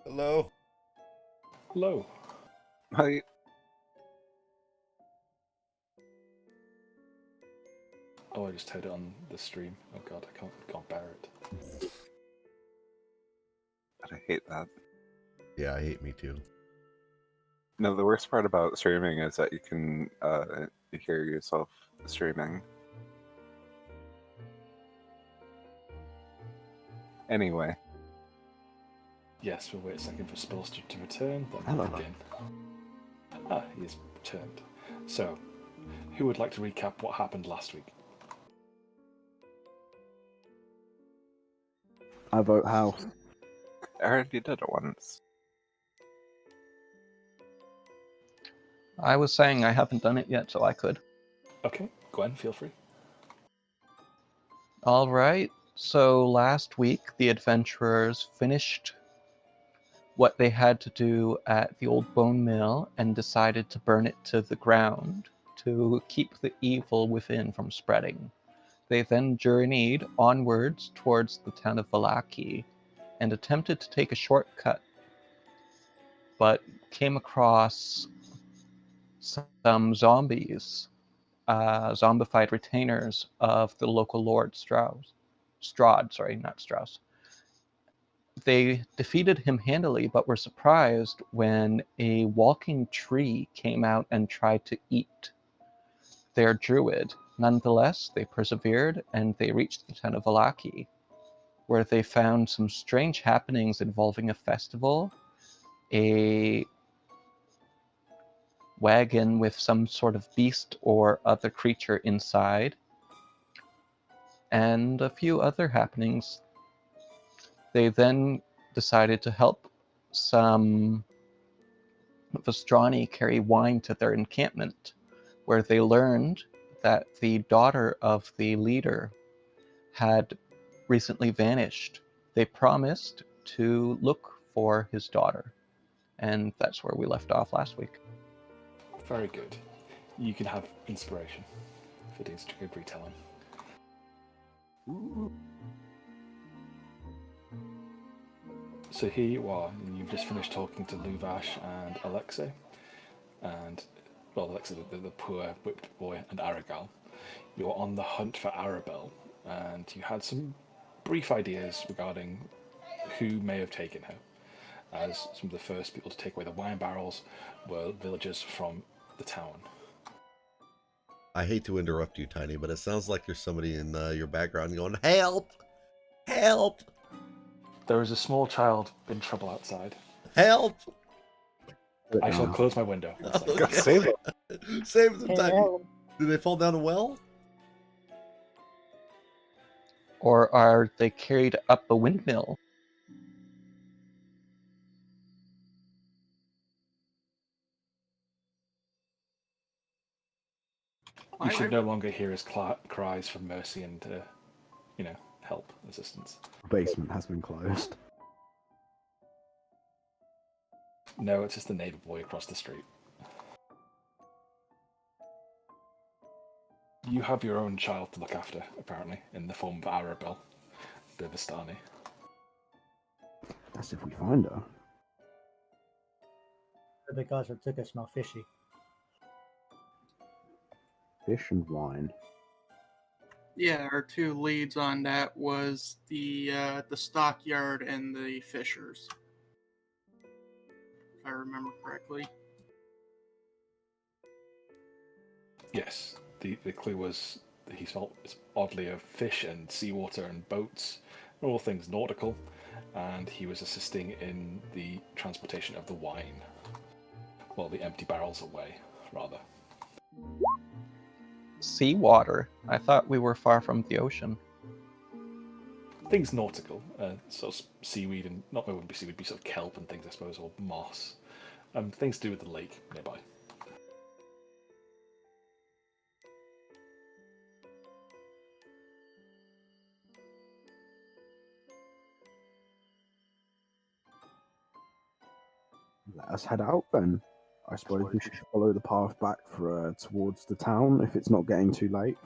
Hello? Hello. Hi. Oh, I just heard it on the stream. Oh god, I can't bear it. I hate that. Yeah, I hate me too. No, the worst part about streaming is that you can hear yourself streaming. Anyway. Yes, we'll wait a second for Spellster to return, then Hello. we'll begin. Ah, he has returned. So, who would like to recap what happened last week? I vote house. I already did it once. I was saying I haven't done it yet, so I could. Okay, Gwen, feel free. All right. So last week, the adventurers finished what they had to do at the old bone mill and decided to burn it to the ground to keep the evil within from spreading. They then journeyed onwards towards the town of Vallaki and attempted to take a shortcut, but came across some zombies, zombified retainers of the local lord Strahd, sorry, not Strauss. They defeated him handily, but were surprised when a walking tree came out and tried to eat their druid. Nonetheless, they persevered and they reached the town of Vallaki, where they found some strange happenings involving a festival, a wagon with some sort of beast or other creature inside, and a few other happenings. They then decided to help some Vestrani carry wine to their encampment, where they learned that the daughter of the leader had recently vanished. They promised to look for his daughter, and that's where we left off last week. Very good. You can have inspiration for doing such a good retelling. So here you are, and you've just finished talking to Luvash and Alexei, and, well, Alexei, the poor whipped boy, and Aragal. You're on the hunt for Arabelle, and you had some brief ideas regarding who may have taken her, as some of the first people to take away the wine barrels were villagers from the town. I hate to interrupt you, Tiny, but it sounds like there's somebody in your background going, "Help! Help! There is a small child in trouble outside. Help!" I shall close my window. Okay. Save it. Save them, Tiny. Did they fall down a well? Or are they carried up a windmill? You should no longer hear his cries for mercy and, help, assistance. The basement has been closed. No, it's just the neighbour boy across the street. You have your own child to look after, apparently, in the form of Arabelle Bivistani. That's if we find her. The guys that took her smell fishy. Fish and wine. Yeah, our two leads on that was the stockyard and the fishers, if I remember correctly. Yes, the clue was that he smelled oddly of fish and seawater and boats, all things nautical, and he was assisting in the transportation of the wine. Well, the empty barrels away, rather. Seawater? I thought we were far from the ocean. Things nautical, sort of seaweed, and not, it wouldn't be seaweed, it'd be sort of kelp and things, I suppose, or moss. Things to do with the lake nearby. Let us head out then. I suppose we should follow the path back towards the town if it's not getting too late.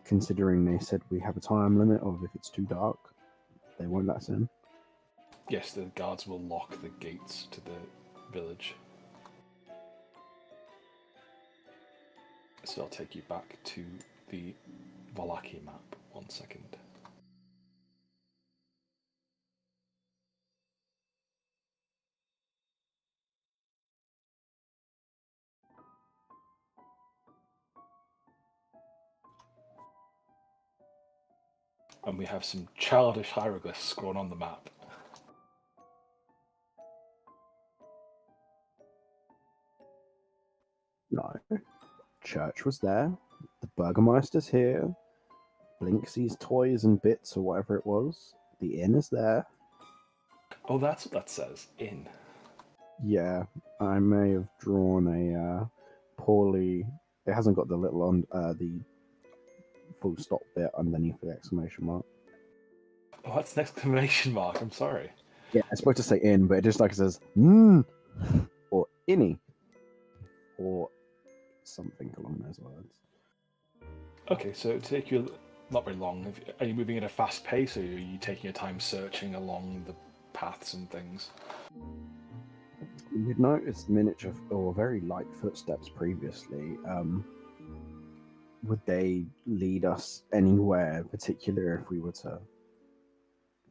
Considering they said we have a time limit of if it's too dark, they won't let us in. Yes, the guards will lock the gates to the village. So I'll take you back to the Valaki map. 1 second. And we have some childish hieroglyphs scrawled on the map. No. Church was there. The Burgermeister's here. Blinksy's toys and bits, or whatever it was. The inn is there. Oh, that's what that says. Inn. Yeah, I may have drawn a poorly. It hasn't got the little on the full stop bit underneath the exclamation mark. Oh, that's an exclamation mark. I'm sorry. Yeah, it's supposed to say in, but it just like it says or inny or something along those words. Okay, so it'll take you not very long. Are you moving at a fast pace, or are you taking your time searching along the paths and things? You'd noticed miniature or very light footsteps previously. Would they lead us anywhere particular if we were to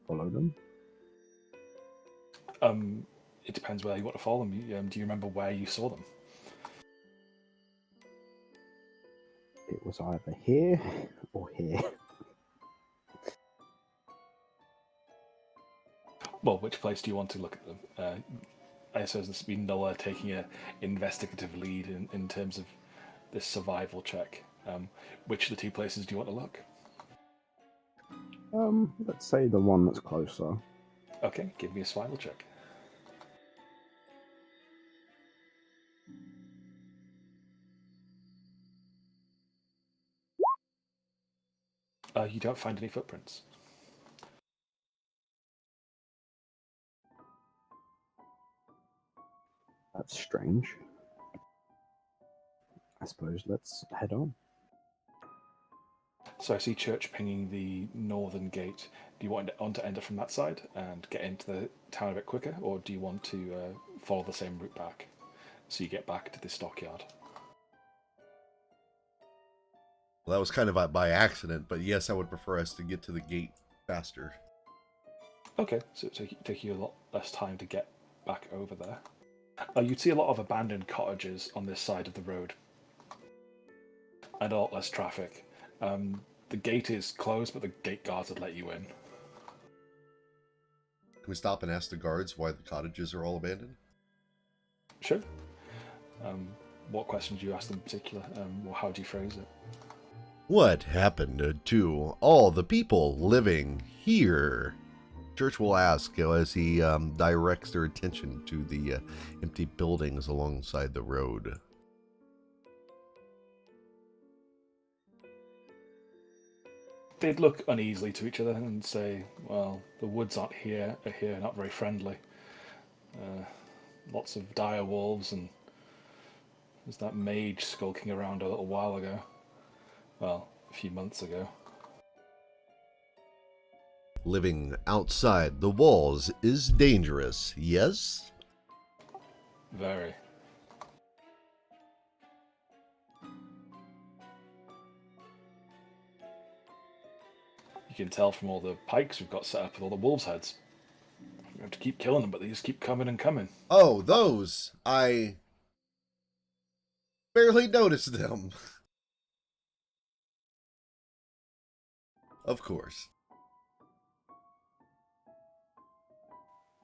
follow them? It depends where you want to follow them. Do you remember where you saw them? It was either here or here. Well, which place do you want to look at them? I suppose this would be Noah taking an investigative lead in terms of this survival check. Which of the two places do you want to look? Let's say the one that's closer. Okay, give me a survival check. You don't find any footprints. That's strange. I suppose let's head on. So I see Church pinging the northern gate. Do you want to enter from that side and get into the town a bit quicker, or do you want to follow the same route back so you get back to the stockyard? Well, that was kind of by accident, but yes, I would prefer us to get to the gate faster. Okay, so it'll take you a lot less time to get back over there. You'd see a lot of abandoned cottages on this side of the road, and a lot less traffic. The gate is closed, but the gate guards would let you in. Can we stop and ask the guards why the cottages are all abandoned? Sure. What questions do you ask them in particular, or how do you phrase it? What happened to all the people living here? Church will ask as he directs their attention to the empty buildings alongside the road. They'd look uneasily to each other and say, well, the woods are not very friendly. Lots of dire wolves, and there's that mage skulking around a little while ago. Well, a few months ago. Living outside the walls is dangerous, yes? Very. You can tell from all the pikes we've got set up with all the wolves' heads. We have to keep killing them, but they just keep coming and coming. Oh, those! I barely noticed them. Of course.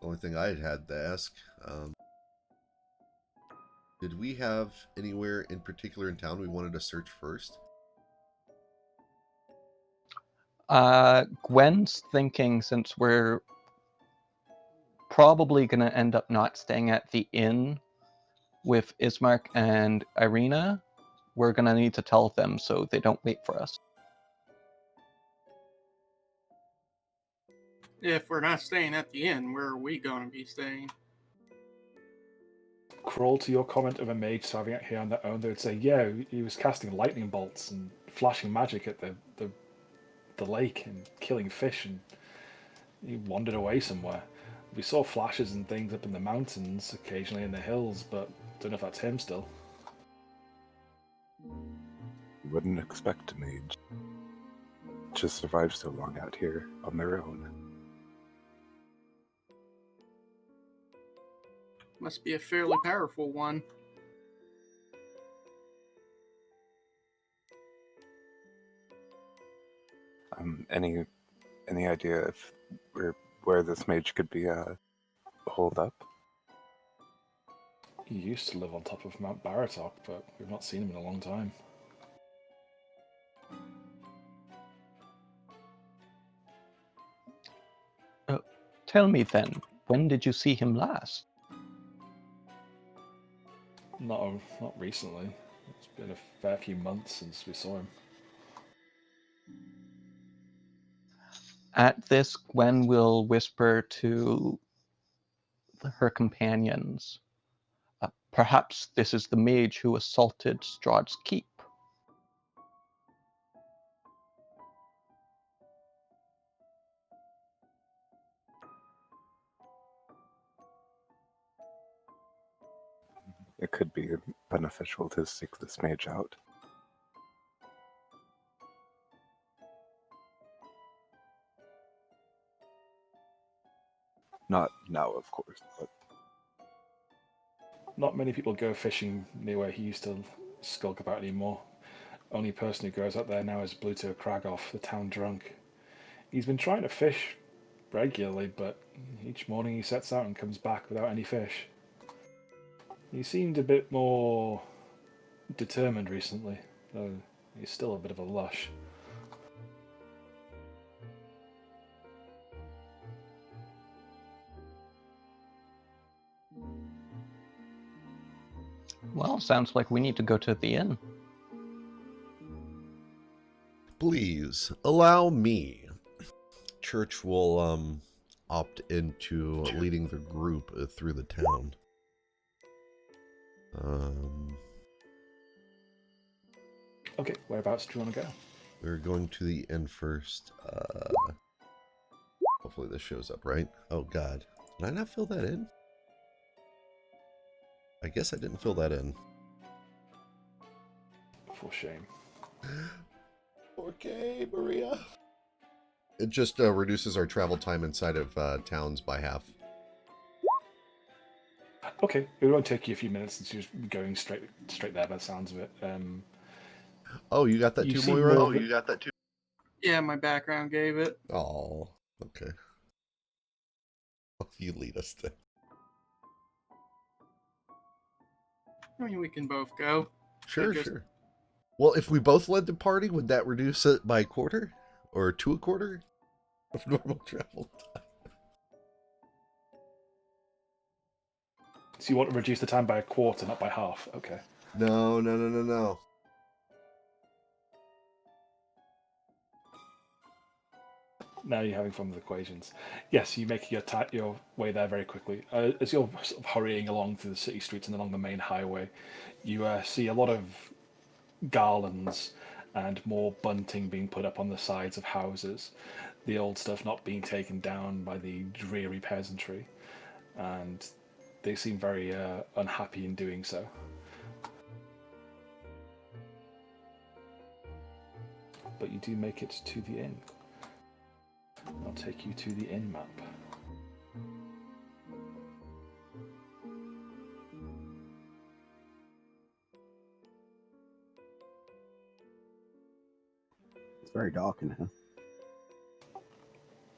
The only thing I had to ask, did we have anywhere in particular in town we wanted to search first? Gwen's thinking, since we're probably going to end up not staying at the inn with Ismark and Irina, we're going to need to tell them so they don't wait for us. If we're not staying at the inn, where are we going to be staying? Crawl to your comment of a mage starving out here on their own. They would say, yeah, he was casting lightning bolts and flashing magic at the lake and killing fish, and he wandered away somewhere. We saw flashes and things up in the mountains, occasionally in the hills, but don't know if that's him still. You wouldn't expect a mage to survive so long out here on their own. Must be a fairly powerful one. Any idea if where this mage could be holed up? He used to live on top of Mount Baratok, but we've not seen him in a long time. Tell me then, when did you see him last? Not recently. It's been a fair few months since we saw him. At this, Gwen will whisper to her companions, perhaps this is the mage who assaulted Strahd's keep. It could be beneficial to seek this mage out. Not now, of course, but Not many people go fishing near where he used to skulk about anymore. Only person who goes up there now is Bluto Kragoff, the town drunk. He's been trying to fish regularly, but each morning he sets out and comes back without any fish. He seemed a bit more determined recently, though he's still a bit of a lush. Well, sounds like we need to go to the inn. Please allow me. Church will opt into leading the group through the town. Okay, whereabouts do you want to go? We're going to the inn first. Hopefully this shows up, right? Oh god. Did I not fill that in? I guess I didn't fill that in. For shame. Okay, Maria. It just reduces our travel time inside of towns by half. Okay, it won't take you a few minutes since you're going straight there by the sounds of it. Oh, you got that You too, see Moira? more Oh, of it- you got that too. Yeah, my background gave it. Oh, okay. You lead us then. I mean, we can both go. Sure, just- sure. Well, if we both led the party, would that reduce it by a quarter? Or to a quarter of normal travel time? So you want to reduce the time by a quarter, not by half. Okay. No. Now you're having fun with equations. Yes, you make your way there very quickly. As you're sort of hurrying along through the city streets and along the main highway, you see a lot of garlands and more bunting being put up on the sides of houses. The old stuff not being taken down by the dreary peasantry. And they seem very unhappy in doing so. But you do make it to the inn. I'll take you to the inn map. It's very dark in here.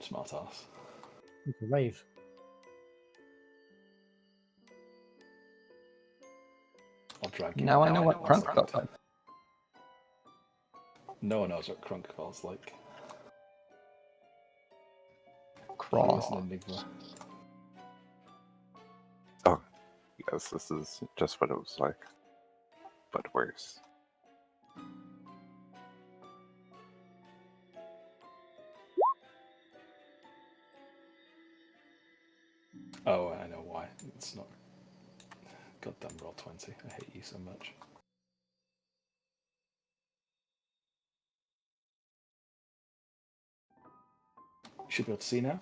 Smart ass. It's a rave. I'll drag you. Now I know what Crunk felt like. No one knows what Crunk feels like. He Crawl. is an enigma. oh, yes, this is just what it was like, but worse. Oh, I know why. It's not. Goddamn roll 20. I hate you so much. You should be able to see now.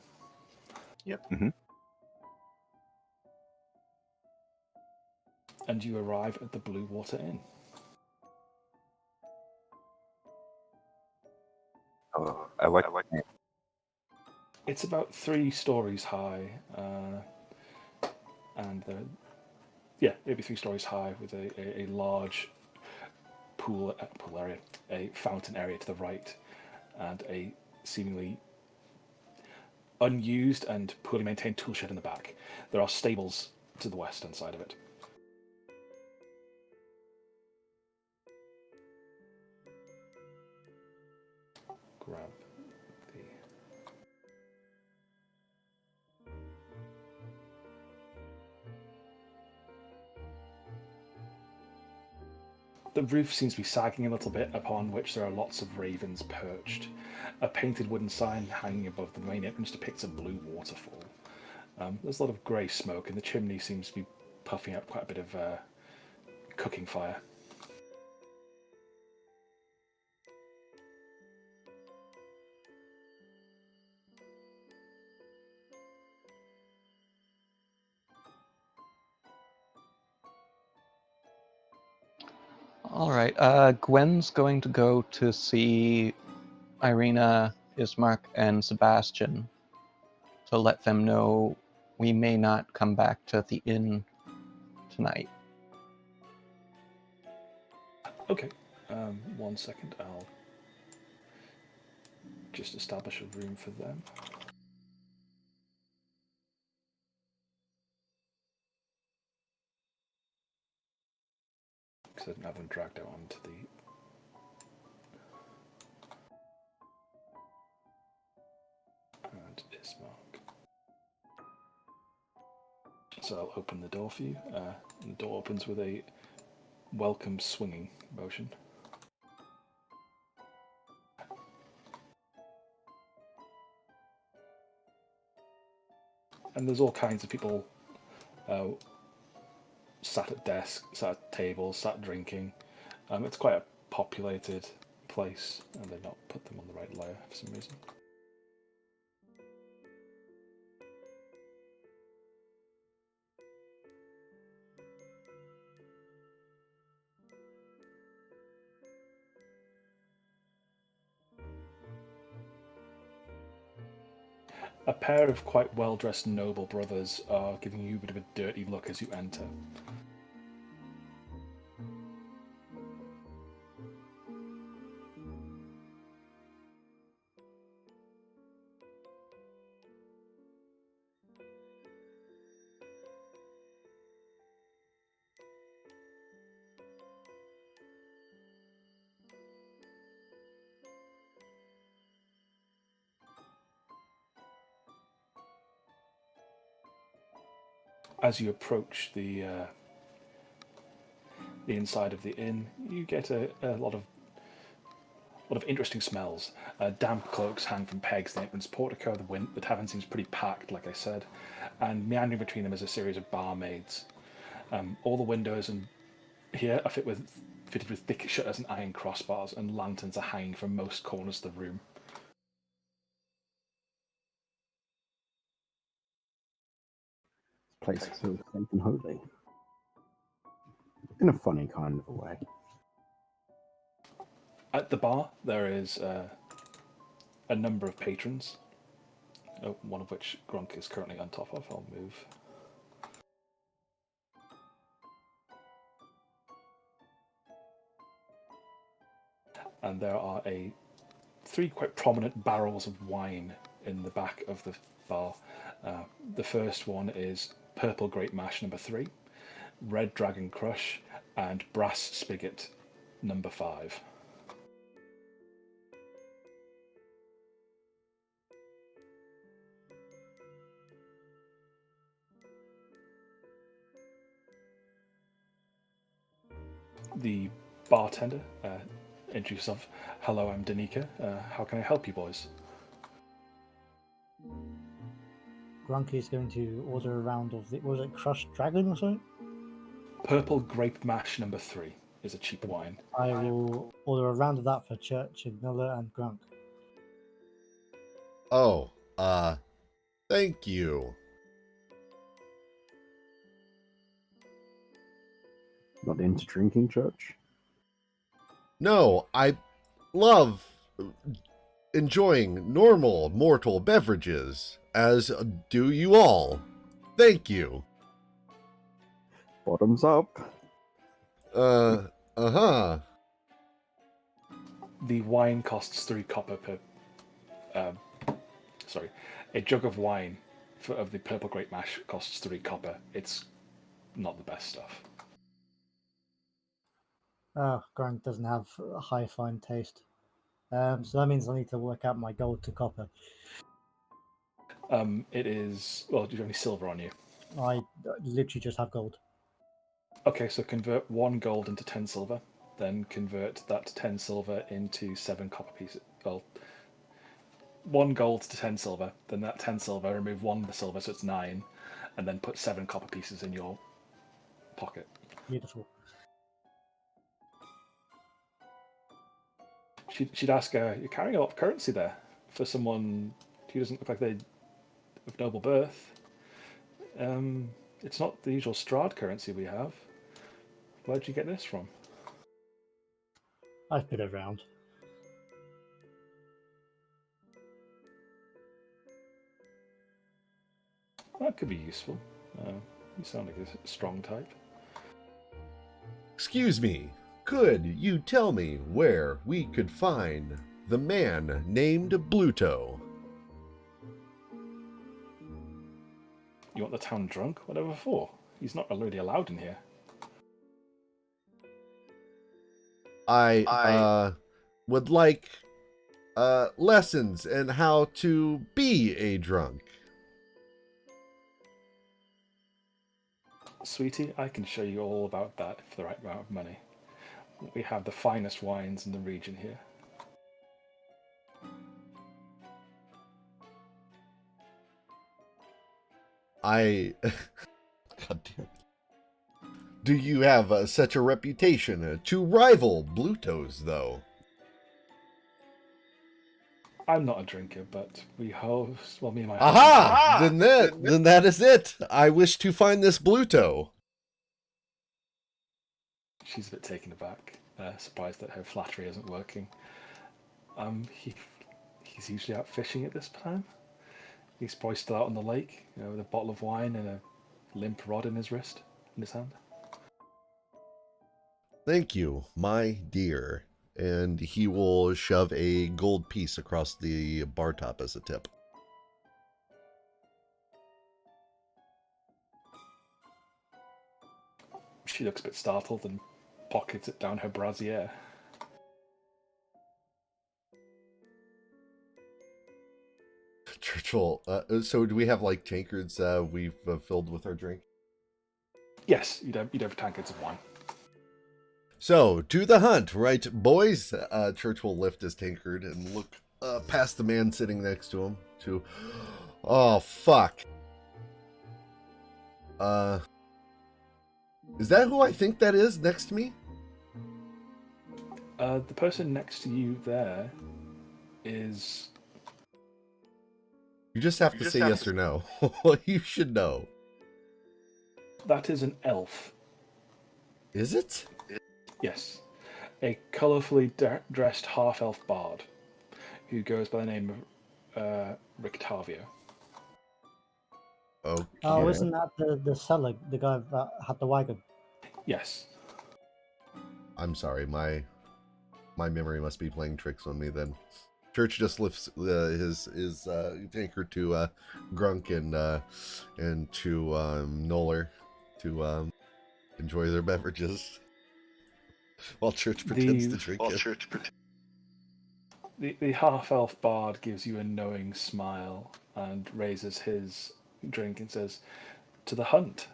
Yep. Mhm. and you arrive at the Blue Water Inn. Oh, I like. It's about 3 stories high, and maybe 3 stories high with a large pool area, a fountain area to the right, and a seemingly unused and poorly maintained tool shed in the back. There are stables to the western side of it. Grab the... The roof seems to be sagging a little bit, upon which there are lots of ravens perched. A painted wooden sign hanging above the main entrance depicts a blue waterfall. There's a lot of grey smoke, and the chimney seems to be puffing out quite a bit of cooking fire. All right. Gwen's going to go to see Irina, Ismark, and Sebastian to let them know we may not come back to the inn tonight. Okay, 1 second, I'll just establish a room for them. Because I didn't have them dragged out onto the... And Ismark. So I'll open the door for you. And the door opens with a welcome swinging motion. And there's all kinds of people sat at desks, sat at tables, sat drinking. It's quite a populated place, and they've not put them on the right layer for some reason. A pair of quite well-dressed noble brothers are giving you a bit of a dirty look as you enter. As you approach the inside of the inn, you get a lot of interesting smells. Damp cloaks hang from pegs in the entrance portico. The tavern seems pretty packed, like I said, and meandering between them is a series of barmaids. All the windows and here are fitted with thick shutters and iron crossbars, and lanterns are hanging from most corners of the room. This place feels safe and holy. In a funny kind of a way. At the bar, there is a number of patrons, one of which Grunk is currently on top of. I'll move. And there are 3 quite prominent barrels of wine in the back of the bar. The first one is Purple Grape Mash number 3, Red Dragon Crush, and Brass Spigot number 5. The bartender introduces himself. Hello, I'm Danica. How can I help you boys? Grunky's going to order a round of the, was it Crushed Dragon or something? Purple Grape Mash number 3 is a cheap wine. I will order a round of that for Church, Miller, and Grunk. Oh, thank you. Not into drinking, Church? No, I love enjoying normal mortal beverages, as do you all. Thank you. Bottoms up. Uh-huh. The wine costs 3 copper per. Sorry, a jug of wine of the purple grape mash costs 3 copper. It's not the best stuff. Oh, Grant doesn't have a high fine taste. So that means I need to work out my gold to copper. It is. Well, do you have any silver on you? I literally just have gold. Okay, so convert 1 gold into 10 silver, then convert that 10 silver into 7 copper pieces. Well, 1 gold to 10 silver, then that 10 silver, remove 1 silver, so it's 9, and then put 7 copper pieces in your pocket. Beautiful. She'd ask her, "You're carrying a lot of currency there for someone who doesn't look like they're of noble birth. It's not the usual Strahd currency we have. Where'd you get this from?" I've been around. That could be useful. You sound like a strong type. Excuse me, could you tell me where we could find the man named Bluto? You want the town drunk? Whatever for? He's not really allowed in here. I would like lessons in how to be a drunk. Sweetie, I can show you all about that for the right amount of money. We have the finest wines in the region here. God damn. Do you have such a reputation to rival Blutos, though? I'm not a drinker, but we host. Well, me and my Aha! husband. Then that is it. I wish to find this Bluto. She's a bit taken aback, surprised that her flattery isn't working. He's usually out fishing at this time. He's probably still out on the lake, with a bottle of wine and a limp rod in his hand. Thank you, my dear. And he will shove a gold piece across the bar top as a tip. She looks a bit startled and pockets it down her brassiere. Churchill, so do we have like tankards we've filled with our drink? Yes, you'd have tankards of wine. So, to the hunt, right, boys? Church will lift his tankard and look past the man sitting next to him to... Oh, fuck. Is that who I think that is next to me? The person next to you there is... You just have to say yes or no. You should know. That is an elf. Is it? Yes. A colourfully dressed half-elf bard who goes by the name of Rictavio. Okay. Oh, isn't that the seller, the guy that had the wagon? Yes. I'm sorry, my memory must be playing tricks on me then. Church just lifts his tankard to Grunk and to Noller to enjoy their beverages while Church pretends to drink it. The half-elf bard gives you a knowing smile and raises his drink and says, "To the hunt,"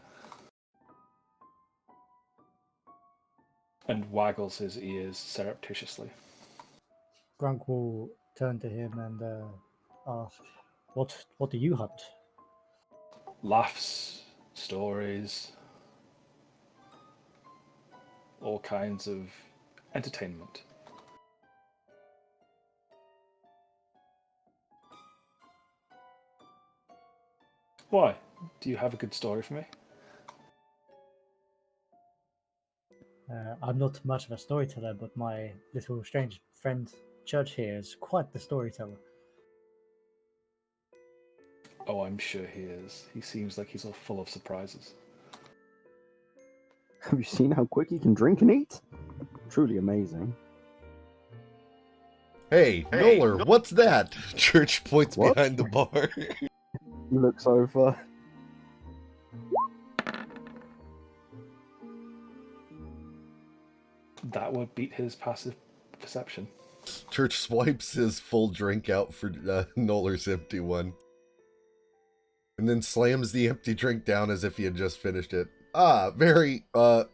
and waggles his ears surreptitiously. Grunk will turn to him and ask, "What do you hunt?" Laughs, stories, all kinds of entertainment. Why? Do you have a good story for me? I'm not much of a storyteller, but my little strange friend Judge here is quite the storyteller. Oh, I'm sure he is. He seems like he's all full of surprises. Have you seen how quick he can drink and eat? Truly amazing. Hey, Noller, what's that? Church points What? behind the bar. He looks over. That would beat his passive perception. Church swipes his full drink out for Noller's empty one. And then slams the empty drink down as if he had just finished it. Ah, very,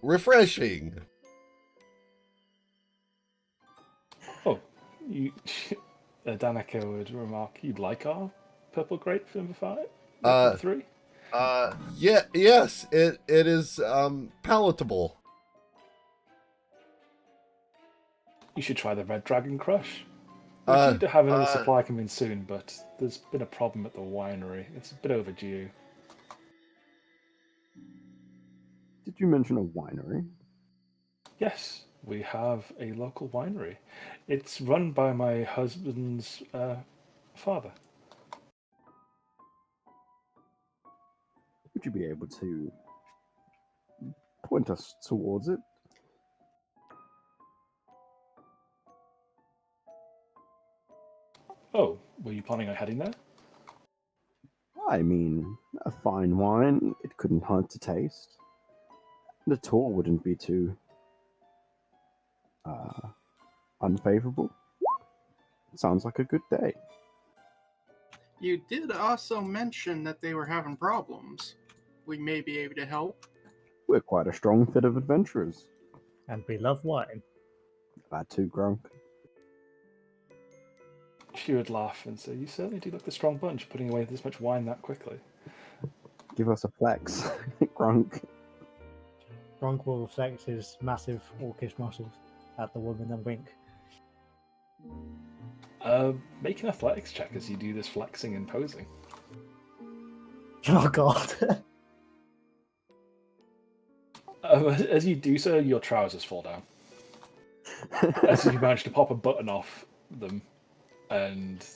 refreshing. Oh, you... Danica would remark, you'd like our purple grape number 5? Number 3? Yeah, yes, it is, palatable. You should try the Red Dragon Crush. We're due to have another supply come in soon, but there's been a problem at the winery. It's a bit overdue. Did you mention a winery? Yes, we have a local winery. It's run by my husband's father. Would you be able to point us towards it? Oh, were you planning on heading there? I mean, a fine wine, it couldn't hurt to taste. The tour wouldn't be too unfavorable. Sounds like a good day. You did also mention that they were having problems. We may be able to help. We're quite a strong fit of adventurers. And we love wine. That too, Grunk. She would laugh and say, you certainly do look the strong bunch, putting away this much wine that quickly. Give us a flex, Grunk. Gronk will flex his massive orcish muscles at the woman and wink. Make an athletics check as you do this flexing and posing. Oh god. As you do so, your trousers fall down. As you manage to pop a button off them, and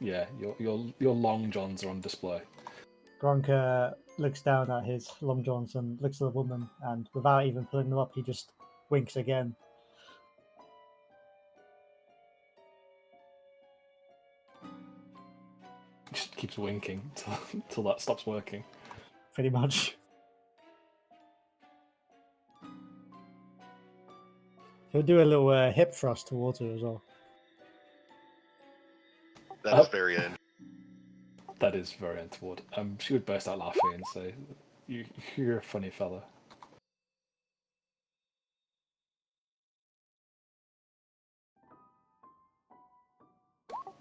yeah, your long johns are on display. Gronk looks down at his long johns and looks at the woman, and without even pulling them up, he just winks again. Just keeps winking till that stops working. Pretty much. He'll do a little hip thrust towards her as well. That is very in. That is very untoward. She would burst out laughing and say, "You're a funny fella."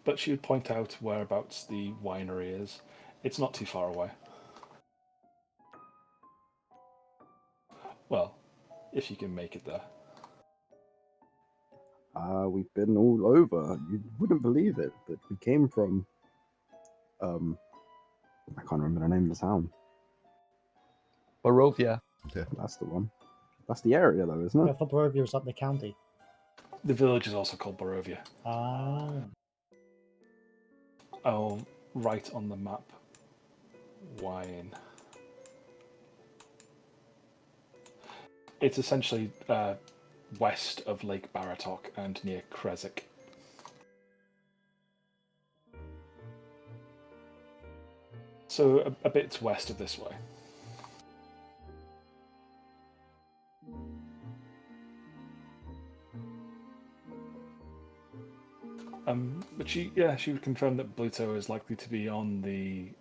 But she would point out whereabouts the winery is. It's not too far away. Well, if you can make it there. We've been all over. You wouldn't believe it, but we came from, I can't remember the name of the town. Barovia. That's the one. That's the area, though, isn't I it? thought Barovia was up the county. The village is also called Barovia. Ah. I'll write on the map wine. It's essentially west of Lake Baratok and near Kresik. So a bit west of this way. But she would confirm that Bluto is likely to be on the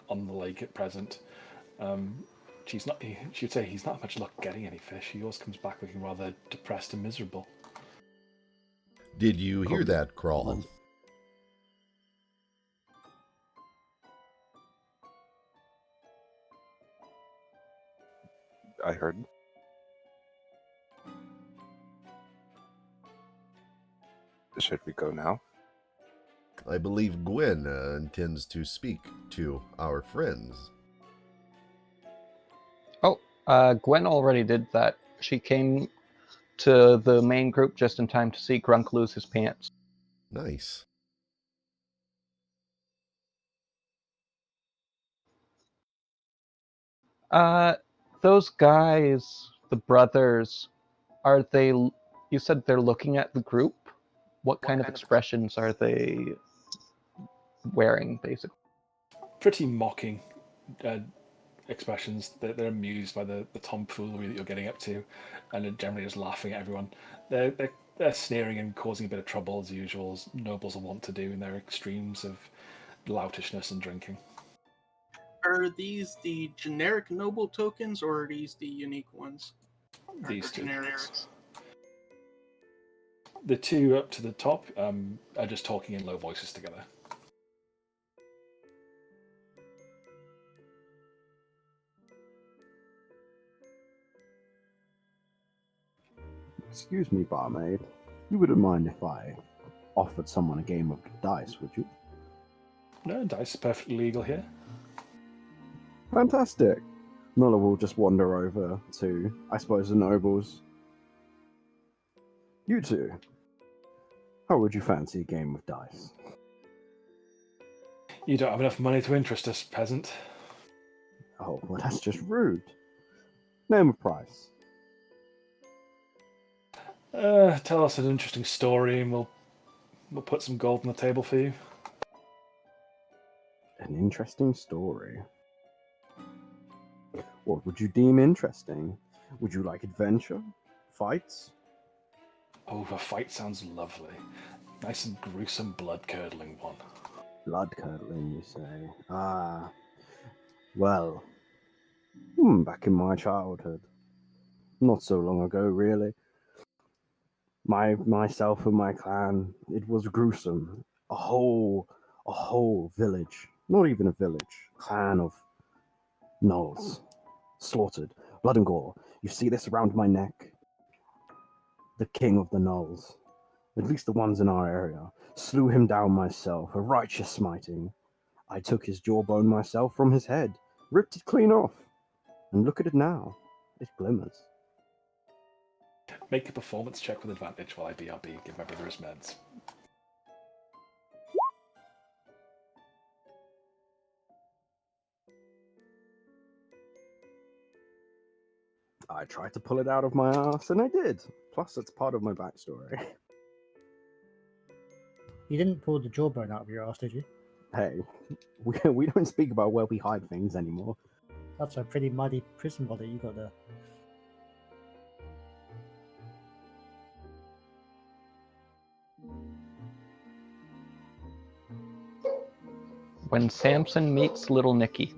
lake at present. She would say he's not much luck getting any fish. He always comes back looking rather depressed and miserable. Did you hear that, Crawl? I heard. Should we go now? I believe Gwen intends to speak to our friends. Gwen already did that. She came to the main group just in time to see Grunk lose his pants. Nice. Those guys, the brothers, are they? You said they're looking at the group. What kind of expressions are they wearing, basically? Pretty mocking expressions. They're amused by the tomfoolery that you're getting up to, and are generally just laughing at everyone. They're sneering and causing a bit of trouble as usual, as nobles will want to do in their extremes of loutishness and drinking. Are these the generic noble tokens, or are these the unique ones? These two. Generics. The two up to the top are just talking in low voices together. Excuse me, barmaid. You wouldn't mind if I offered someone a game of dice, would you? No, dice is perfectly legal here. Fantastic. Nola will just wander over to, I suppose, the nobles. You two, how would you fancy a game of dice? You don't have enough money to interest us, peasant. Oh, well, that's just rude. Name a price. Tell us an interesting story and we'll put some gold on the table for you. An interesting story. What would you deem interesting? Would you like adventure? Fights? Oh, a fight sounds lovely. Nice and gruesome, blood-curdling one. Blood-curdling, you say? Ah. Well, back in my childhood. Not so long ago, really. Myself and my clan, it was gruesome. A whole village, not even a village, clan of gnolls, slaughtered, blood and gore. You see this around my neck? The king of the gnolls, at least the ones in our area, slew him down myself, a righteous smiting. I took his jawbone myself from his head, ripped it clean off, and look at it now. It glimmers. Make a performance check with advantage while I BRB, give my brother his meds. I tried to pull it out of my ass, and I did. Plus, it's part of my backstory. You didn't pull the jawbone out of your ass, did you? Hey, we don't speak about where we hide things anymore. That's a pretty muddy prison body you got there. When Samson meets Little Nicky.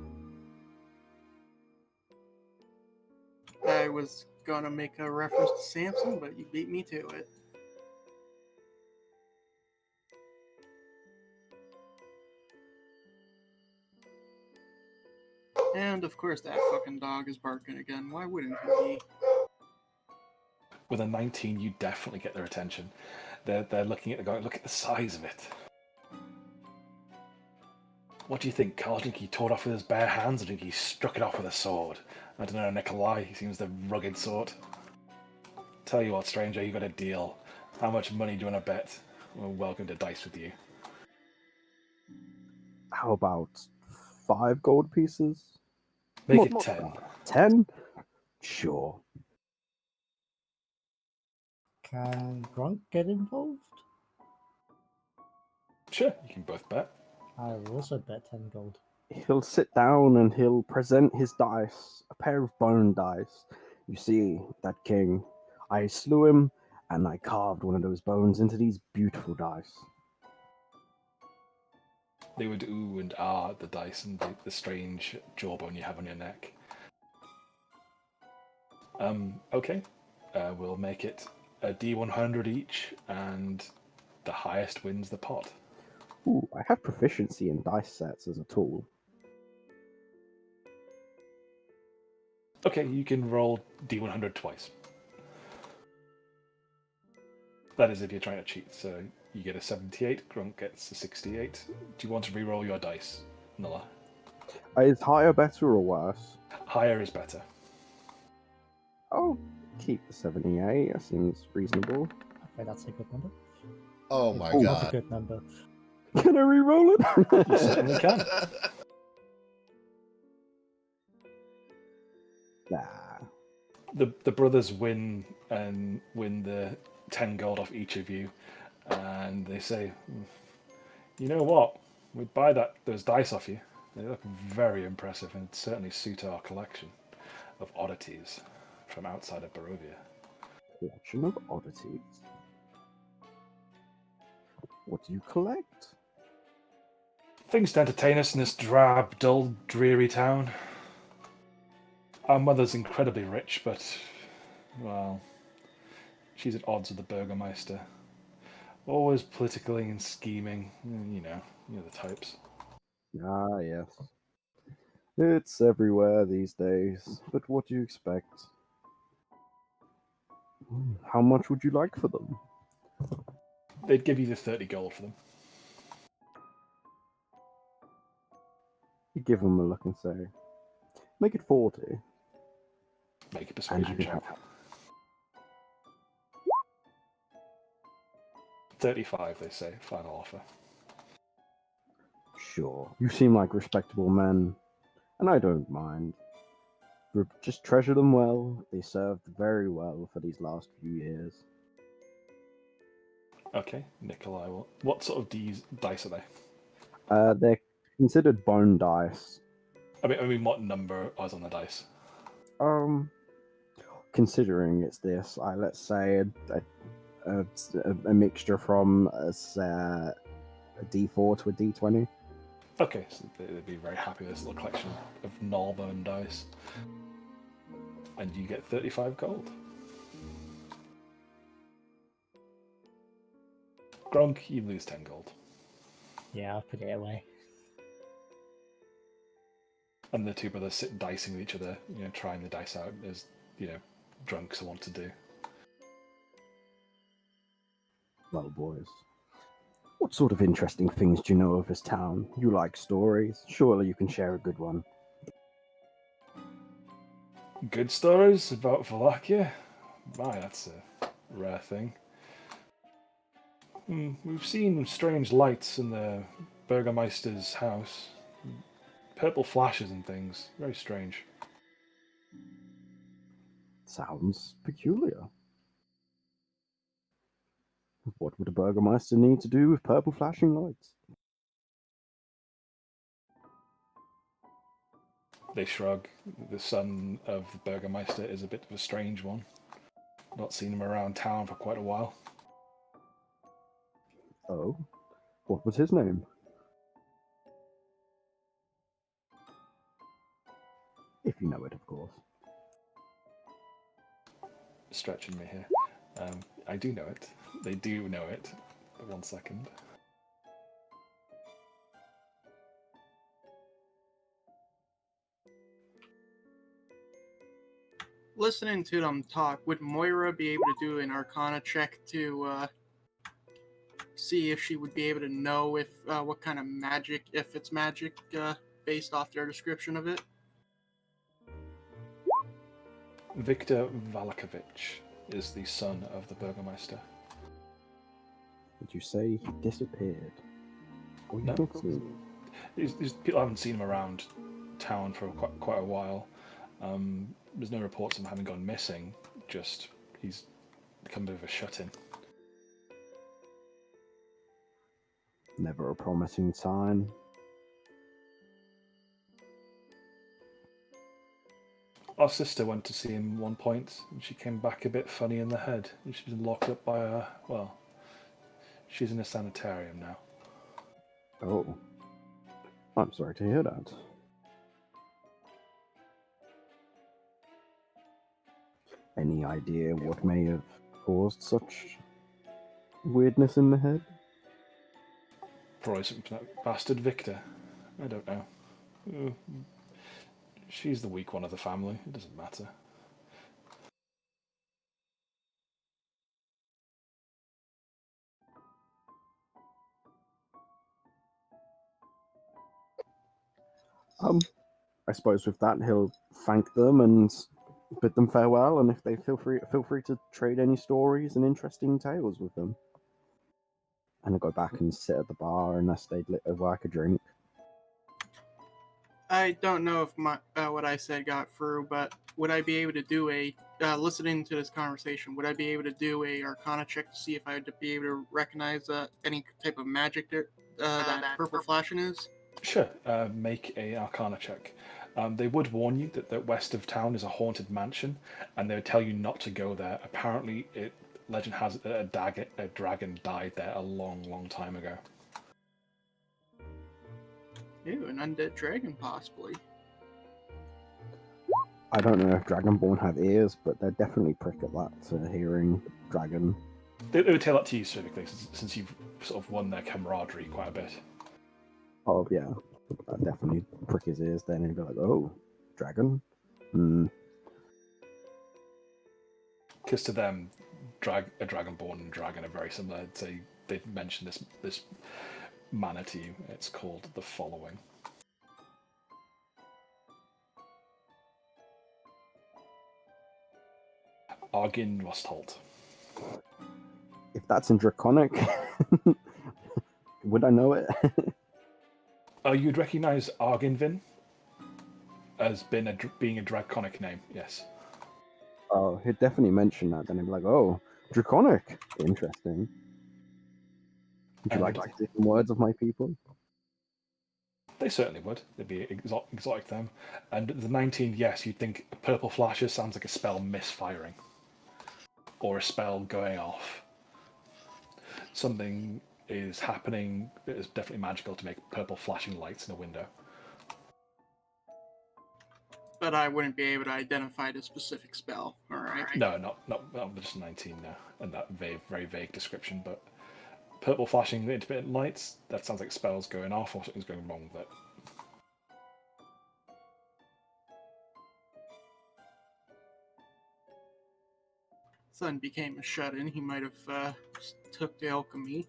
I was gonna make a reference to Samson, but you beat me to it. And of course that fucking dog is barking again. Why wouldn't he be? With a 19, you definitely get their attention. They're looking at the guy. Look at the size of it. What do you think, Carl? Do you think he tore it off with his bare hands, or do you think he struck it off with a sword? I don't know, Nikolai. He seems the rugged sort. Tell you what, stranger, you got a deal. How much money do you want to bet? Well, welcome to Dice with you. How about 5 gold pieces? Make Not it 10. 10? Sure. Can Grunk get involved? Sure, you can both bet. I will also bet 10 gold. He'll sit down and he'll present his dice, a pair of bone dice. You see, that king, I slew him and I carved one of those bones into these beautiful dice. They would ooh and ah at the dice and the strange jawbone you have on your neck. Okay. We'll make it a D100 each, and the highest wins the pot. Ooh, I have proficiency in dice sets as a tool. Okay, you can roll D100 twice. That is if you're trying to cheat. So you get a 78, Grunk gets a 68. Do you want to re-roll your dice, Nulla? Is higher better or worse? Higher is better. Oh, Keep the 78. That seems reasonable. Okay, that's a good number. Oh It's my not god. a good number. Can I re-roll it? You certainly can. Nah. The brothers win the 10 gold off each of you, and they say, "You know what? We'd buy those dice off you. They look very impressive and certainly suit our collection of oddities from outside of Barovia." Collection of oddities. What do you collect? Things to entertain us in this drab, dull, dreary town. Our mother's incredibly rich, but, well, she's at odds with the Burgermeister. Always politically and scheming. You know the types. Ah, yes. It's everywhere these days. But what do you expect? How much would you like for them? They'd give you the 30 gold for them. You give them a look and say, make it 40. Make a And you persuasion can check. have 35, they say, final offer. Sure. You seem like respectable men, and I don't mind. Just treasure them well. They served very well for these last few years. Okay, Nikolai. What sort of dice are they? They're considered bone dice. I mean, what number is on the dice? Considering it's this, let's say a mixture from a D4 to a D20. Okay, so they'd be very happy with this little collection of null-bone dice. And you get 35 gold. Gronk, you lose 10 gold. Yeah, I'll put it away. And the two brothers sit dicing with each other, trying the dice out as, drunks want to do. Well, boys, what sort of interesting things do you know of this town? You like stories? Surely you can share a good one. Good stories about Wallachia? My, that's a rare thing. We've seen strange lights in the Burgermeister's house. Purple flashes and things. Very strange. Sounds peculiar. What would a Burgermeister need to do with purple flashing lights? They shrug. The son of the Burgermeister is a bit of a strange one. Not seen him around town for quite a while. Oh, what was his name? If you know it, of course. Stretching me here. I do know it. They do know it. 1 second. Listening to them talk, would Moira be able to do an Arcana check to see if she would be able to know if what kind of magic, if it's magic, based off their description of it? Viktor Valakovich is the son of the Burgermeister. Did you say he disappeared? Or No. you've not seen him? These people haven't seen him around town for quite a while. There's no reports of him having gone missing, just he's become a bit of a shut-in. Never a promising sign. Our sister went to see him one point, and she came back a bit funny in the head. She's been locked up by a, she's in a sanitarium now. Oh. I'm sorry to hear that. Any idea what may have caused such weirdness in the head? Probably something from that bastard Victor. I don't know. She's the weak one of the family. It doesn't matter. I suppose with that he'll thank them and bid them farewell, and if they feel free to trade any stories and interesting tales with them. And I go back and sit at the bar unless they'd like a drink. I don't know if my what I said got through, but would I be able to do a listening to this conversation? Would I be able to do a Arcana check to see if I would be able to recognize any type of magic that purple flashing is? Sure, make a Arcana check. They would warn you that west of town is a haunted mansion, and they would tell you not to go there. Apparently, legend has it that a dragon died there a long, long time ago. Ew, an undead dragon, possibly. I don't know if Dragonborn have ears, but they're definitely prick at that to hearing dragon. They would tell that to you specifically, since you've sort of won their camaraderie quite a bit. Oh yeah, I'd definitely prick his ears then and be like, "Oh, dragon." Hmm. Because to them, a dragonborn and dragon are very similar. They'd mention this manner to you. It's called the following. Argin Rostholt. If that's in Draconic, would I know it? You'd recognise Arginvin as being a draconic name, yes. Oh, he'd definitely mention that. Then he'd be like, "Oh, Draconic, interesting. Would you like to see some words of my people?" They certainly would. They'd be exotic to them. And the 19, yes, you'd think purple flashes sounds like a spell misfiring. Or a spell going off. Something is happening that is definitely magical to make purple flashing lights in a window. But I wouldn't be able to identify the specific spell, alright? No, not just 19 now. And that very vague description, but purple flashing intermittent lights, that sounds like spells going off or something's going wrong with it. Son became a shut-in. He might have took to alchemy.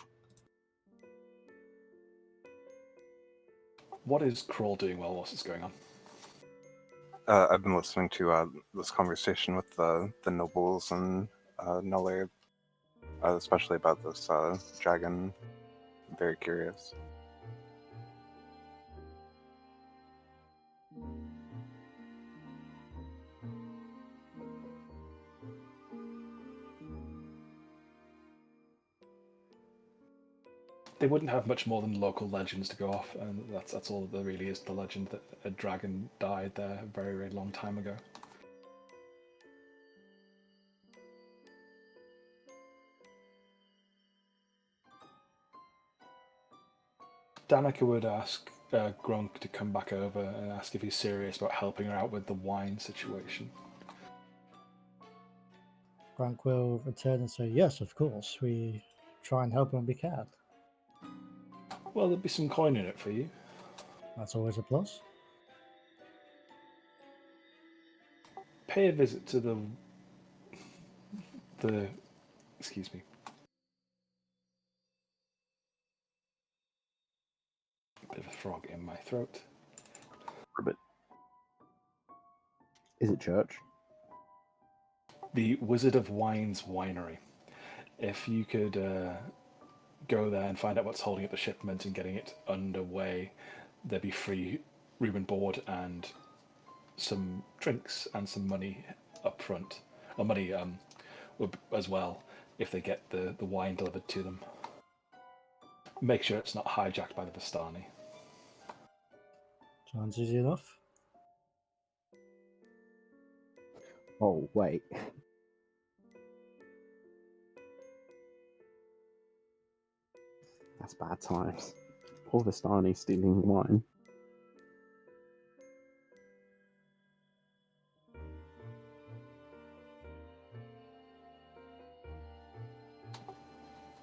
What is Crawl doing while this is going on? I've been listening to this conversation with the nobles and Nullard, especially about this dragon. I'm very curious. They wouldn't have much more than local legends to go off, and that's all there really is. The legend that a dragon died there a very, very long time ago. Danica would ask Grunk to come back over and ask if he's serious about helping her out with the wine situation. Grunk will return and say, "Yes, of course. We try and help when we can." Well, there'd be some coin in it for you. That's always a plus. Pay a visit to the excuse me. Bit of a frog in my throat. Ribbit. Is it church? The Wizard of Wine's winery. If you could go there and find out what's holding up the shipment and getting it underway, there'd be free room and board and some drinks and some money up front. Or money as well if they get the wine delivered to them. Make sure it's not hijacked by the Vistani. Sounds easy enough. Oh, wait. That's bad times. Poor Vistani stealing wine.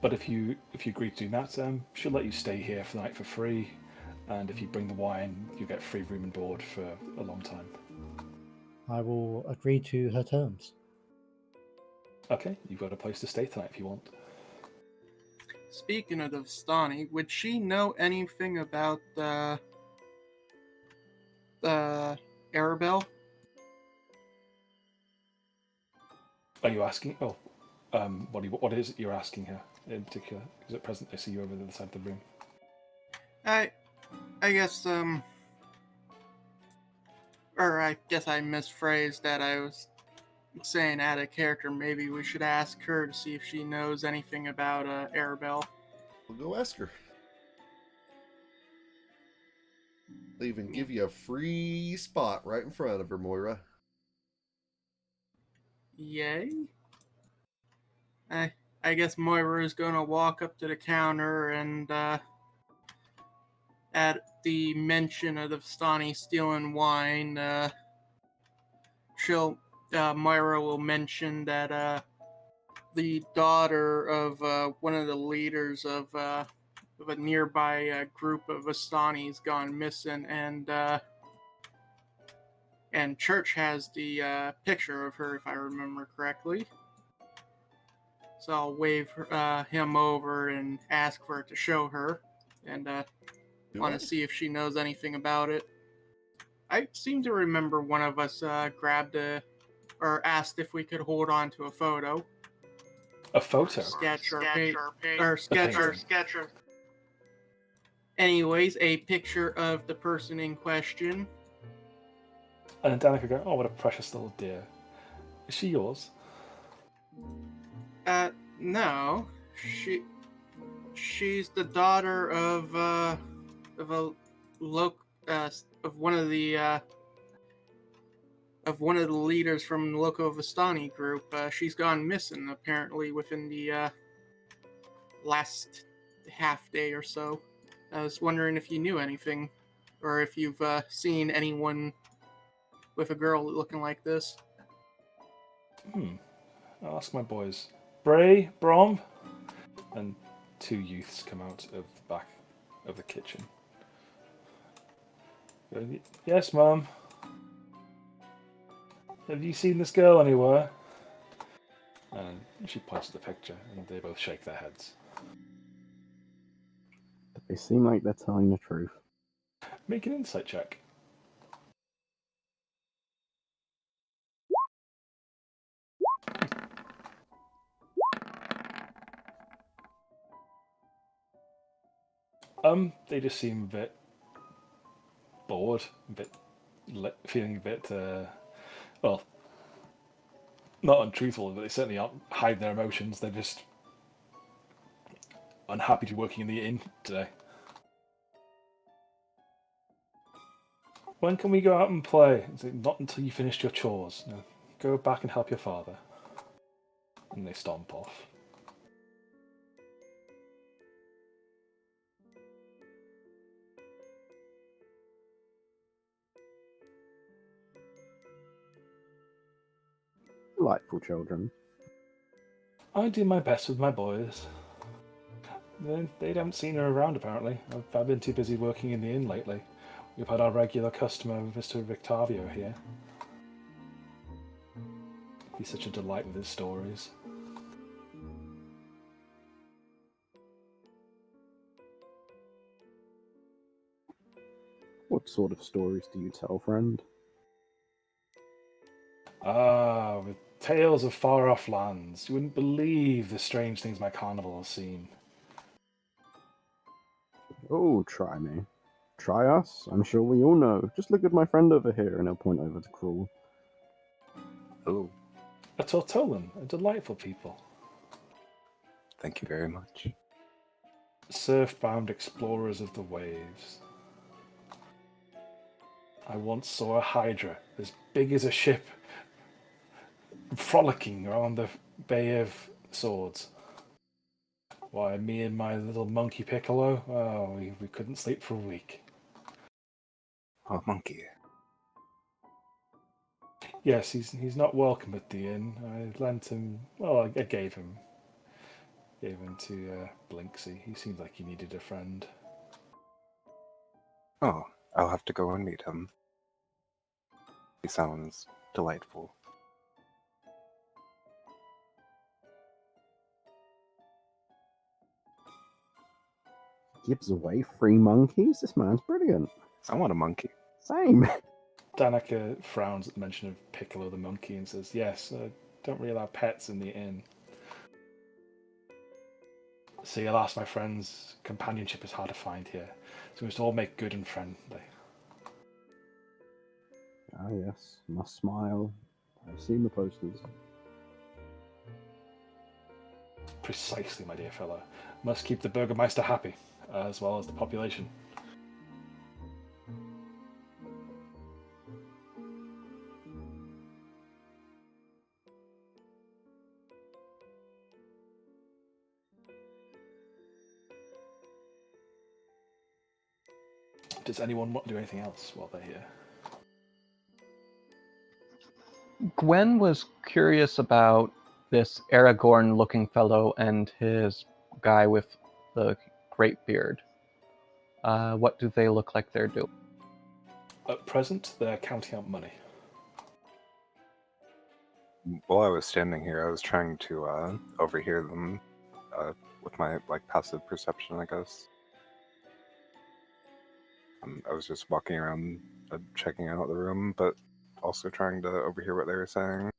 But if you agree to do that, she'll let you stay here for the night for free, and if you bring the wine, you get free room and board for a long time. I will agree to her terms. Okay, you've got a place to stay tonight if you want. Speaking of the Vistani, would she know anything about Arabelle? Are you asking? Oh, what is it you're asking her in particular? Is it present? I see you over the other side of the room. I guess or I guess I misphrased that. I was saying out of character. Maybe we should ask her to see if she knows anything about Arabelle. We'll go ask her. They even give you a free spot right in front of her, Moira. Yay. I guess Moira is going to walk up to the counter and at the mention of the Vistani stealing wine, Moira will mention that the daughter of one of the leaders of a nearby group of Vistanis gone missing, and Church has the picture of her, if I remember correctly. So I'll wave him over and ask for it to show her, and want to see if she knows anything about it. I seem to remember one of us grabbed or asked if we could hold on to a photo. A photo? Sketch. Anyways, a picture of the person in question. And Danica go, oh, what a precious little dear. Is she yours? No. She's the daughter of one of the leaders from the Loco Vistani group. She's gone missing apparently within the last half day or so. I was wondering if you knew anything, or if you've seen anyone with a girl looking like this. I'll ask my boys. Bray, Brom, and two youths come out of the back of the kitchen. Yes, Mum. Have you seen this girl anywhere? And she points to the picture, and they both shake their heads. They seem like they're telling the truth. Make an insight check. They just seem a bit bored, feeling a bit, well, not untruthful, but they certainly aren't hiding their emotions. They're just unhappy to be working in the inn today. When can we go out and play? It's like, not until you finished your chores. No, go back and help your father. And they stomp off. Delightful children. I do my best with my boys. They haven't seen her around, apparently. I've been too busy working in the inn lately. We've had our regular customer, Mr. Victavio, here. He's such a delight with his stories. What sort of stories do you tell, friend? With tales of far-off lands. You wouldn't believe the strange things my carnival has seen. Oh, try me. Try us? I'm sure we all know. Just look at my friend over here, and he'll point over to Cruel. Oh, A Tortolan, a delightful people. thank you very much. Surf-bound explorers of the waves. I once saw a hydra as big as a ship frolicking around the Bay of Swords. Why, me and my little monkey Piccolo, we couldn't sleep for a week. Oh, monkey. Yes, he's not welcome at the inn. I lent him, well, I gave him to Blinksy. He seemed like he needed a friend. Oh, I'll have to go and meet him. He sounds delightful. Gives away free monkeys? This man's brilliant. I want a monkey. Same. Danica frowns at the mention of Piccolo the monkey and says, yes, Don't really allow pets in the inn. See, alas, my friends, companionship is hard to find here, so we must all make good and friendly. Ah, yes. Must smile. I've seen the posters. Precisely, my dear fellow. Must keep the Burgermeister happy, as well as the population. Does anyone want to do anything else while they're here? Gwen was curious about this Aragorn-looking fellow and his guy with the great beard. What do they look like they're doing? At present, they're counting out money. While I was standing here, I was trying to overhear them with my passive perception, I guess. I was just walking around, checking out the room, but also trying to overhear what they were saying.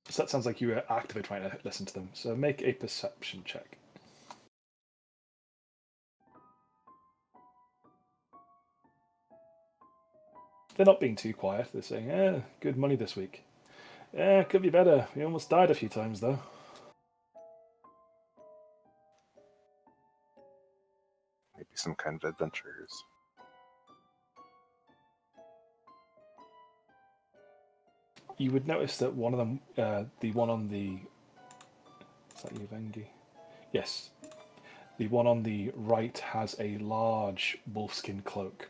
So that sounds like you were actively trying to listen to them. So make a perception check. They're not being too quiet. They're saying, good money this week. Yeah, could be better. We almost died a few times, though. Maybe some kind of adventurers. You would notice that one of them, the one on the... Is that you, Vengi? Yes. The one on the right has a large wolfskin cloak.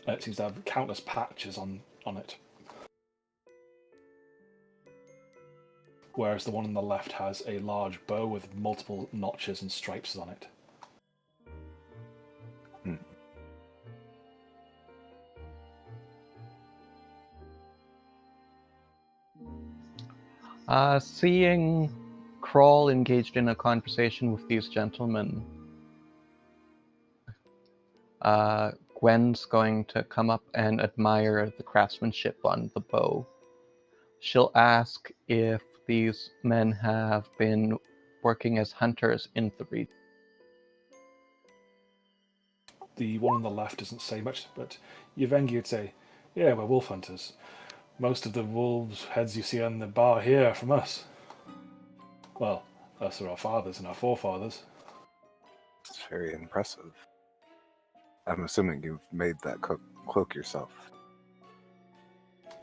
It seems to have countless patches on it. Whereas the one on the left has a large bow with multiple notches and stripes on it. Seeing Crawl engaged in a conversation with these gentlemen, Gwen's going to come up and admire the craftsmanship on the bow. She'll ask if these men have been working as hunters in the region. The one on the left doesn't say much, but Yvengi would say, yeah, we're wolf hunters. Most of the wolves' heads you see on the bar here are from us. Well, us are our fathers and our forefathers. It's very impressive. I'm assuming you've made that cloak yourself.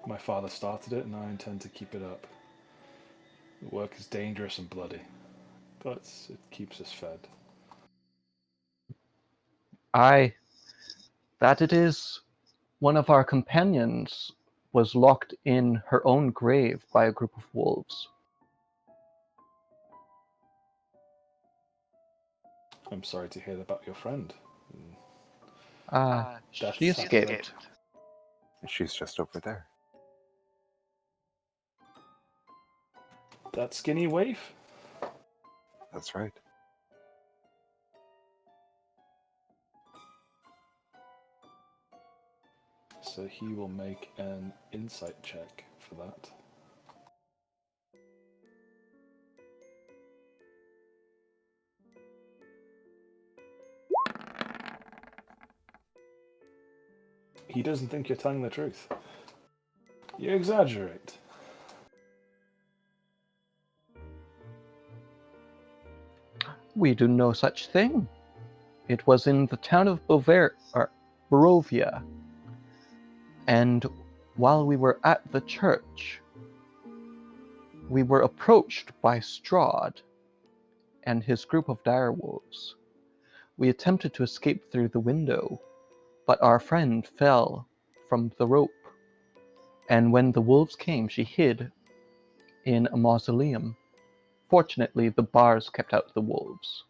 My father started it, and I intend to keep it up. The work is dangerous and bloody, but it keeps us fed. That it is one of our companions was locked in her own grave by a group of wolves. I'm sorry to hear about your friend. She escaped. She's just over there. That skinny waif? That's right. So he will make an insight check for that. He doesn't think you're telling the truth. You exaggerate. We do no such thing. It was in the town of Barovia. And while we were at the church, we were approached by Strahd and his group of direwolves. We attempted to escape through the window, but our friend fell from the rope. And when the wolves came, she hid in a mausoleum. Fortunately, the bars kept out the wolves.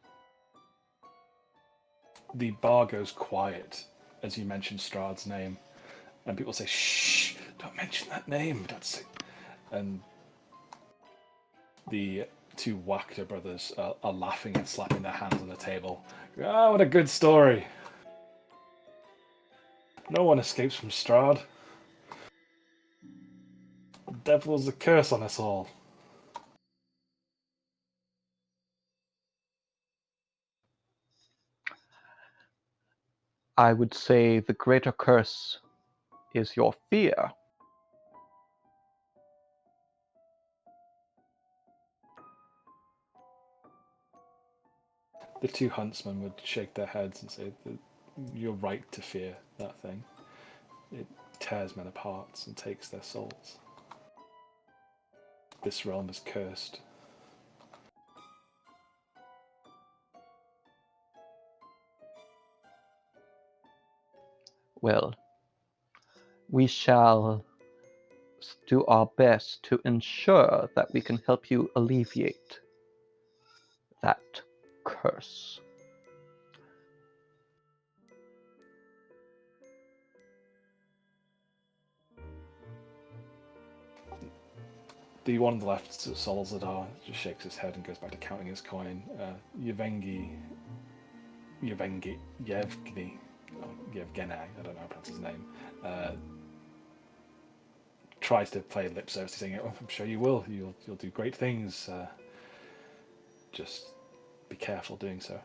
The bar goes quiet as you mention Strahd's name. And people say, shh, don't mention that name. Don't say... And the two Wachter brothers are laughing and slapping their hands on the table. Ah, what a good story. No one escapes from Strahd. devil's a curse on us all. I would say the greater curse is your fear. The two huntsmen would shake their heads and say that you're right to fear that thing. It tears men apart and takes their souls. This realm is cursed. Well, we shall do our best to ensure that we can help you alleviate that curse. The one on the left, Solzadar, just shakes his head and goes back to counting his coin. Yevgeny, Yevgeny, I don't know how to pronounce his name, tries to play lip service, saying, "Oh, I'm sure you will. You'll do great things. Just be careful doing so."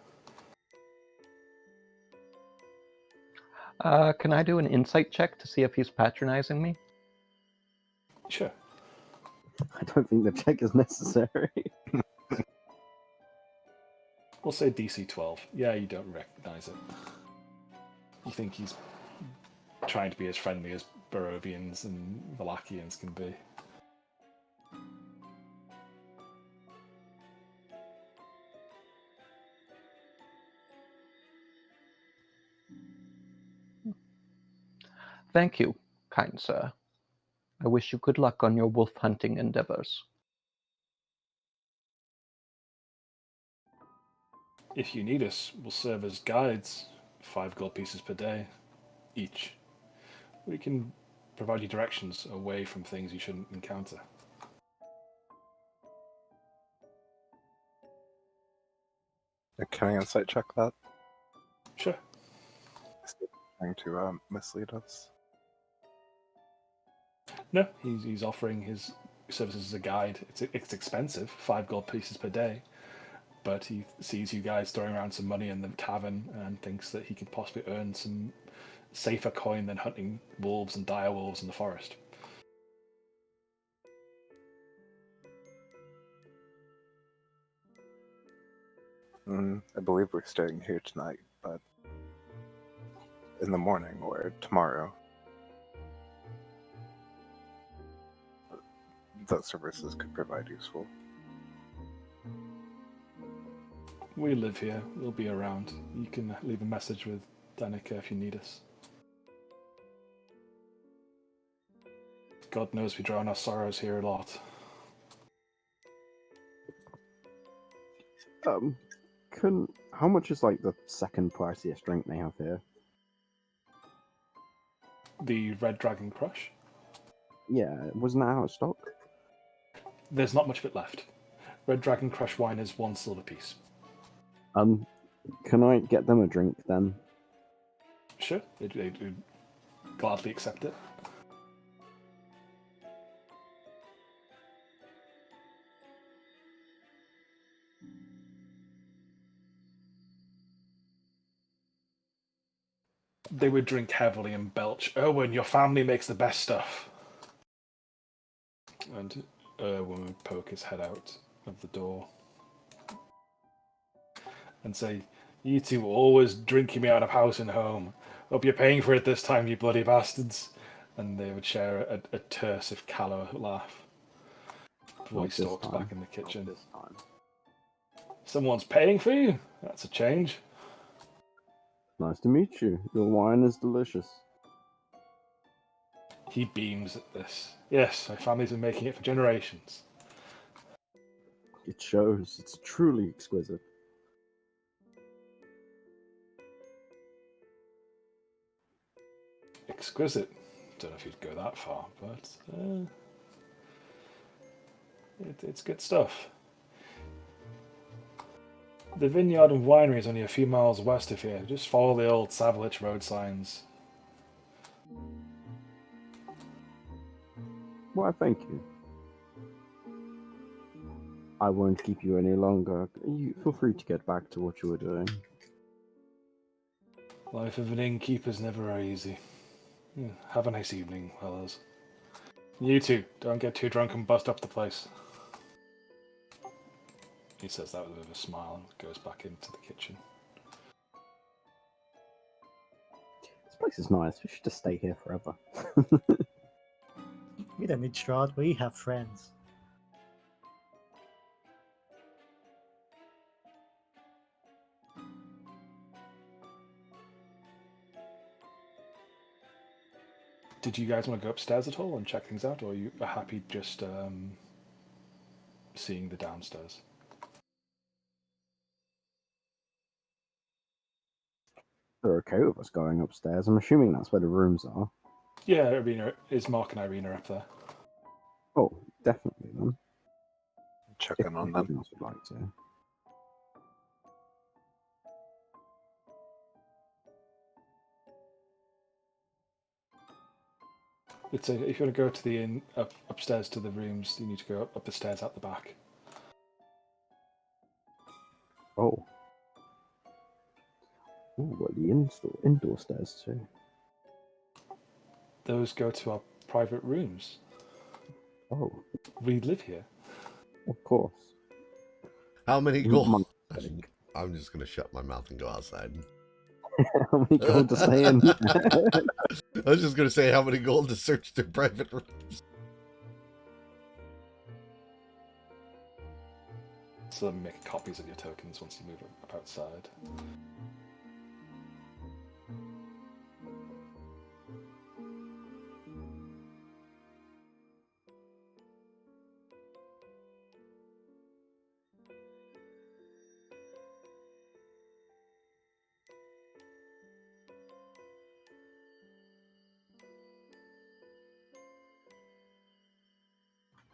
Can I do an insight check to see if he's patronizing me? Sure. I don't think the check is necessary. We'll say DC 12. Yeah, you don't recognize it. You think he's trying to be as friendly as Barovians and Valachians can be. Thank you, kind sir. I wish you good luck on your wolf hunting endeavors. If you need us, we'll serve as guides. 5 gold pieces per day, each. We can provide you directions away from things you shouldn't encounter. Can I insight check that? Sure. Is he trying to mislead us? No, he's offering his services as a guide. It's expensive, 5 gold pieces per day, but he sees you guys throwing around some money in the tavern and thinks that he could possibly earn some safer coin than hunting wolves and dire wolves in the forest. I believe we're staying here tonight, but in the morning or tomorrow, those services could provide useful. We live here. We'll be around. You can leave a message with Danica if you need us. God knows we drown our sorrows here a lot. How much is like the second priciest drink they have here? The Red Dragon Crush. Yeah, wasn't that out of stock? There's not much of it left. Red Dragon Crush wine is 1 silver piece. Can I get them a drink then? Sure, they'd gladly accept it. They would drink heavily and belch. Erwin, your family makes the best stuff. And Erwin would poke his head out of the door and say, "You two always drinking me out of house and home. Hope you're paying for it this time, you bloody bastards." And they would share a terse, if callow laugh before he Not this stalks time. back in the kitchen. Not this time. Someone's paying for you? That's a change. Nice to meet you. Your wine is delicious. He beams at this. Yes, my family's been making it for generations. It shows. It's truly exquisite. Exquisite. Don't know if you'd go that far, but it's good stuff. The vineyard and winery is only a few miles west of here. Just follow the old Savalich road signs. Why, thank you. I won't keep you any longer. You feel free to get back to what you were doing. Life of an innkeeper's never easy. Yeah, have a nice evening, fellas. You two, don't get too drunk and bust up the place. He says that with a bit of a smile and goes back into the kitchen. This place is nice. We should just stay here forever. We don't need Strahd. We have friends. Did you guys want to go upstairs at all and check things out, or are you happy just seeing the downstairs? They're okay with us going upstairs. I'm assuming that's where the rooms are. Yeah, Irina, is Mark and Irina up there? Oh, definitely then. Check If in on anyone them. else would like to. If you want to go to the inn, upstairs to the rooms, you need to go up the stairs out the back. Oh. Ooh, what the indoor stairs too. Those go to our private rooms. Oh, We live here. of course. How many Not gold? money spending. I'm just gonna shut my mouth and go outside. How many gold to stay in? I was just gonna say how many gold to search their private rooms. So make copies of your tokens once you move up outside.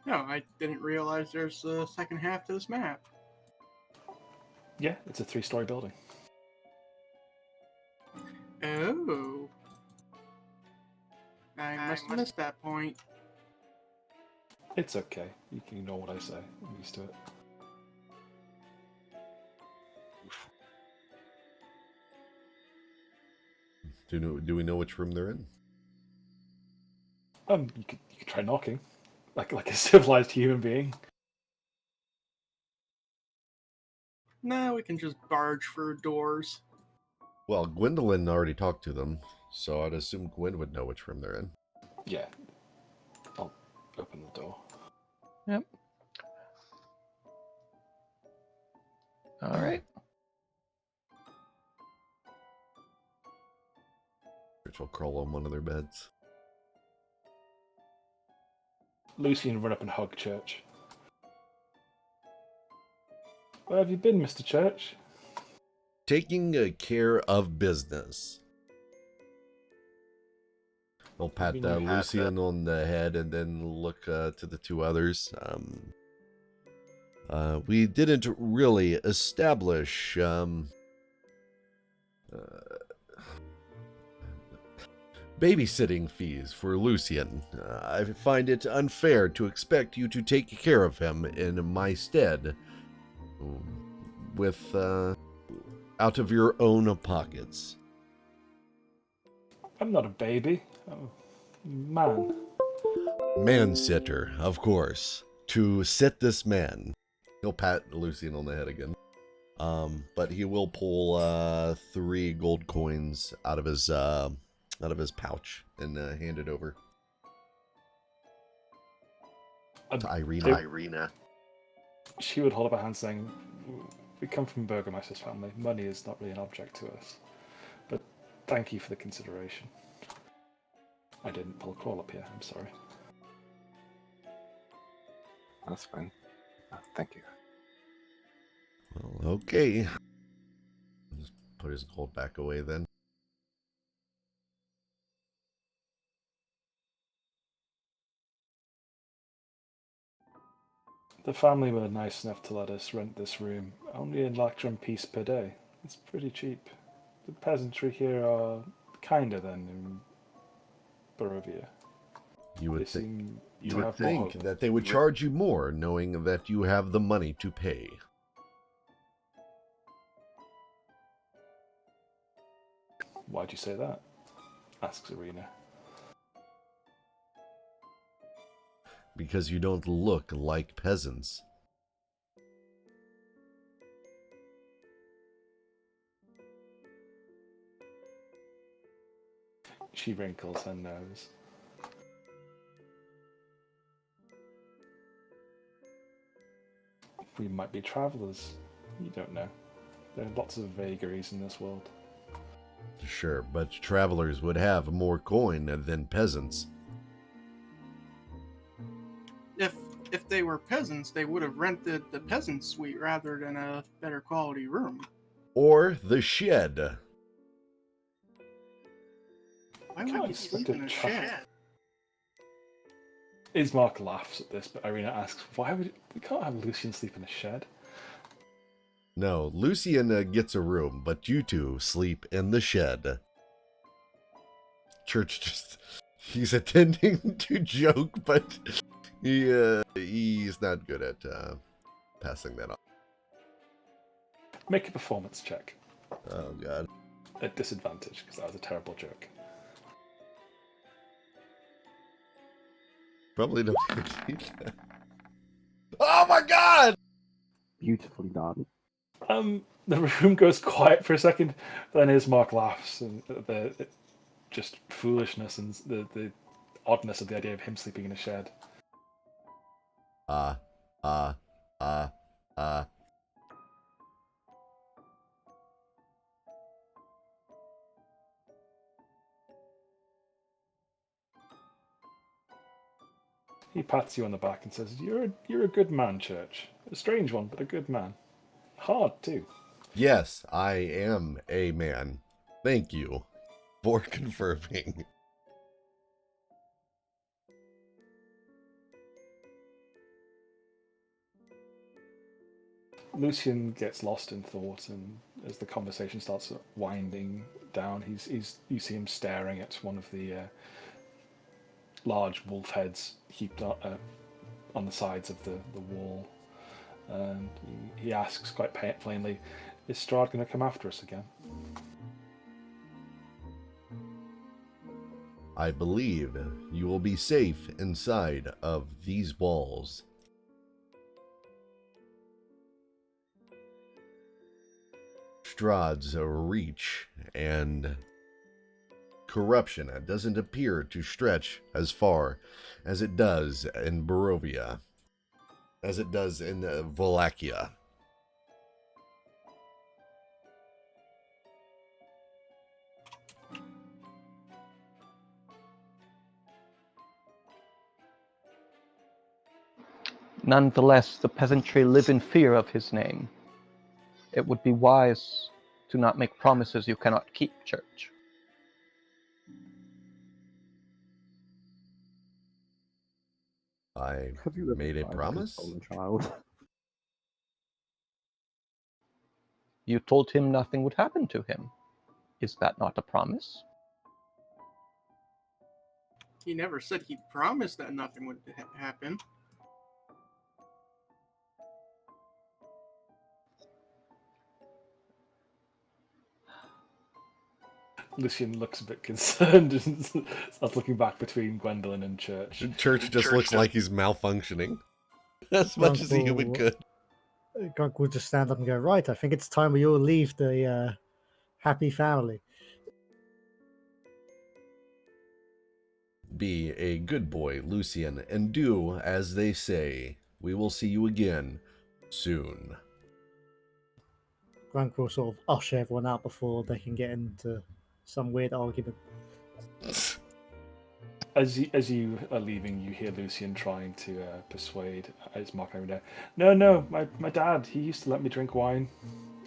No, I didn't realize there's a second half to this map. Yeah, it's a 3-story building. Oh. I must have missed that point. It's okay. You can ignore what I say. I'm used to it. Do we know which room they're in? You could try knocking, like a civilized human being. No, we can just barge through doors. Well, Gwendolyn already talked to them, so I'd assume Gwen would know which room they're in. Yeah. I'll open the door. Yep. All right. Which will crawl on one of their beds. Lucian run up and hug Church. Where have you been, Mr. Church? Taking care of business. I'll pat Lucian on the head and then look to the two others. We didn't really establish babysitting fees for Lucian. I find it unfair to expect you to take care of him in my stead with out of your own pockets. I'm not a baby. I'm a man. Man-sitter, of course. To sit this man. He'll pat Lucian on the head again. But he will pull 3 gold coins out of his pouch and hand it over to Irina. She would hold up her hand saying, "We come from Burgermeister's family. Money is not really an object to us. But thank you for the consideration." I didn't pull a crawl up here, I'm sorry. That's fine. Thank you. Well, okay. Just put his gold back away then. The family were nice enough to let us rent this room. Only a lectrum piece per day. It's pretty cheap. The peasantry here are kinder than in Barovia. You They would think. seem You would have more think hope. that they would charge you more, knowing that you have the money to pay. Why'd you say that? Asks Arena. Because you don't look like peasants. She wrinkles her nose. We might be travelers. You don't know. There are lots of vagaries in this world. Sure, but travelers would have more coin than peasants. If they were peasants, they would have rented the peasant suite rather than a better quality room. Or the shed. Why would you sleep in a shed? Ismark laughs at this, but Irina asks, "Why would we can't have Lucian sleep in a shed?" No, Lucian gets a room, but you two sleep in the shed. Church he's attending to joke, but he's not good at passing that off. Make a performance check. Oh, God. At disadvantage, because that was a terrible joke. Probably don't need that. Oh, my God! Beautifully done. The room goes quiet for a second, then Ismark laughs, and the just foolishness and the oddness of the idea of him sleeping in a shed. He pats you on the back and says, "You're a good man, Church. A strange one, but a good man. Hard too." Yes, I am a man. Thank you for confirming. Lucian gets lost in thought, and as the conversation starts winding down, you see him staring at one of the large wolf heads heaped up on the sides of the wall, and he asks quite plainly, "Is Strahd going to come after us again?" I believe you will be safe inside of these walls. Strahd's reach and corruption doesn't appear to stretch as far as it does in Barovia, as it does in Wallachia. Nonetheless, the peasantry live in fear of his name. It would be wise to not make promises you cannot keep, Church. I Have you ever made a tried to promise? console a child? You told him nothing would happen to him. Is that not a promise? He never said he promised that nothing would happen. Lucian looks a bit concerned and starts looking back between Gwendolyn and Church. Church just looks like he's malfunctioning as much as a human could. Grunk will just stand up and go, "Right, I think it's time we all leave the happy family." Be a good boy, Lucian, and do as they say. We will see you again soon. Grunk will sort of usher everyone out before they can get into some weird argument. As you are leaving, you hear Lucian trying to persuade Ismark over there. No, my dad, he used to let me drink wine.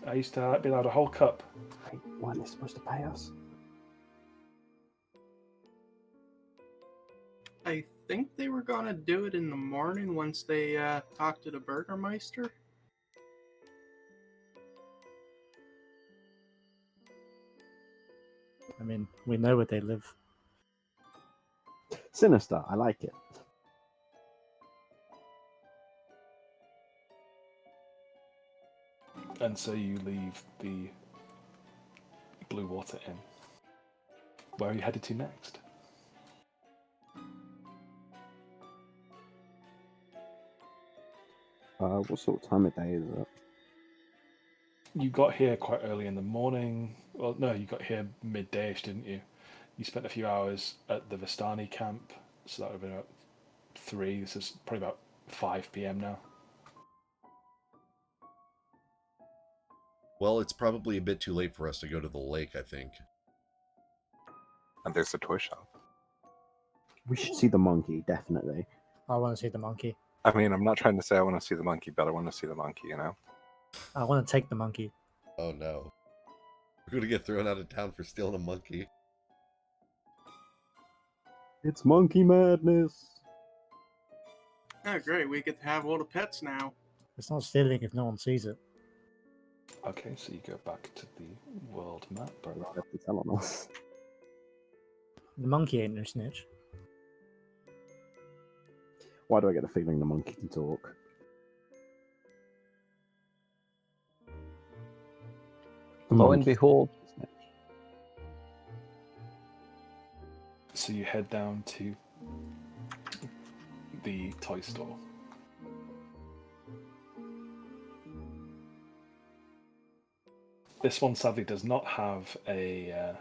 I used to be allowed a whole cup. Wait, weren't they supposed to pay us? I think they were gonna do it in the morning once they talked to the Burgermeister. I mean, we know where they live. Sinister, I like it. And so you leave the Blue Water Inn. Where are you headed to next? What sort of time of day is it? You got here quite early in the morning. Well, no, you got here midday-ish, didn't you? You spent a few hours at the Vistani camp, so that would have been about 3. This is probably about 5 p.m. now. Well, it's probably a bit too late for us to go to the lake, I think. And there's a toy shop. We should see the monkey, definitely. I want to see the monkey. I mean, I'm not trying to say I want to see the monkey, but I want to see the monkey, you know? I want to take the monkey. Oh no. We're gonna get thrown out of town for stealing a monkey. It's monkey madness. Oh, great. We get to have all the pets now. It's not stealing if no one sees it. Okay, so you go back to the world map. Bro, they have to tell on us. The monkey ain't no snitch. Why do I get the feeling the monkey can talk? The Lo and monkey- behold, So you head down to the toy store. This one sadly does not have a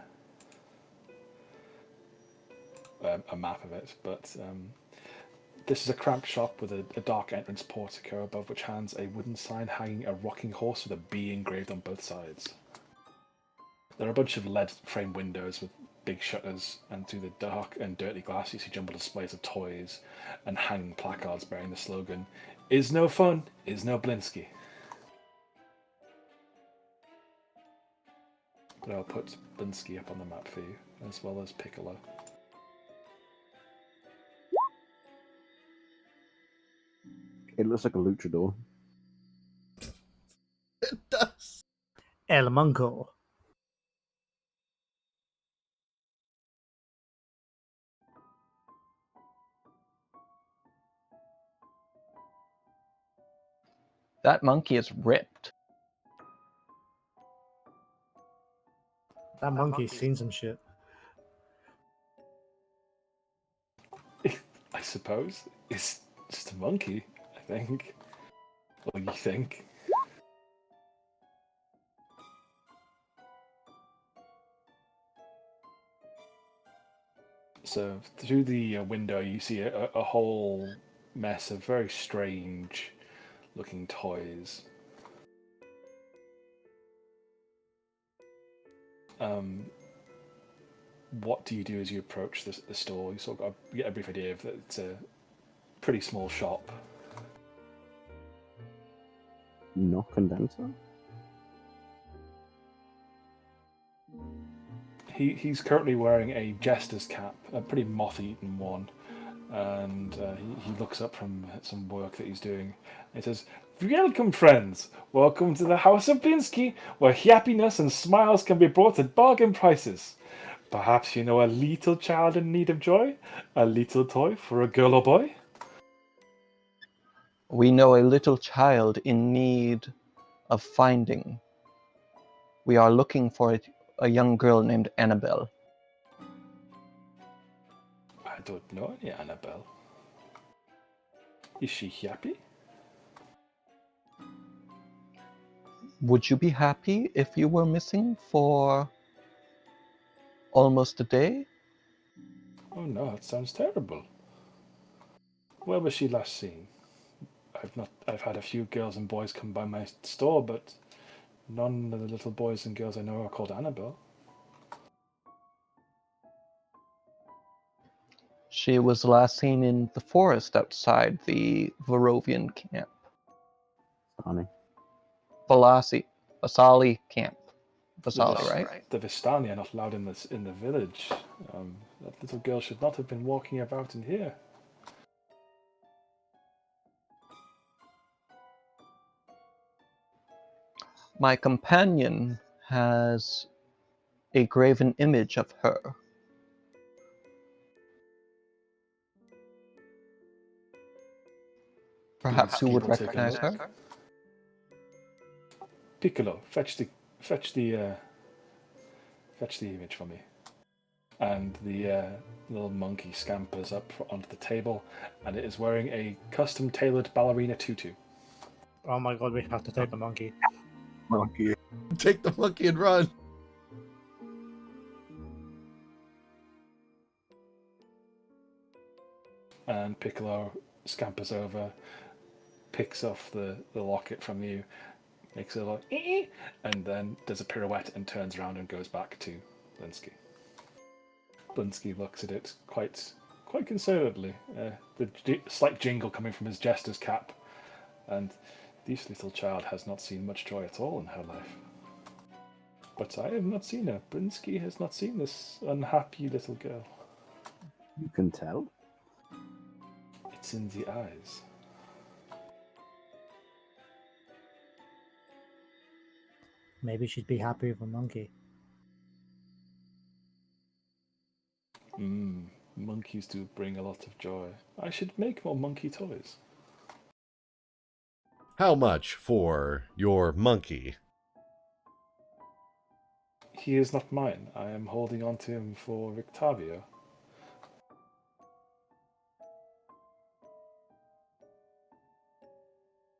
map of it, but this is a cramped shop with a dark entrance portico above which hangs a wooden sign hanging a rocking horse with a bee engraved on both sides. There are a bunch of lead frame windows with big shutters, and through the dark and dirty glass you see jumbled displays of toys and hanging placards bearing the slogan, "Is no fun, is no Blinsky." But I'll put Blinsky up on the map for you, as well as Piccolo. It looks like a luchador. It does. El Monko. that monkey is ripped. That monkey's seen some shit. I suppose. It's just a monkey, I think. What do you think? So through the window you see a whole mess of very strange looking toys. What do you do as you approach the store? You sort of get a brief idea of that it's a pretty small shop. No condenser? He's currently wearing a jester's cap, a pretty moth-eaten one, and he looks up from some work that he's doing. He says, "Welcome, friends. Welcome to the House of Blinsky, where happiness and smiles can be bought at bargain prices. Perhaps you know a little child in need of joy? A little toy for a girl or boy?" We know a little child in need of finding. We are looking for a young girl named Annabelle. I don't know any Annabelle. Is she happy? Would you be happy if you were missing for almost a day? Oh no, that sounds terrible. Where was she last seen? I've had a few girls and boys come by my store, but none of the little boys and girls I know are called Annabelle. She was last seen in the forest outside the Varovian camp. Honey. Vasali camp. Vasali, right? The Vistani are not allowed in the village. That little girl should not have been walking about in here. My companion has a graven image of her. Perhaps you would People take a recognize look. her? Piccolo, fetch the image for me. And the little monkey scampers up onto the table, and it is wearing a custom-tailored ballerina tutu. Oh my god, we have to take the monkey. Monkey. Take the monkey and run. And Piccolo scampers over, picks off the locket from you, makes it like, and then does a pirouette and turns around and goes back to Blinsky. Blinsky looks at it quite concernedly, the slight jingle coming from his jester's cap, and this little child has not seen much joy at all in her life. But I have not seen her. Blinsky has not seen this unhappy little girl. You can tell. It's in the eyes. Maybe she'd be happy with a monkey. Monkeys do bring a lot of joy. I should make more monkey toys. How much for your monkey? He is not mine. I am holding on to him for Victavio.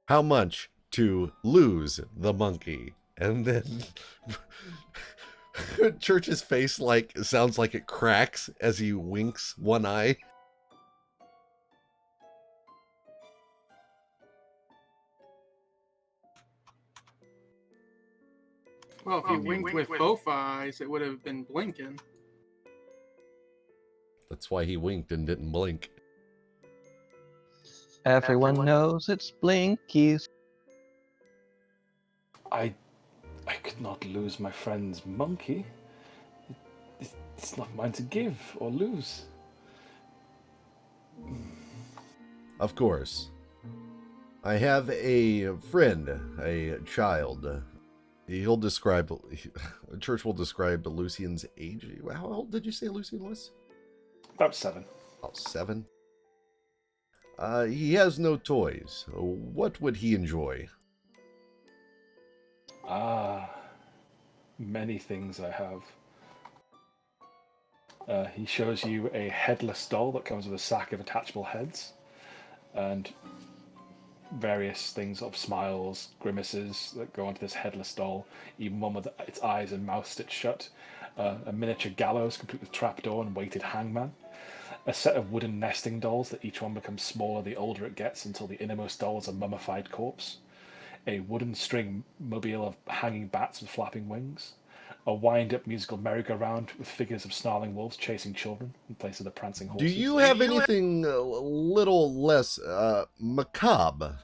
How much to lose the monkey? And then Church's face sounds like it cracks as he winks one eye. Well, if you winked with both eyes, it would have been blinking. That's why he winked and didn't blink. Everyone knows it's Blinky's. I could not lose my friend's monkey. It's not mine to give or lose. Of course. I have a friend, a child. Church will describe Lucian's age. How old did you say Lucian was? About 7. About 7. He has no toys. What would he enjoy? Many things I have. He shows you a headless doll that comes with a sack of attachable heads, and various things of smiles, grimaces that go onto this headless doll, even one with its eyes and mouth stitched shut, a miniature gallows complete with trapdoor and weighted hangman, a set of wooden nesting dolls that each one becomes smaller the older it gets until the innermost doll is a mummified corpse, a wooden string mobile of hanging bats with flapping wings, a wind-up musical merry-go-round with figures of snarling wolves chasing children in place of the prancing horses. Do you have anything a little less macabre?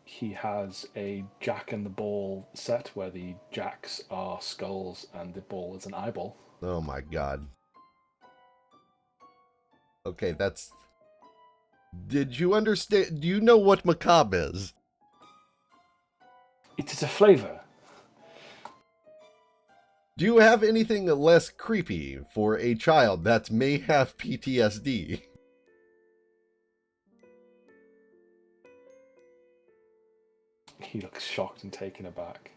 He has a Jack and the Ball set where the jacks are skulls and the ball is an eyeball. Oh my god. Okay, that's... Did you understand? Do you know what macabre is? It is a flavor. Do you have anything less creepy for a child that may have PTSD? He looks shocked and taken aback.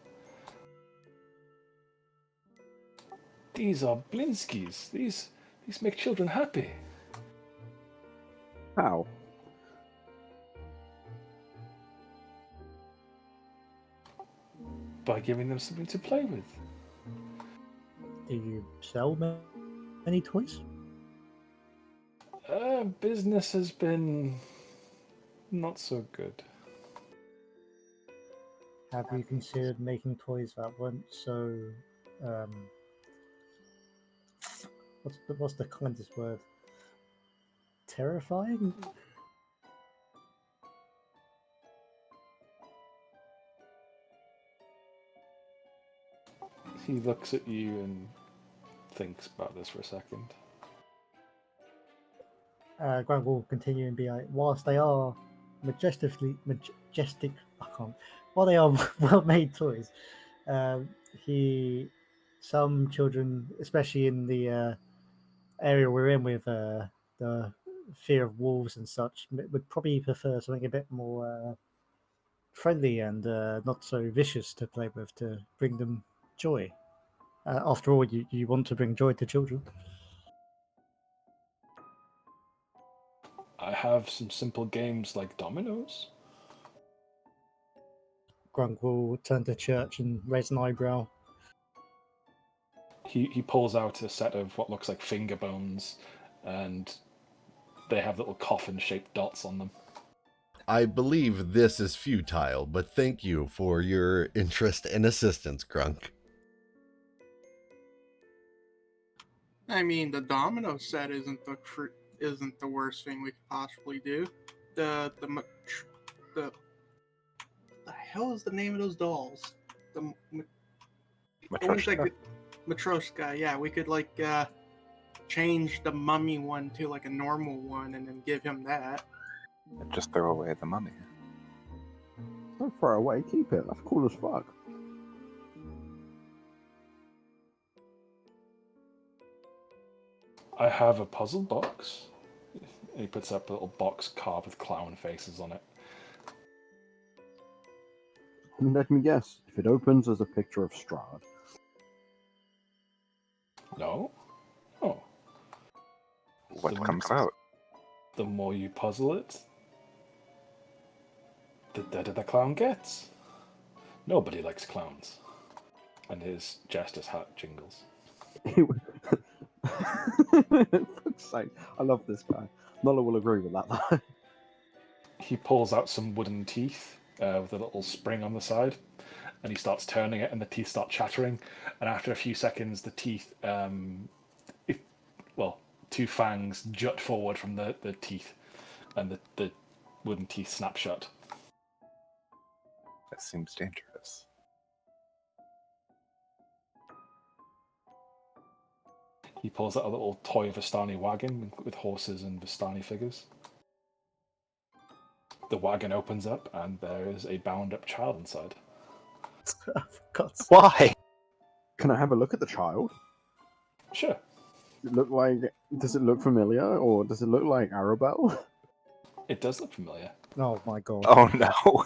These are Blinskys. These make children happy. How? By giving them something to play with. Do you sell many toys? Business has been not so good. Have you considered making toys that weren't so what's the kindest word? Terrifying? He looks at you and thinks about this for a second. Grant will continue and be like, whilst they are while they are well-made toys, some children, especially in the area we're in with the fear of wolves and such, would probably prefer something a bit more friendly and not so vicious to play with to bring them joy. After all, you want to bring joy to children. I have some simple games like dominoes. Grunk will turn to Church and raise an eyebrow. He pulls out a set of what looks like finger bones, and they have little coffin-shaped dots on them. I believe this is futile, but thank you for your interest and assistance, Grunk. I mean, the domino set isn't the worst thing we could possibly do. The hell is the name of those dolls? The ones that Matryoshka? Matryoshka. Yeah, we could like change the mummy one to like a normal one, and then give him that. And just throw away the mummy. Don't throw away, keep it. That's cool as fuck. I have a puzzle box. He puts up a little box carved with clown faces on it. Let me guess. If it opens as a picture of Strahd. No? Oh. What The- comes out? The more you puzzle it, the deader the clown gets. Nobody likes clowns. And his jester's hat jingles. Fuck's sake. I love this guy. Nola will agree with that. He pulls out some wooden teeth with a little spring on the side, and he starts turning it, and the teeth start chattering. And after a few seconds, the teeth, two fangs jut forward from the teeth, and the wooden teeth snap shut. That seems dangerous. He pulls out a little toy Vistani wagon with horses and Vistani figures. The wagon opens up, and there is a bound-up child inside. For God's sake. Why? Can I have a look at the child? Sure. Does it look familiar, or does it look like Arabelle? It does look familiar. Oh my God. Oh no.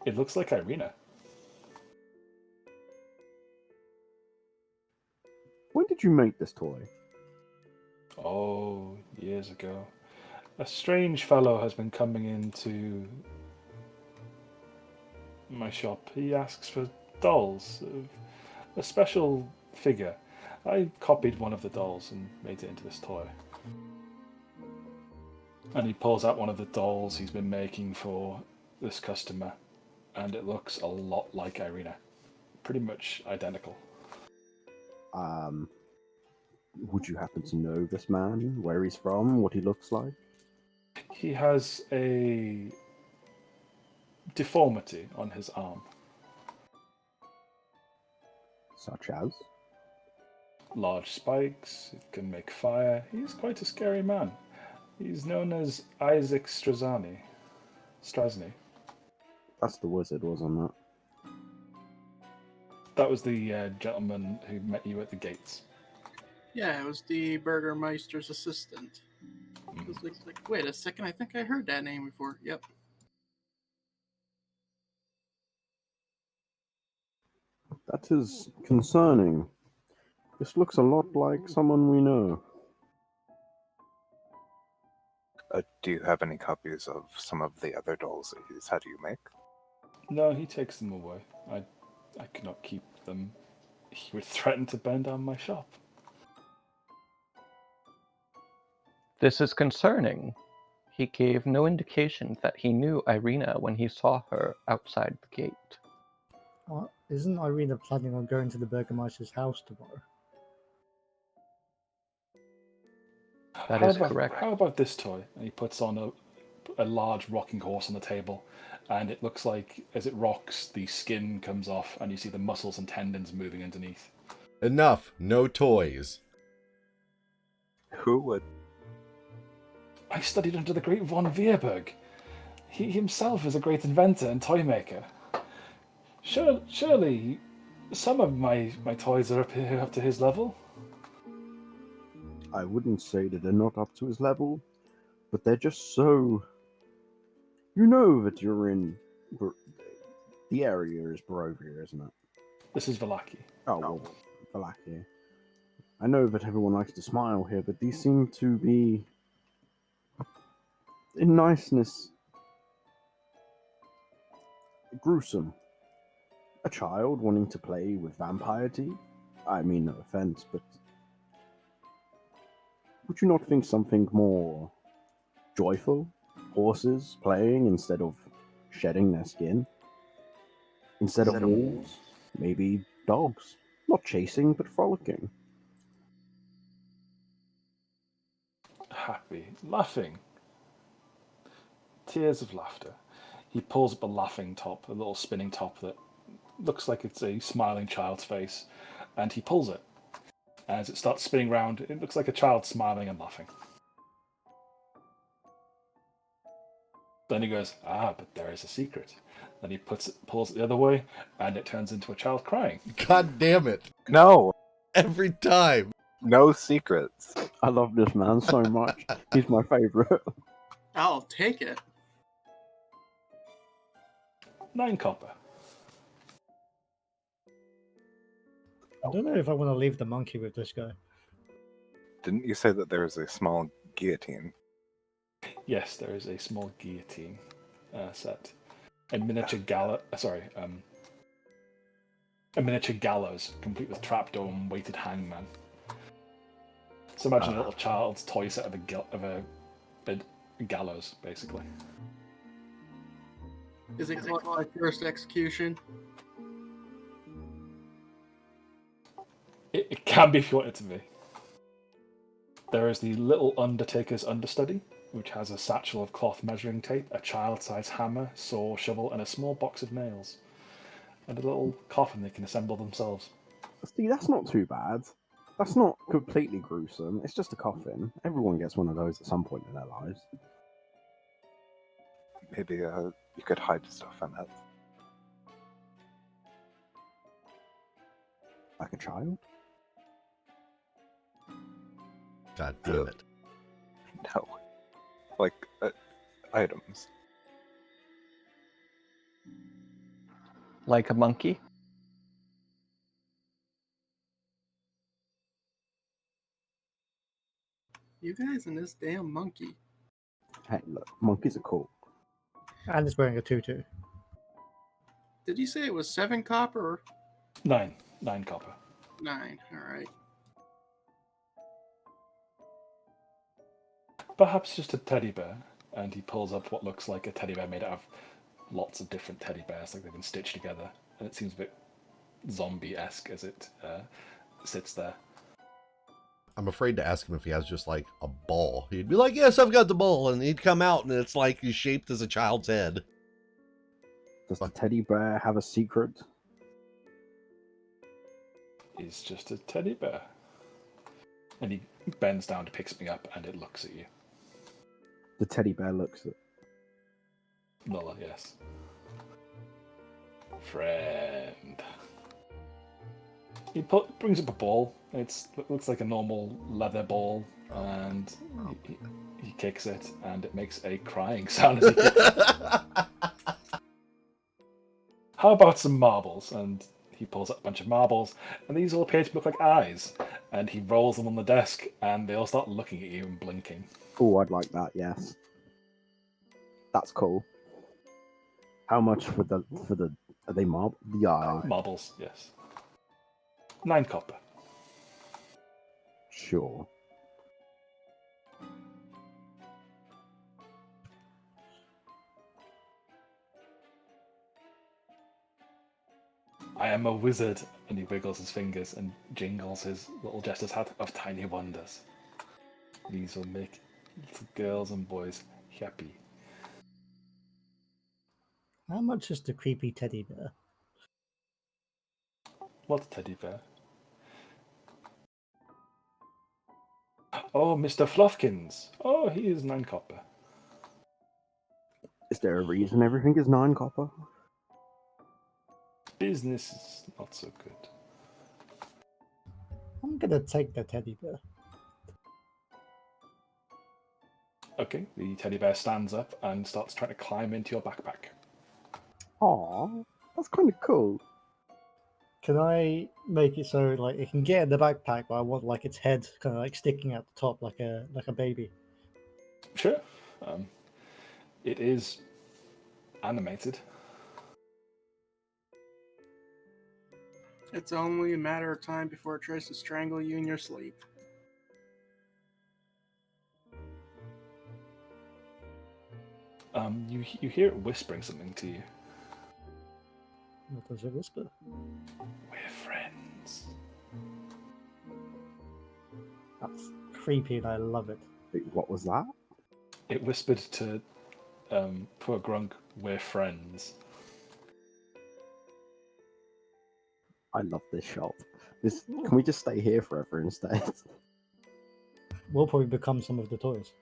It looks like Irina. When did you make this toy? Oh, years ago. A strange fellow has been coming into my shop. He asks for dolls, a special figure. I copied one of the dolls and made it into this toy. And he pulls out one of the dolls he's been making for this customer, and it looks a lot like Irina. Pretty much identical. Would you happen to know this man? Where he's from? What he looks like? He has a deformity on his arm. Such as? Large spikes, it can make fire. He's quite a scary man. He's known as Isaac Strasny. That's the wizard, wasn't it? That was the gentleman who met you at the gates. Yeah, it was the Burgermeister's assistant. It was like, wait a second, I think I heard that name before. Yep. That is concerning. This looks a lot like someone we know. Do you have any copies of some of the other dolls that he's had you make? No, he takes them away. I cannot keep them. He would threaten to burn down my shop. This is concerning. He gave no indication that he knew Irina when he saw her outside the gate. Isn't Irina planning on going to the Burgermeister's house tomorrow? That is correct. How about this toy? And he puts on a large rocking horse on the table, and it looks like as it rocks, the skin comes off, and you see the muscles and tendons moving underneath. Enough. No toys. Who would? I studied under the great von Weerberg. He himself is a great inventor and toy maker. Surely some of my toys are up to his level. I wouldn't say that they're not up to his level, but they're just so. You know that you're in. The area is Barovia, isn't it? This is Valaki. Oh, well, Valaki. I know that everyone likes to smile here, but these seem to be. In niceness, gruesome. A child wanting to play with vampire teeth? I mean, no offense, but would you not think something more joyful? Horses playing instead of shedding their skin? Instead of wolves, maybe dogs. Not chasing, but frolicking. Happy, laughing. Tears of laughter. He pulls up a laughing top, a little spinning top that looks like it's a smiling child's face, and he pulls it. As it starts spinning round, it looks like a child smiling and laughing. Then he goes, but there is a secret. Then he pulls it the other way, and it turns into a child crying. God damn it. No, Every time. no secrets. I love this man so much. He's my favorite. I'll take it. 9 copper. I don't know if I want to leave the monkey with this guy. Didn't you say that there was a small guillotine? Yes, there is a small guillotine set. A miniature a miniature gallows, complete with trapdoor and weighted hangman. So imagine a little child's toy set of a gallows, basically. Is it called my first execution? It can be if you want it to be. There is the little Undertaker's understudy, which has a satchel of cloth measuring tape, a child-sized hammer, saw, shovel, and a small box of nails. And a little coffin they can assemble themselves. See, that's not too bad. That's not completely gruesome. It's just a coffin. Everyone gets one of those at some point in their lives. Maybe you could hide stuff in it. Like a child? God damn it. No. Like, items. Like a monkey? You guys and this damn monkey. Hey, look, monkeys are cool. And it's wearing a tutu. Did you say it was 7 copper or 9 copper. 9? Alright. Perhaps just a teddy bear, and he pulls up what looks like a teddy bear made out of lots of different teddy bears, like they've been stitched together, and it seems a bit zombie-esque as it sits there. I'm afraid to ask him if he has just like a ball. He'd be like, yes, I've got the ball. And he'd come out and it's like he's shaped as a child's head. Does the teddy bear have a secret? He's just a teddy bear. And he bends down to pick something up, and it looks at you. The teddy bear looks at. Nola, yes. Friend. He brings up a ball. It looks like a normal leather ball, and he kicks it, and it makes a crying sound as he kicks it. How about some marbles? And he pulls up a bunch of marbles, and these all appear to look like eyes. And he rolls them on the desk, and they all start looking at you and blinking. Oh, I'd like that. Yes, that's cool. How much for the? Are they the eye? Marbles, yes. 9 copper. Sure. I am a wizard, and he wiggles his fingers and jingles his little jester's hat of tiny wonders. These will make little girls and boys happy. How much is the creepy teddy bear? What teddy bear? Oh, Mr. Fluffkins. Oh, he is 9 copper. Is there a reason everything is 9 copper? Business is not so good. I'm gonna take the teddy bear. Okay, the teddy bear stands up and starts trying to climb into your backpack. Aw, that's kind of cool. Can I make it so like it can get in the backpack, but I want like its head kind of like sticking out the top like a baby? Sure. It is animated. It's only a matter of time before it tries to strangle you in your sleep. You hear it whispering something to you. What does it whisper? We're friends. That's creepy and I love it. Wait, what was that? It whispered to poor Grunk, we're friends. I love this shop. Can we just stay here forever instead? We'll probably become some of the toys.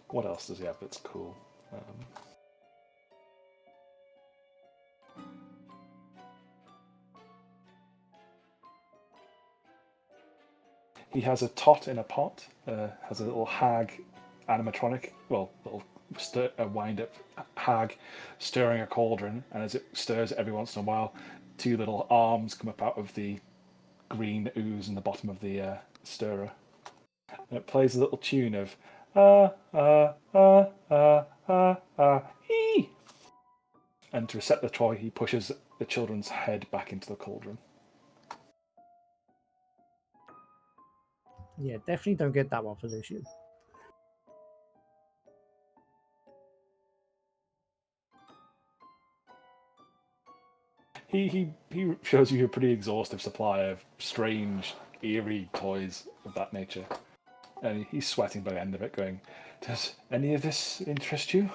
What else does he have that's cool? He has a tot in a pot, has a little hag animatronic, little wind-up hag stirring a cauldron, and as it stirs every once in a while, two little arms come up out of the green ooze in the bottom of the stirrer. And it plays a little tune of ee. And to reset the toy, he pushes the children's head back into the cauldron. Yeah, definitely don't get that one for Lucian. He shows you a pretty exhaustive supply of strange, eerie toys of that nature. And he's sweating by the end of it, going, does any of this interest you?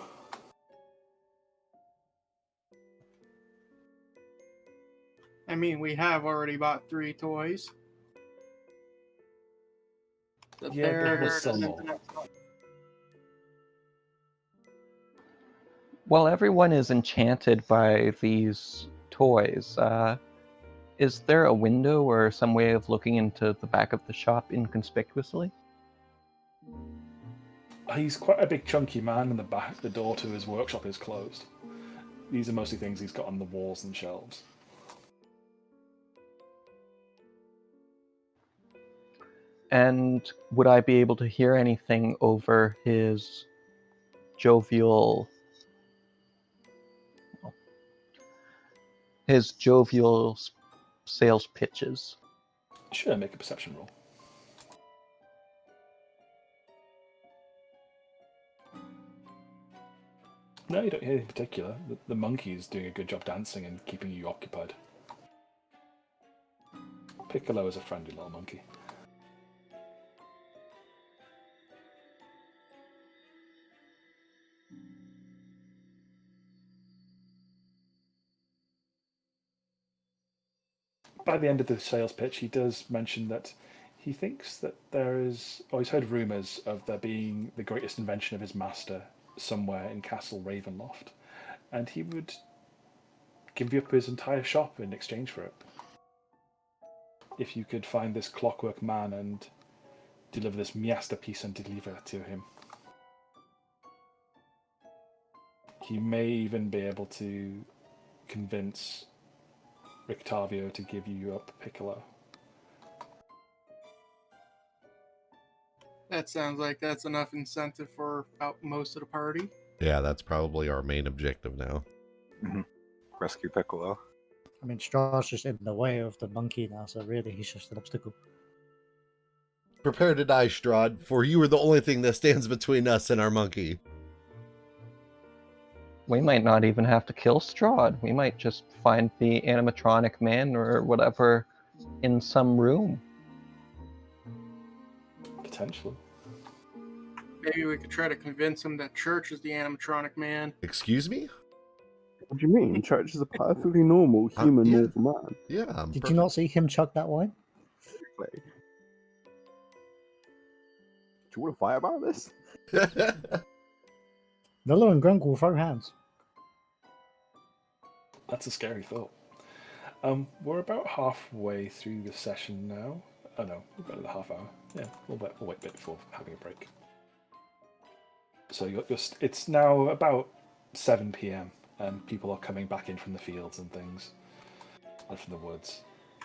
I mean, we have already bought 3 toys. The Yeah, bear there's some doesn't. more. While everyone is enchanted by these toys, is there a window or some way of looking into the back of the shop inconspicuously? He's quite a big chunky man, and the door to his workshop is closed. These are mostly things he's got on the walls and shelves. And would I be able to hear anything over his jovial sales pitches? Sure, make a perception roll. No, you don't hear anything in particular. The monkey is doing a good job dancing and keeping you occupied. Piccolo is a friendly little monkey. By the end of the sales pitch, he does mention that he thinks that he's heard rumours of there being the greatest invention of his master somewhere in Castle Ravenloft, and he would give you up his entire shop in exchange for it. If you could find this clockwork man and deliver this masterpiece and deliver it to him. He may even be able to convince Rictavio to give you up Piccolo. That sounds like that's enough incentive for about most of the party. Yeah, that's probably our main objective now. Mm-hmm. Rescue Piccolo. I mean, Strahd's just in the way of the monkey now, so really he's just an obstacle. Prepare to die, Strahd, for you are the only thing that stands between us and our monkey. We might not even have to kill Strahd. We might just find the animatronic man or whatever in some room. Potentially. Maybe we could try to convince him that Church is the animatronic man. Excuse me? What do you mean? Church is a perfectly normal human yeah. mortal man. Yeah. Did you not see him chug that wine? Wait. Do you want to fight about this? Nolo and Grunk will throw hands. That's a scary thought. We're about halfway through the session now. Oh no, we've got another half hour. Yeah, we'll wait a bit before having a break. So it's now about 7 p.m. and people are coming back in from the fields and things, and from the woods.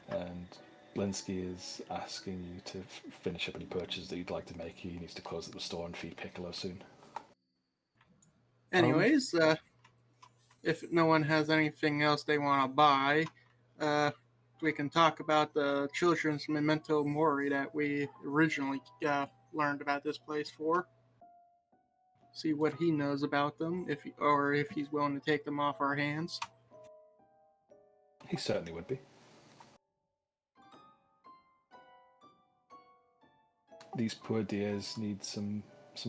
And Blinsky is asking you to finish up any purchases that you'd like to make. He needs to close up the store and feed Piccolo soon. Anyways, if no one has anything else they want to buy, we can talk about the children's memento mori that we originally learned about this place for. See what he knows about them, if he's willing to take them off our hands. He certainly would be. These poor dears need some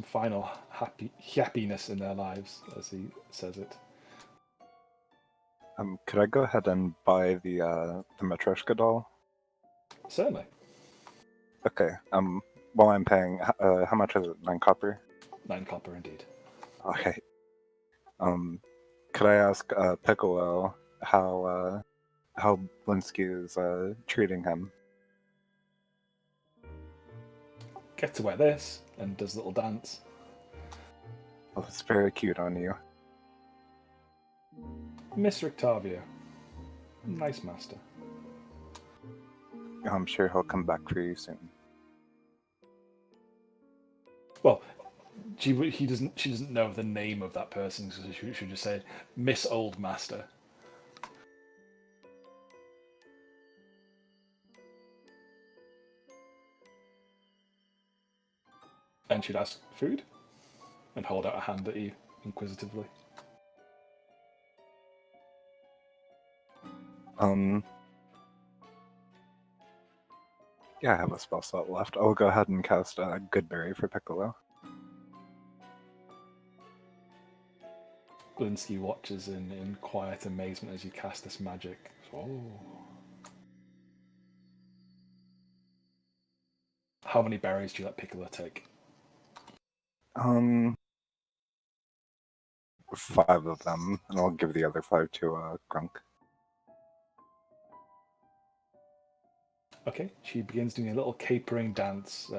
final happiness in their lives, as he says it. Could I go ahead and buy the Matryoshka doll? Certainly. Okay. While I'm paying, how much is it? 9 copper? 9 copper indeed. Okay. Could I ask Piccolo how Blinsky is treating him? Get to wear this, and does a little dance. Oh, it's very cute on you. Miss Rictavio. Nice master. I'm sure he'll come back for you soon. Well, she doesn't know the name of that person, so she should just say Miss Old Master. And she'd ask food and hold out a hand at you inquisitively. Yeah, I have a spell slot left. I'll go ahead and cast Goodberry for Piccolo. Blinsky watches in quiet amazement as you cast this magic. Oh. How many berries do you let Piccolo take? 5 of them, and I'll give the other 5 to Grunk. Okay, she begins doing a little capering dance,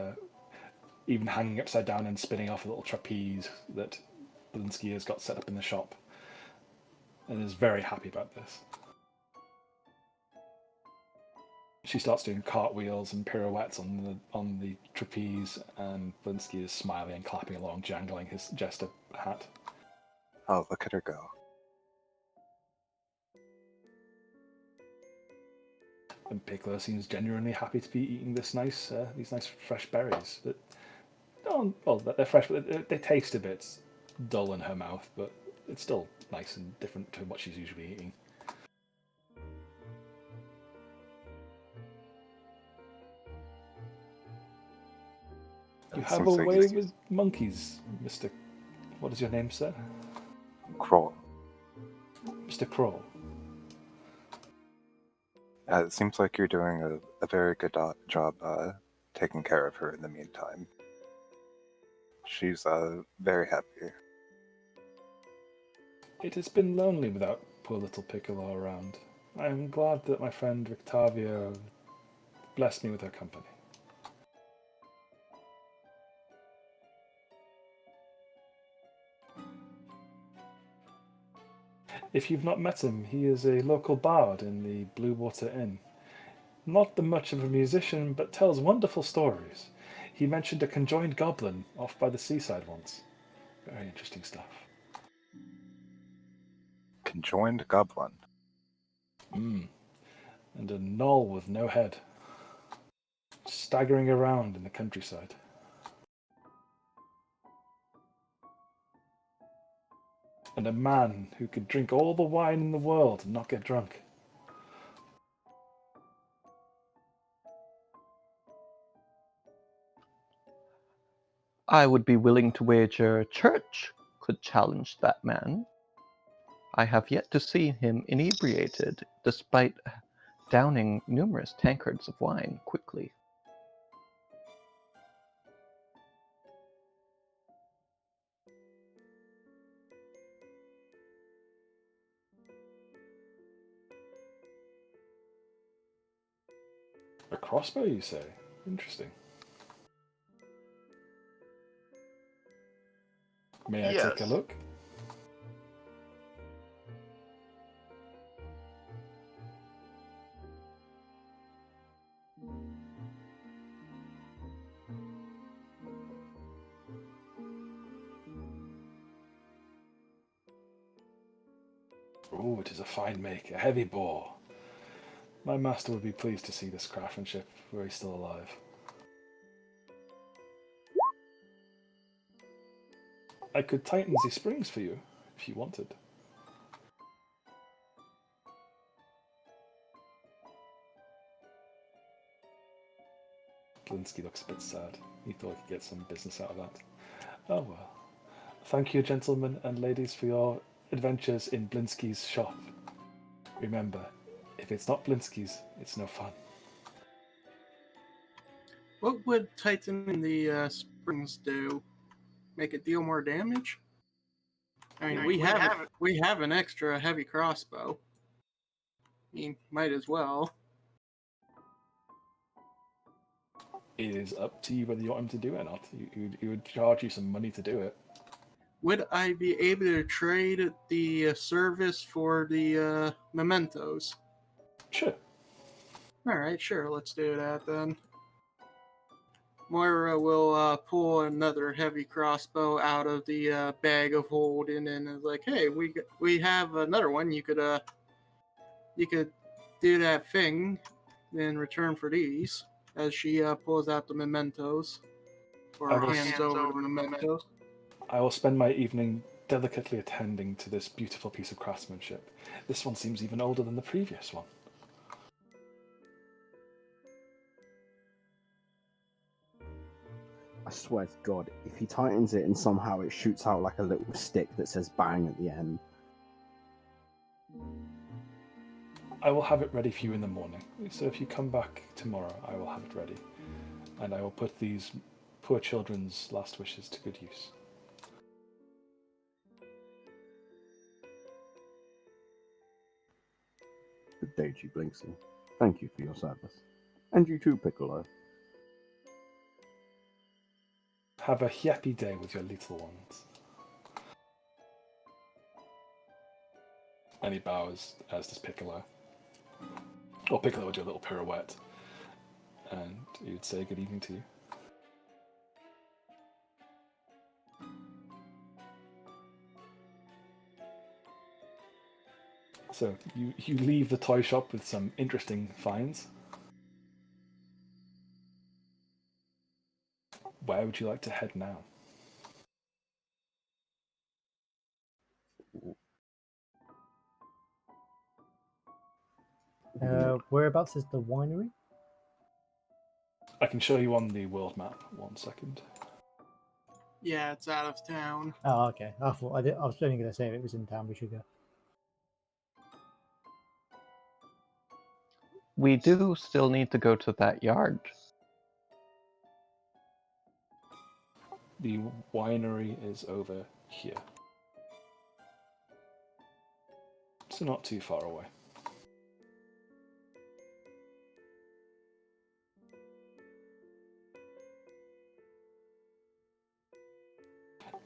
even hanging upside down and spinning off a little trapeze that Blinsky has got set up in the shop, and is very happy about this. She starts doing cartwheels and pirouettes on the trapeze, and Blinsky is smiling and clapping along, jangling his jester hat. Oh, look at her go. And Piccolo seems genuinely happy to be eating these nice fresh berries. But, well, they're fresh, but they taste a bit dull in her mouth, but it's still nice and different to what she's usually eating. You have a Seems like way he's- with monkeys, Mr. What is your name, sir? Kroll. Mr. Kroll. It seems like you're doing a very good job taking care of her in the meantime. She's very happy. It has been lonely without poor little Piccolo around. I am glad that my friend Rictavio blessed me with her company. If you've not met him, he is a local bard in the Blue Water Inn. Not much of a musician, but tells wonderful stories. He mentioned a conjoined goblin off by the seaside once. Very interesting stuff. Conjoined goblin. And a gnoll with no head, staggering around in the countryside. And a man who could drink all the wine in the world and not get drunk. I would be willing to wager church could challenge that man. I have yet to see him inebriated, despite downing numerous tankards of wine quickly. A crossbow, you say? Interesting. May I take a Yes. look? Oh, it is a fine make, a heavy bore. My master would be pleased to see this craftsmanship were he still alive. I could tighten the springs for you, if you wanted. Blinsky looks a bit sad. He thought he'd get some business out of that. Oh well. Thank you, gentlemen and ladies, for your adventures in Blinsky's shop. Remember, if it's not Blinsky's, it's no fun. What would tightening the springs do? Make it deal more damage? I mean, we have an extra heavy crossbow. I mean, might as well. It is up to you whether you want him to do it or not. He would charge you some money to do it. Would I be able to trade the service for the mementos? Sure. Alright, sure, let's do that then. Moira will pull another heavy crossbow out of the bag of holding and is like, "Hey, we have another one. You could do that thing in return for these." As she pulls out the mementos, or hands over the mementos. I will spend my evening delicately attending to this beautiful piece of craftsmanship. This one seems even older than the previous one. I swear to God, if he tightens it and somehow it shoots out like a little stick that says bang at the end. I will have it ready for you in the morning. So if you come back tomorrow, I will have it ready. And I will put these poor children's last wishes to good use. Good day to you, Blinksy. Thank you for your service. And you too, Piccolo. Have a happy day with your little ones. And he bows, as does Piccolo. Or Piccolo would do a little pirouette. And he would say good evening to you. So you leave the toy shop with some interesting finds. Where would you like to head now? Whereabouts is the winery? I can show you on the world map. 1 second. Yeah, it's out of town. Oh, okay. I thought I was only going to say if it was in town, we should go. We do still need to go to that yard. The winery is over here. So not too far away.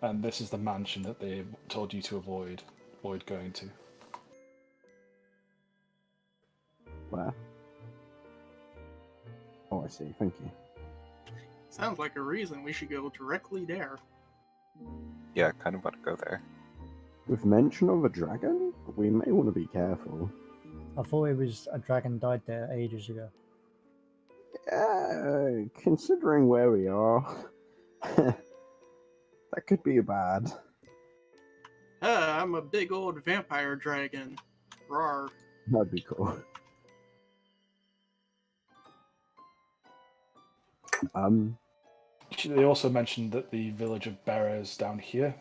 And this is the mansion that they told you to avoid going to. Where? Oh, I see. Thank you. Sounds like a reason we should go directly there. Yeah, kind of want to go there. With mention of a dragon, we may want to be careful. I thought it was a dragon died there ages ago. Considering where we are, that could be bad. I'm a big old vampire dragon. Rawr. That'd be cool. They also mentioned that the village of Bearers down here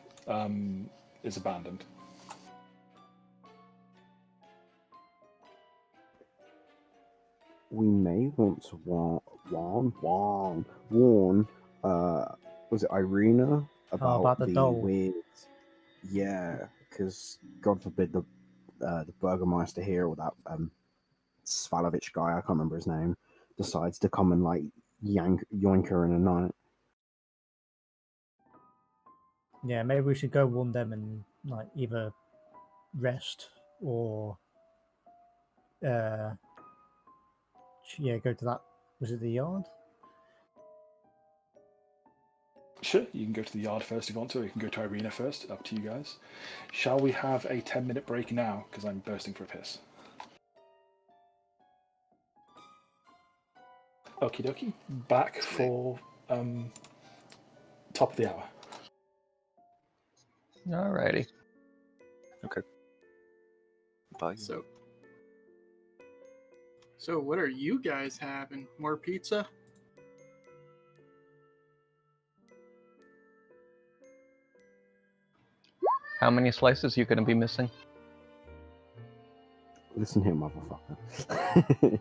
is abandoned. We may want to warn, was it Irina about the doll. weird? Yeah, because God forbid the Burgermeister here or that Svalovich guy, I can't remember his name, decides to come and like yoinker in a night. Yeah, maybe we should go warn them and like either rest or yeah, go to that. Was it the yard? Sure, you can go to the yard first if you want to, or you can go to Arena first. Up to you guys. Shall we have a 10-minute break now? Because I'm bursting for a piss. Okie dokie. Back for top of the hour. Alrighty. Okay. Bye. So what are you guys having? More pizza? How many slices you going to be missing? Listen here, motherfucker.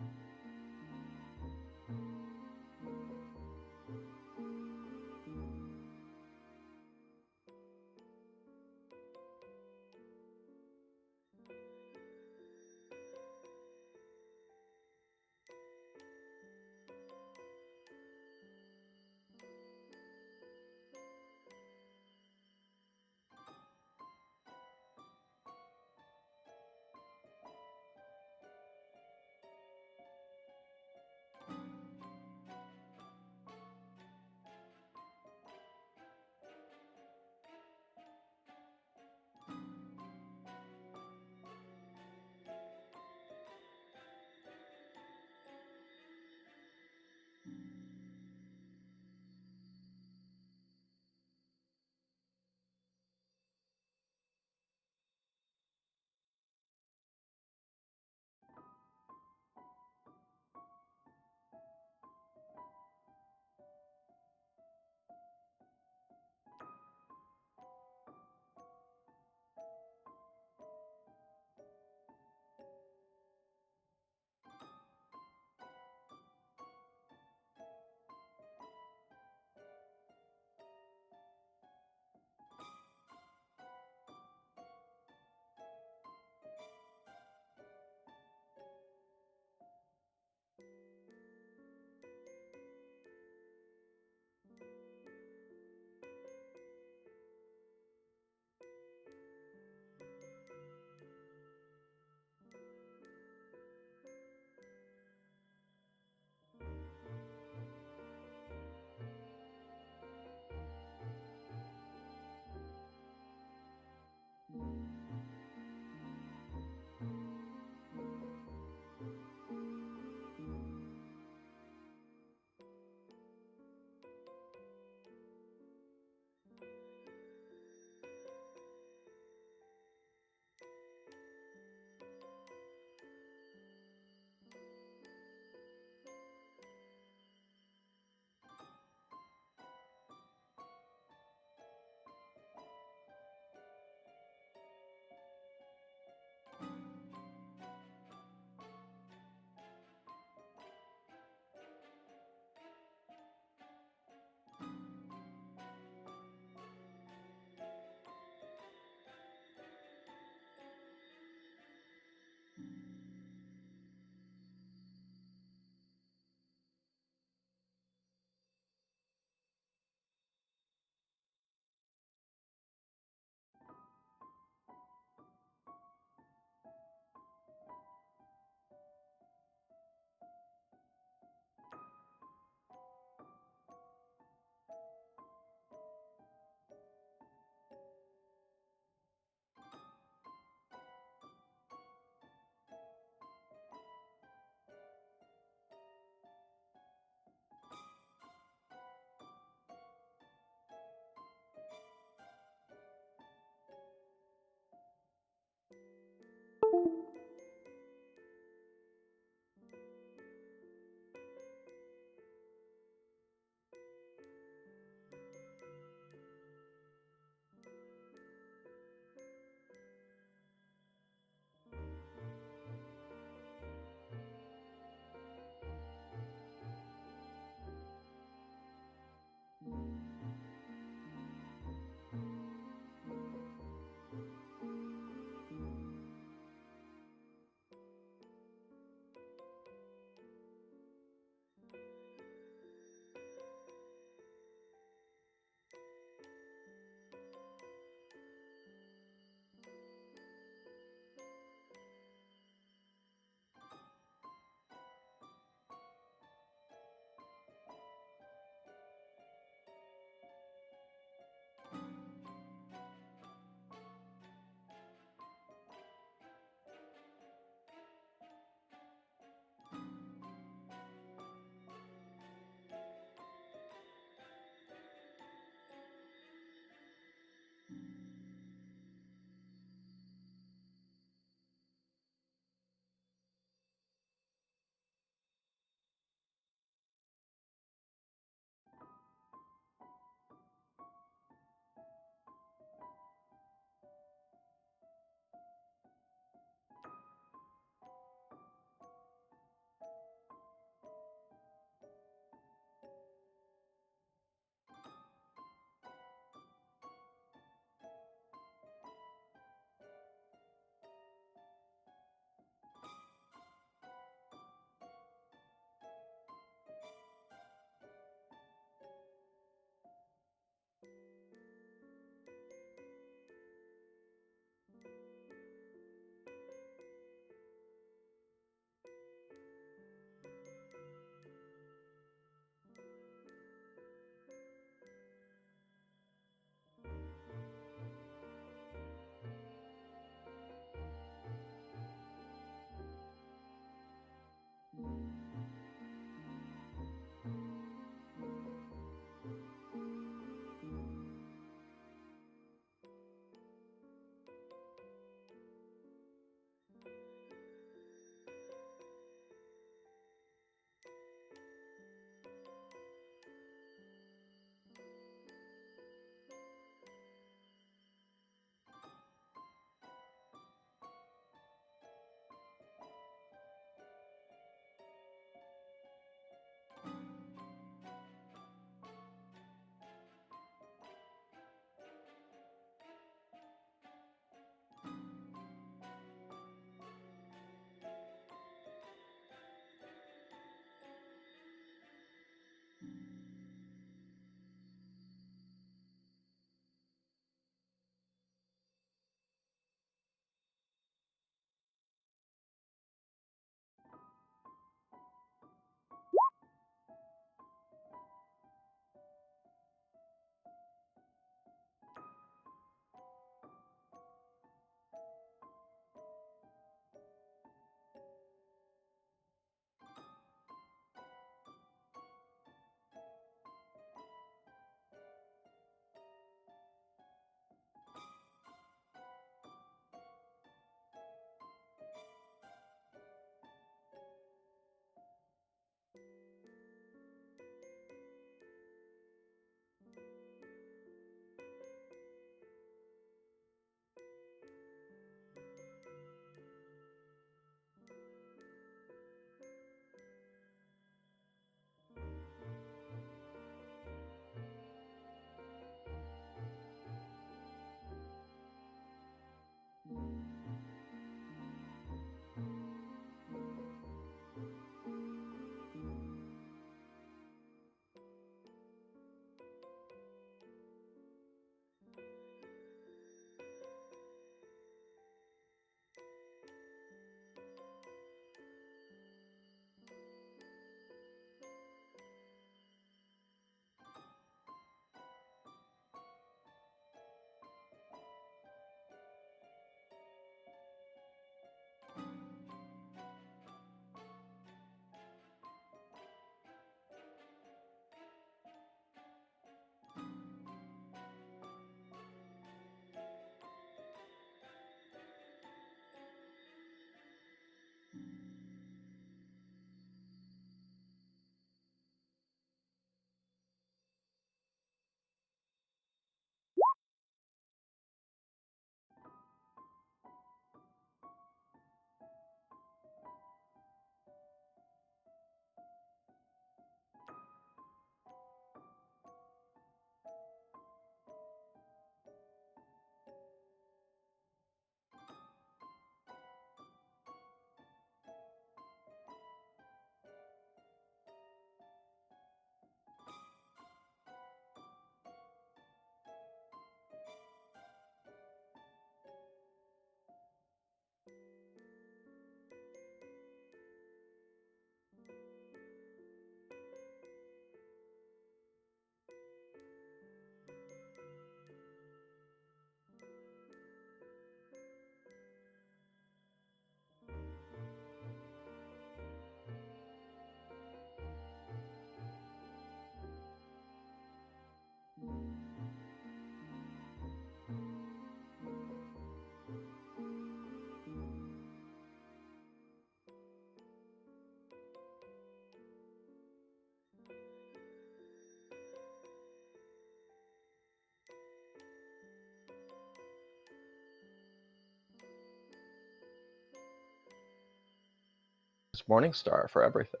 Morningstar for everything.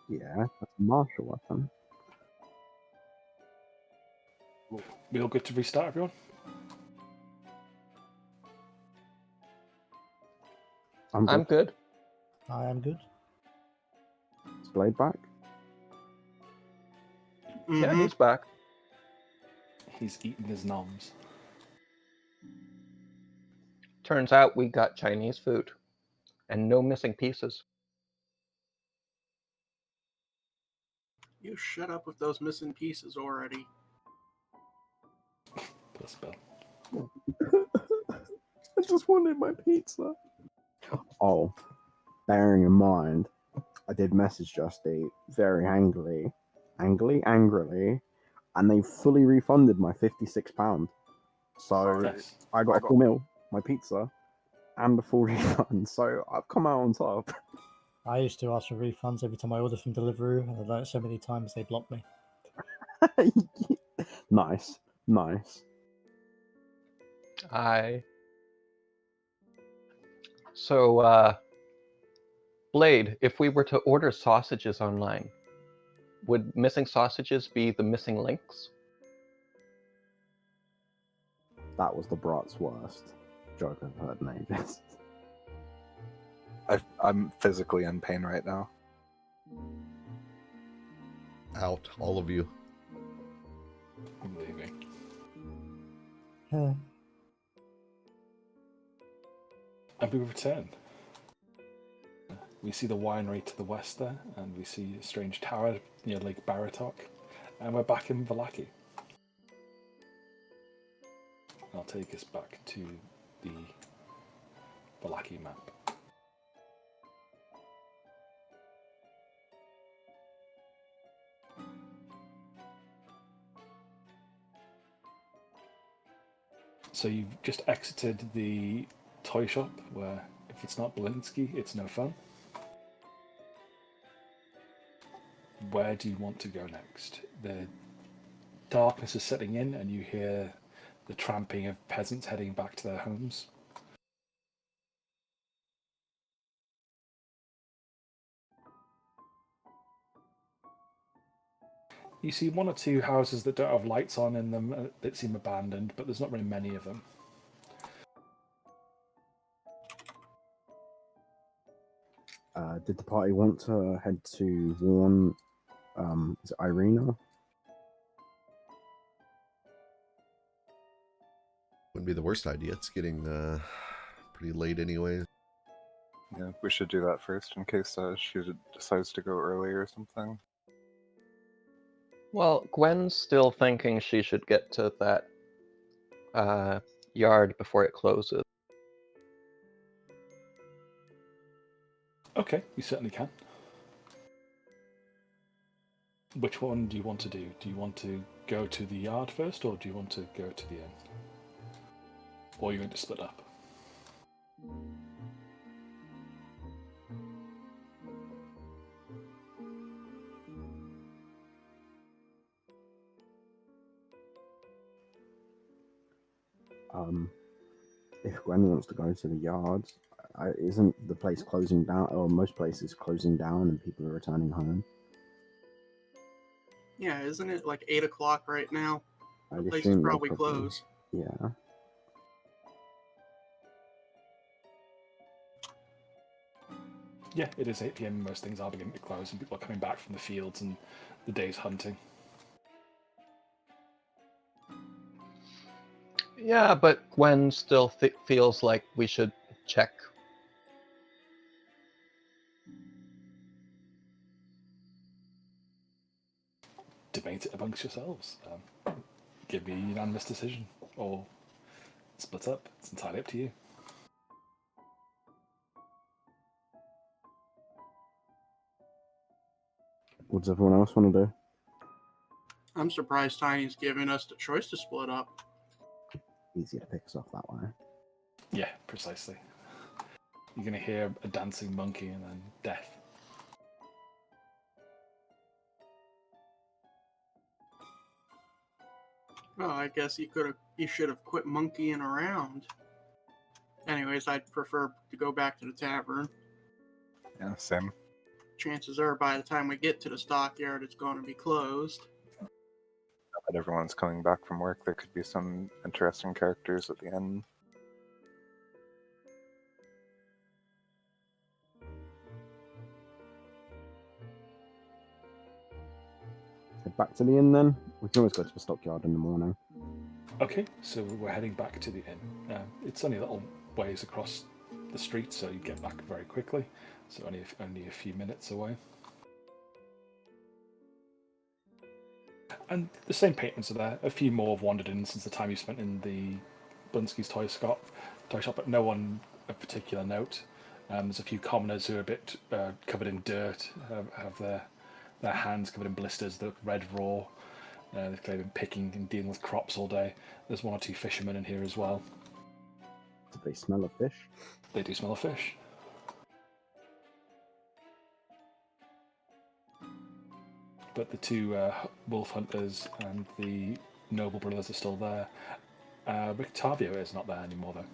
Yeah, that's a martial weapon. We all good to restart, everyone? I'm good. I am good. Is Blade back? Yeah, Mhm. he's back. He's eating his noms. Turns out we got Chinese food. And no missing pieces. You shut up with those missing pieces already. Plus Bill. I just wanted my pizza. Oh, bearing in mind, I did message Just Eat very angrily, and they fully refunded my £56. So Nice. I got a full meal, my pizza, and a full refund. So I've come out on top. I used to ask for refunds every time I ordered from Deliveroo, and I've done it so many times they blocked me. Nice. So, Blade, if we were to order sausages online, would missing sausages be the missing links? That was the brat's worst joke I've heard in ages. I'm physically in pain right now. Out, all of you. I'm leaving. And we return. We see the winery to the west there, and we see a strange tower near Lake Baratok, and we're back in Vallaki. I'll take us back to the Vallaki map. So you've just exited the toy shop, where if it's not Belinsky, it's no fun. Where do you want to go next? The darkness is setting in, and you hear the tramping of peasants heading back to their homes. You see one or two houses that don't have lights on in them that seem abandoned, but there's not very many of them. Did the party want to head to Warren? Is it Irina? Wouldn't be the worst idea. It's getting pretty late anyway. Yeah, we should do that first in case she decides to go early or something. Well, Gwen's still thinking she should get to that yard before it closes. Okay, you certainly can. Which one do you want to do? Do you want to go to the yard first, or do you want to go to the inn? Or are you going to split up? If Gwen wants to go to the yards, isn't the place closing down, or most places closing down and people are returning home? Yeah, isn't it like 8 o'clock right now? I'd The place assume is they'd probably closed. Yeah. Yeah, it is 8 PM. Most things are beginning to close, and people are coming back from the fields and the day's hunting. Yeah, but Gwen still feels like we should check. Debate it amongst yourselves. Give me a unanimous decision, or split up. It's entirely up to you. What does everyone else want to do? I'm surprised Tiny's giving us the choice to split up. Easier to pick us off that way. Yeah, precisely. You're going to hear a dancing monkey and then death. Well, I guess you should have quit monkeying around. Anyways, I'd prefer to go back to the tavern. Yeah, same. chances are by the time we get to the stockyard, it's going to be closed. But everyone's coming back from work. There could be some interesting characters at the end. Head back to the inn then. We can always go to the stockyard in the morning. Okay, so we're heading back to the inn. It's only a little ways across the street, so you get back very quickly. So only a few minutes away. And the same patrons are there. A few more have wandered in since the time you spent in the Blinsky's toy shop, but no one of particular note. There's a few commoners who are a bit covered in dirt, have their hands covered in blisters, they look red raw. They've clearly been picking and dealing with crops all day. There's one or two fishermen in here as well. Do they smell of fish? They do smell of fish. But the two wolf hunters and the noble brothers are still there. Rictavio is not there anymore, though.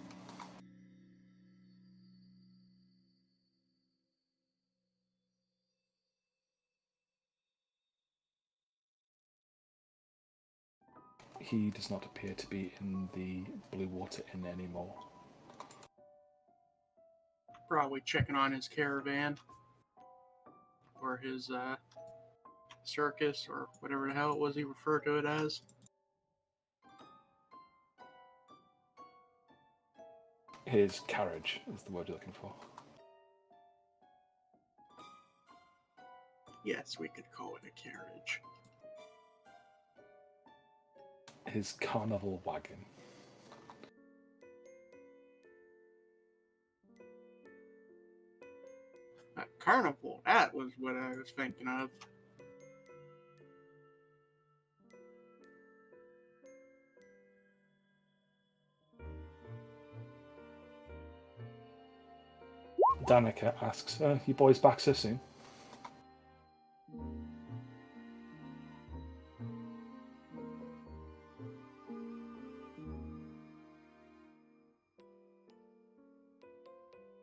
He does not appear to be in the Blue Water Inn anymore. Probably checking on his caravan or his circus or whatever the hell it was he referred to it as. His carriage is the word you're looking for. Yes, we could call it a carriage. His carnival wagon. Carnival, that was what I was thinking of. Danica asks, you boys back so soon?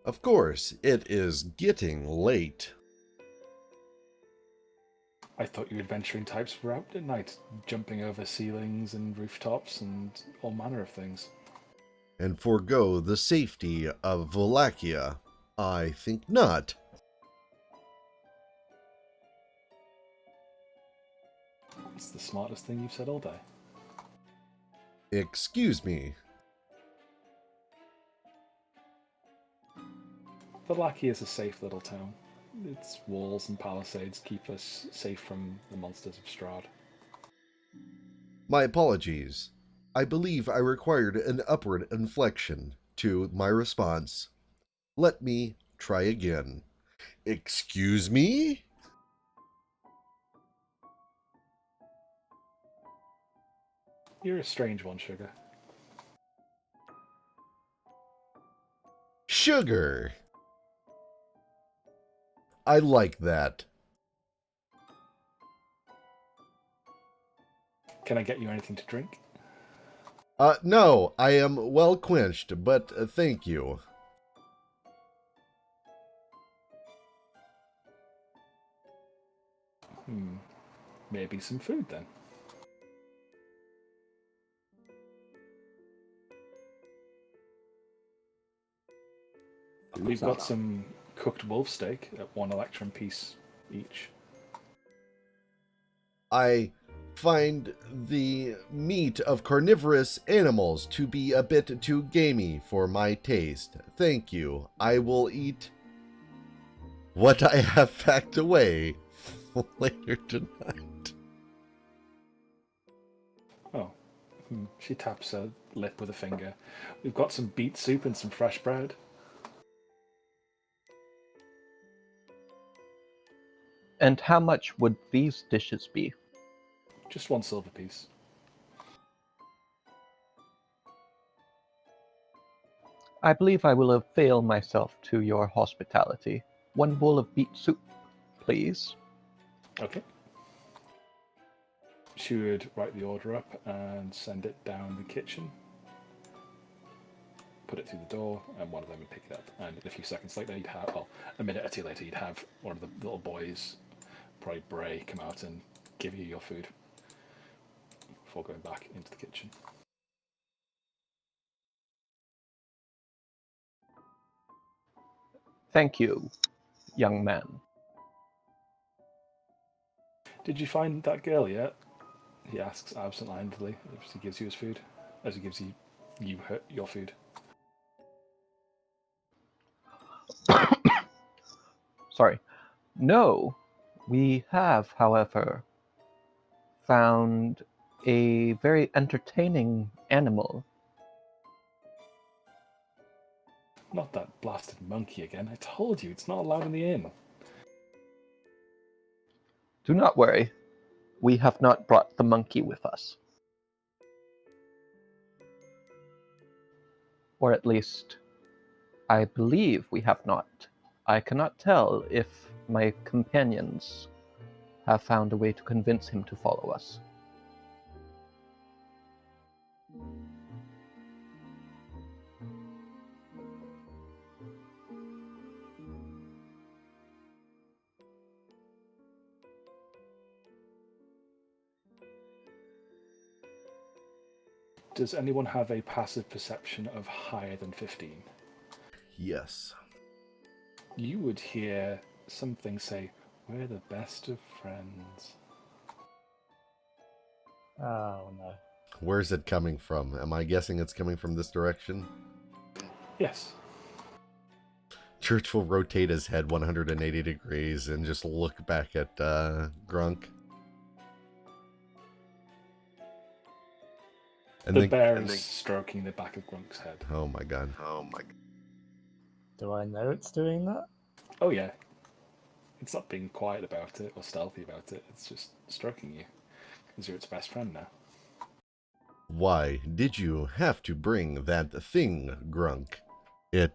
Of course, it is getting late. I thought you adventuring types were out at night, jumping over ceilings and rooftops and all manner of things. And forego the safety of Wallachia? I think not. It's the smartest thing you've said all day. Excuse me. Wallachia is a safe little town. Its walls and palisades keep us safe from the monsters of Strahd. My apologies. I believe I required an upward inflection to my response. Let me try again. Excuse me? You're a strange one, Sugar. Sugar! I like that. Can I get you anything to drink? No, I am well quenched, but thank you. Maybe some food then. We've got some cooked wolf steak at 1 electrum piece each. I find the meat of carnivorous animals to be a bit too gamey for my taste. Thank you. I will eat what I have packed away later tonight. Oh, she taps her lip with a finger. We've got some beet soup and some fresh bread. And how much would these dishes be? Just 1 silver piece. I believe I will avail myself to your hospitality. 1 bowl of beet soup, please. Okay. She would write the order up and send it down the kitchen. put it through the door, and one of them would pick it up. And a few seconds later, you'd have, well, a minute or two later, you'd have one of the little boys, probably Bray, come out and give you your food before going back into the kitchen. Thank you, young man. Did you find that girl yet? He asks absent-mindedly as he gives you his food, as he gives you your food. Sorry. No, we have, however, found a very entertaining animal. Not that blasted monkey again. I told you, it's not allowed in the inn. Do not worry. We have not brought the monkey with us. Or at least, I believe we have not. I cannot tell if my companions have found a way to convince him to follow us. Does anyone have a passive perception of higher than 15? Yes. You would hear something say, "We're the best of friends." Oh no. Where's it coming from? Am I guessing it's coming from this direction? Yes. Church will rotate his head 180 degrees and just look back at Grunk. And The then, bear is stroking the back of Grunk's head. oh my god. Oh my god. Do I know it's doing that? Oh yeah. It's not being quiet about it or stealthy about it. It's just stroking you. Because you're its best friend now. Why did you have to bring that thing, Grunk? It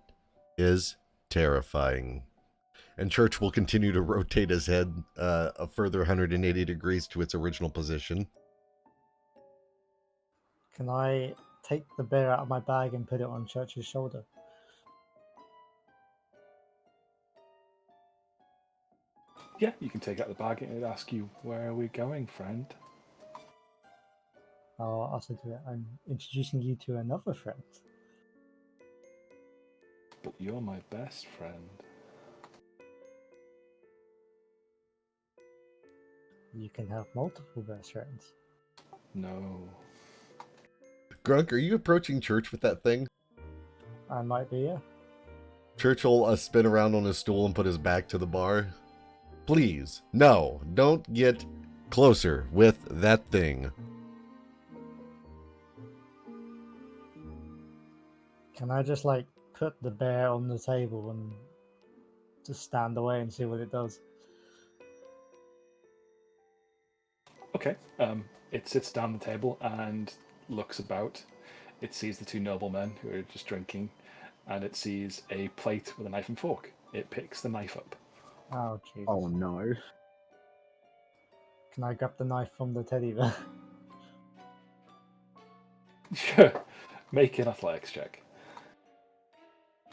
is terrifying. And Church will continue to rotate his head a further 180 degrees to its original position. Can I take the bear out of my bag and put it on Church's shoulder? Yeah, you can take out the bag and it'd ask you, "Where are we going, friend?" I'll also do it. I'm introducing you to another friend. But you're my best friend. You can have multiple best friends. No. Grunk, are you approaching Church with that thing? I might be, yeah. Church will spin around on his stool and put his back to the bar. Please, no, don't get closer with that thing. Can I just like put the bear on the table and just stand away and see what it does? Okay. It sits down the table and looks about. It sees the two noblemen who are just drinking, and it sees a plate with a knife and fork. It picks the knife up. Oh Jesus. Oh no. Can I grab the knife from the teddy bear? Sure. Make an athletics check.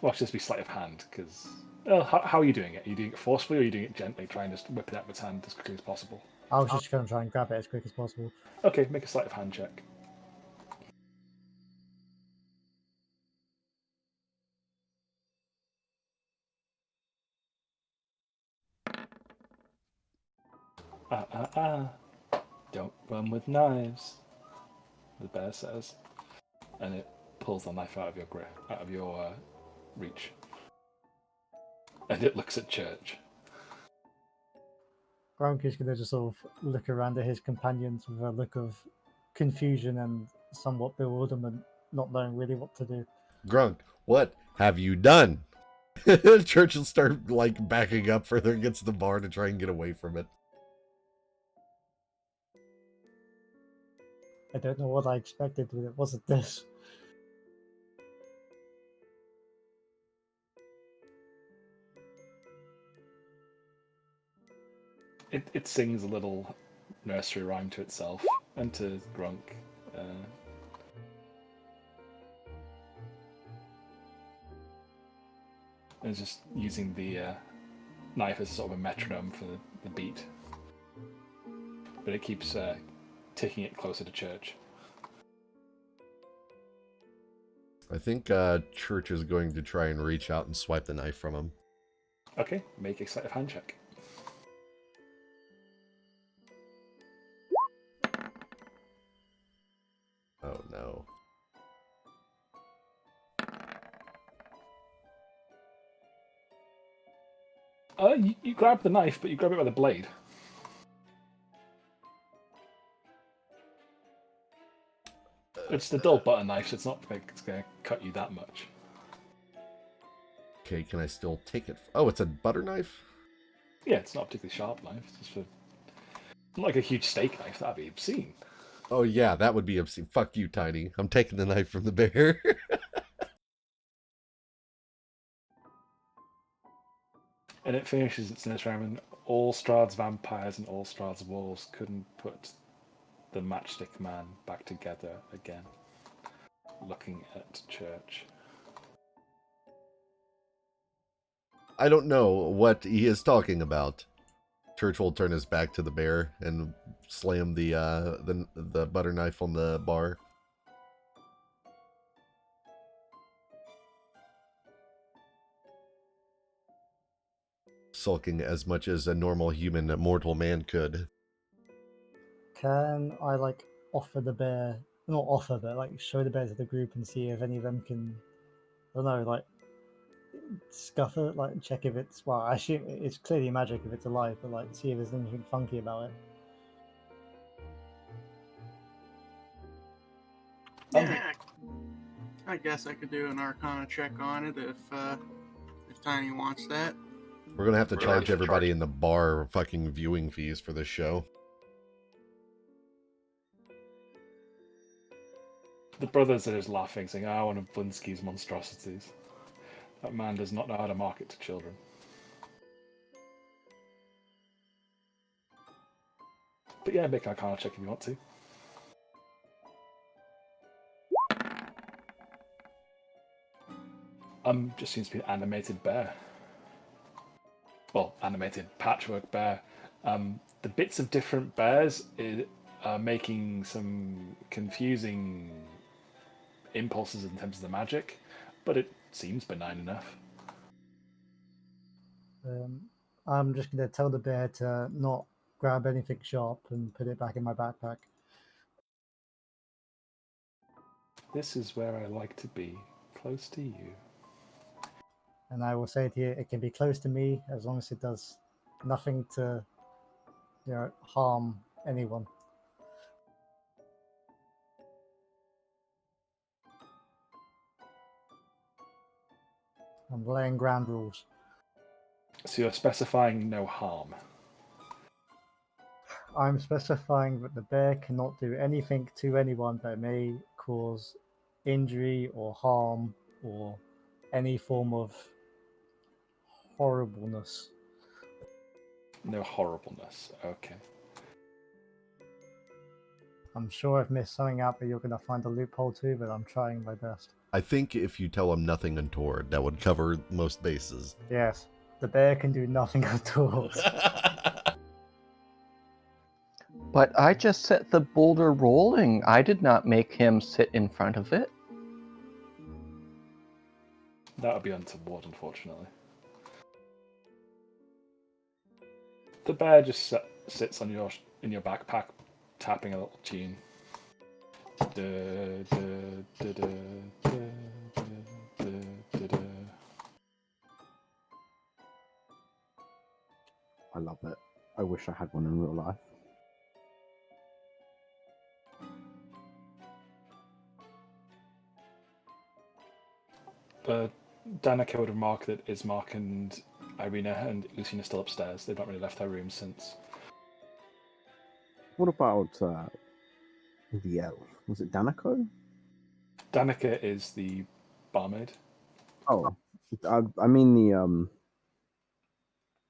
Watch this be sleight of hand, because... how are you doing it? Are you doing it forcefully, or are you doing it gently, trying to just whip it out of its hand as quickly as possible? I was just going to try and grab it as quick as possible. Okay, make a sleight of hand check. Don't run with knives, the bear says. And it pulls the knife out of your grip, out of your reach. And it looks at Church. Gronk is going to just sort of look around at his companions with a look of confusion and somewhat bewilderment, not knowing really what to do. Grunk, what have you done? Church will start like backing up further against the bar to try and get away from it. I don't know what I expected, but it wasn't this. It sings a little nursery rhyme to itself and to Grunk. And it's just using the knife as sort of a metronome for the beat. But it keeps taking it closer to Church. I think Church is going to try and reach out and swipe the knife from him. Okay, make a sleight of hand check. Oh no. You grab the knife, but you grab it by the blade. It's the dull butter knife, so it's not like it's going to cut you that much. Okay, can I still take it? Oh, it's a butter knife? Yeah, it's not a particularly sharp knife. It's just for... Not like a huge steak knife, that'd be obscene. Oh yeah, that would be obscene. Fuck you, Tiny. I'm taking the knife from the bear. And it finishes its next round, and all Strahd's vampires and all Strahd's wolves couldn't put the matchstick man back together again. Looking at Church. I don't know what he is talking about. Church will turn his back to the bear and slam the butter knife on the bar. Sulking as much as a normal human, a mortal man could. Can I like offer the bear, not offer, but like show the bear to the group and see if any of them can, I don't know, like scuff it, like check if it's, well, I assume it's clearly magic if it's alive, but like see if there's anything funky about it. Yeah, I guess I could do an Arcana check on it if Tiny wants that. We're gonna have to Really? charge everybody in the bar fucking viewing fees for this show. The brothers are just laughing, saying, one of Blinsky's monstrosities. That man does not know how to market to children. But yeah, make an Arcana check if you want to. Just seems to be an animated bear. Well, animated patchwork bear. The bits of different bears are making some confusing impulses in terms of the magic, but it seems benign enough. I'm just going to tell the bear to not grab anything sharp and put it back in my backpack. This is where I like to be, close to you. And I will say to you, it can be close to me as long as it does nothing to, harm anyone. I'm laying ground rules. So you're specifying no harm. I'm specifying that the bear cannot do anything to anyone that may cause injury or harm or any form of horribleness. No horribleness, okay. I'm sure I've missed something out that you're going to find a loophole to, but I'm trying my best. I think if you tell him nothing untoward, that would cover most bases. Yes, the bear can do nothing at all. But I just set the boulder rolling. I did not make him sit in front of it. That would be untoward, unfortunately. The bear just sits on in your backpack, tapping a little tune. I love it. I wish I had one in real life. Danica would remark that Ismark and Irina and Lucina are still upstairs. They've not really left their room since. What about the elf? Was it Danico? Danica is the barmaid. Oh, I mean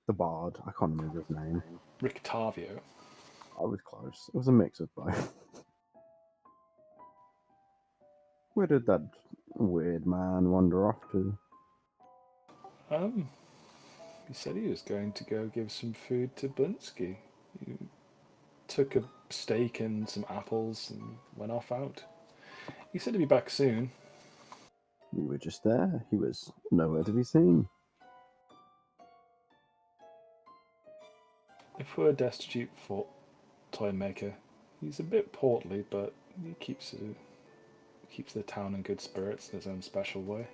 the bard. I can't remember his name. Rictavio. I was close. It was a mix of both. Where did that weird man wander off to? He said he was going to go give some food to Blinsky. He took a steak and some apples and went off out. He said he'd be back soon. We were just there. He was nowhere to be seen. If we're destitute for toy maker, he's a bit portly, but he keeps the town in good spirits in his own special way.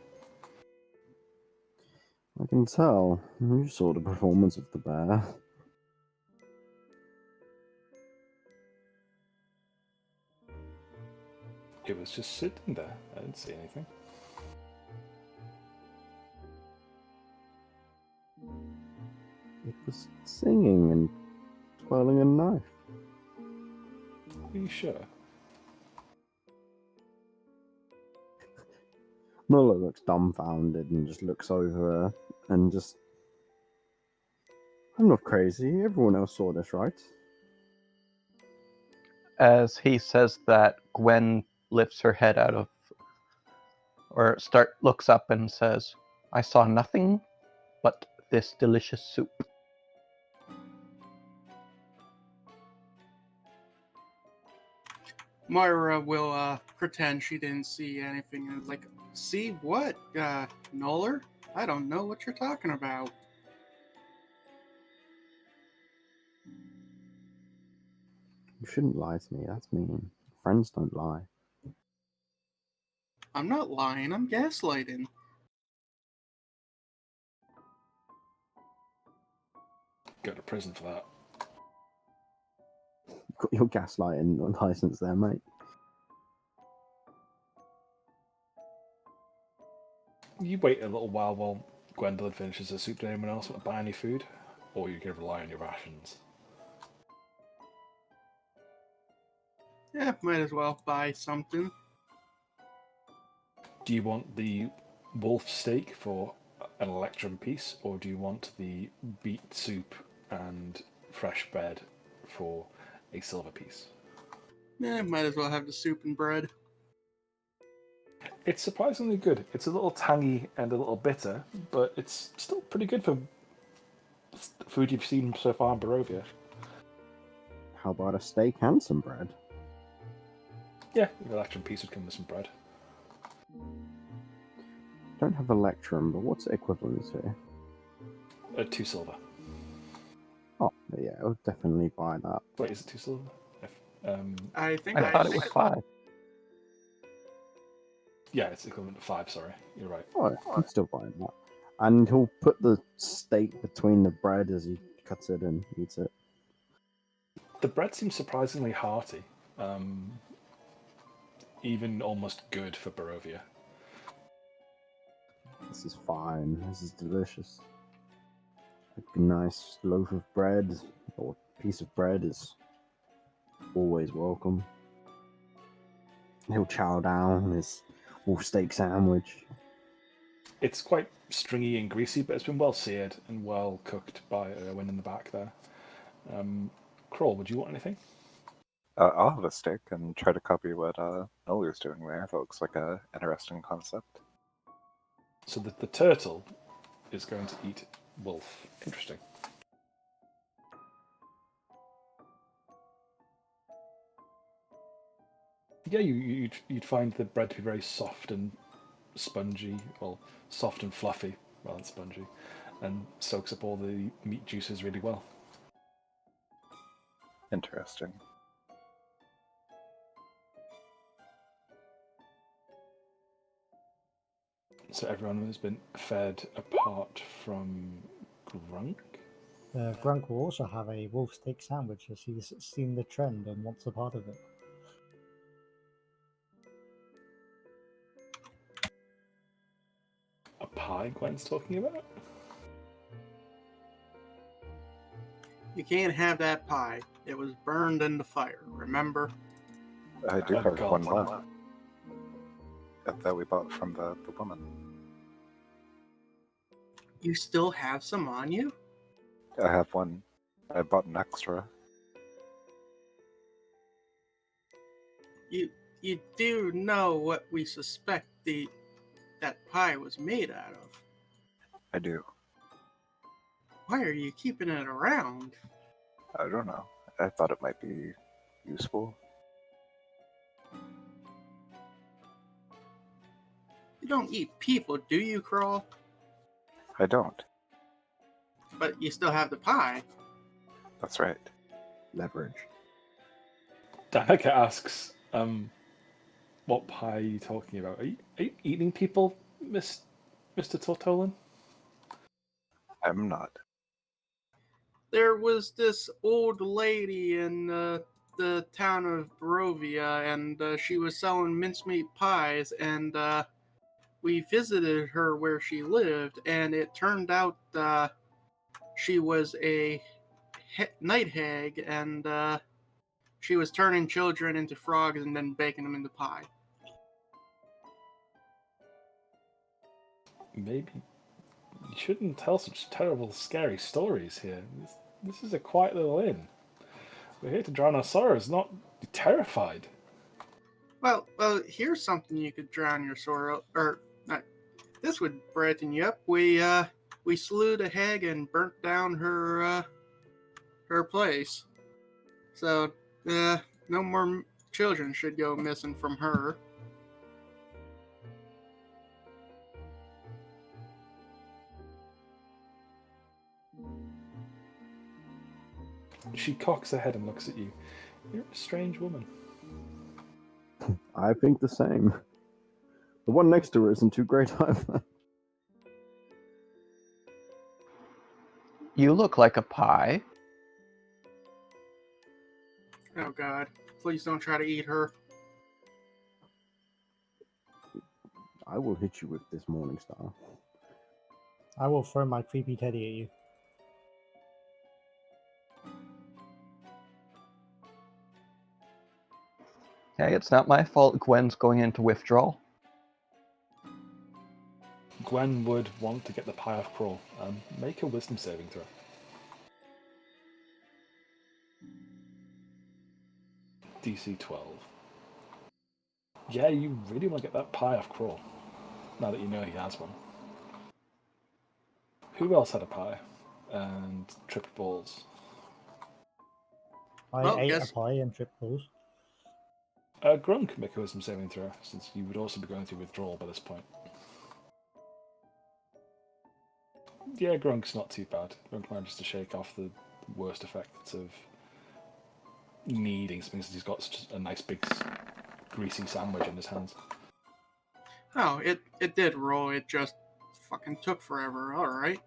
I can tell. You saw the performance of the bear. It was just sitting there. I didn't see anything. It was singing and twirling a knife. Are you sure? Muller looks dumbfounded and just looks over her and just... I'm not crazy. Everyone else saw this, right? As he says that, Gwen lifts her head out of, looks up and says, "I saw nothing but this delicious soup." Moira will pretend she didn't see anything and is like, see what, Noller? I don't know what you're talking about. You shouldn't lie to me. That's mean. Friends don't lie. I'm not lying, I'm gaslighting. Go to prison for that. You've got your gaslighting license there, mate. You wait a little while Gwendolyn finishes her soup. Did anyone else want to buy any food? Or you can rely on your rations? Yeah, might as well buy something. Do you want the wolf steak for an electrum piece, or do you want the beet soup and fresh bread for a silver piece? Yeah, might as well have the soup and bread. It's surprisingly good. It's a little tangy and a little bitter, but it's still pretty good for food you've seen so far in Barovia. How about a steak and some bread? Yeah, the electrum piece would come with some bread. Don't have Electrum, but what's it equivalent to? 2 silver. Oh, yeah, I'll definitely buy that. Wait, is it 2 silver? I think I thought it was 5. Yeah, it's equivalent to 5, sorry. You're right. Oh, I'm still buying that. And he'll put the steak between the bread as he cuts it and eats it. The bread seems surprisingly hearty. Even almost good for Barovia. This is fine. This is delicious. A nice loaf of bread or piece of bread is always welcome. He'll chow down his wolf steak sandwich. It's quite stringy and greasy, but it's been well seared and well cooked by Owen in the back there. Kroll, would you want anything? I'll have a steak and try to copy what Nolly's doing there. That looks like an interesting concept. So the turtle is going to eat wolf. Interesting. Yeah, you'd find the bread to be very soft and spongy, well, soft and fluffy rather than spongy, and soaks up all the meat juices really well. Interesting. So everyone has been fed apart from Grunk. Grunk will also have a wolf steak sandwich as he's seen the trend and wants a part of it. A pie Gwen's talking about? You can't have that pie. It was burned in the fire, remember? I do Oh, have God. one left that we bought from the woman. You still have some on you? I have one. I bought an extra. You do know what we suspect that pie was made out of. I do. Why are you keeping it around? I don't know. I thought it might be useful. You don't eat people, do you, Crawl? I don't. But you still have the pie. That's right. Leverage. Danica asks, what pie are you talking about? Are you eating Mr. Tortolan? I'm not. There was this old lady in the town of Barovia, and she was selling mincemeat pies, and we visited her where she lived, and it turned out she was a night hag, and she was turning children into frogs and then baking them into pie. Maybe you shouldn't tell such terrible, scary stories here. This is a quiet little inn. We're here to drown our sorrows, not be terrified. Well, here's something you could drown your sorrow, or not. This would brighten you up. We slew the hag and burnt down her place. So, no more children should go missing from her. She cocks her head and looks at you. You're a strange woman. I think the same. The one next to her isn't too great either. You look like a pie. Oh God! Please don't try to eat her. I will hit you with this Morning Star. I will throw my creepy teddy at you. Hey, it's not my fault Gwen's going into withdrawal. Gwen would want to get the pie off Crawl. Make a wisdom saving throw. DC 12. Yeah, you really want to get that pie off Crawl, now that you know he has one. Who else had a pie? And triple balls. I ate a pie and tripped balls. Grunk, make a wisdom saving throw, since you would also be going through withdrawal by this point. Yeah, Grunk's not too bad. Grunk manages to shake off the worst effects of needing something since he's got such a nice big greasy sandwich in his hands. Oh, it did roll. It just fucking took forever. All right.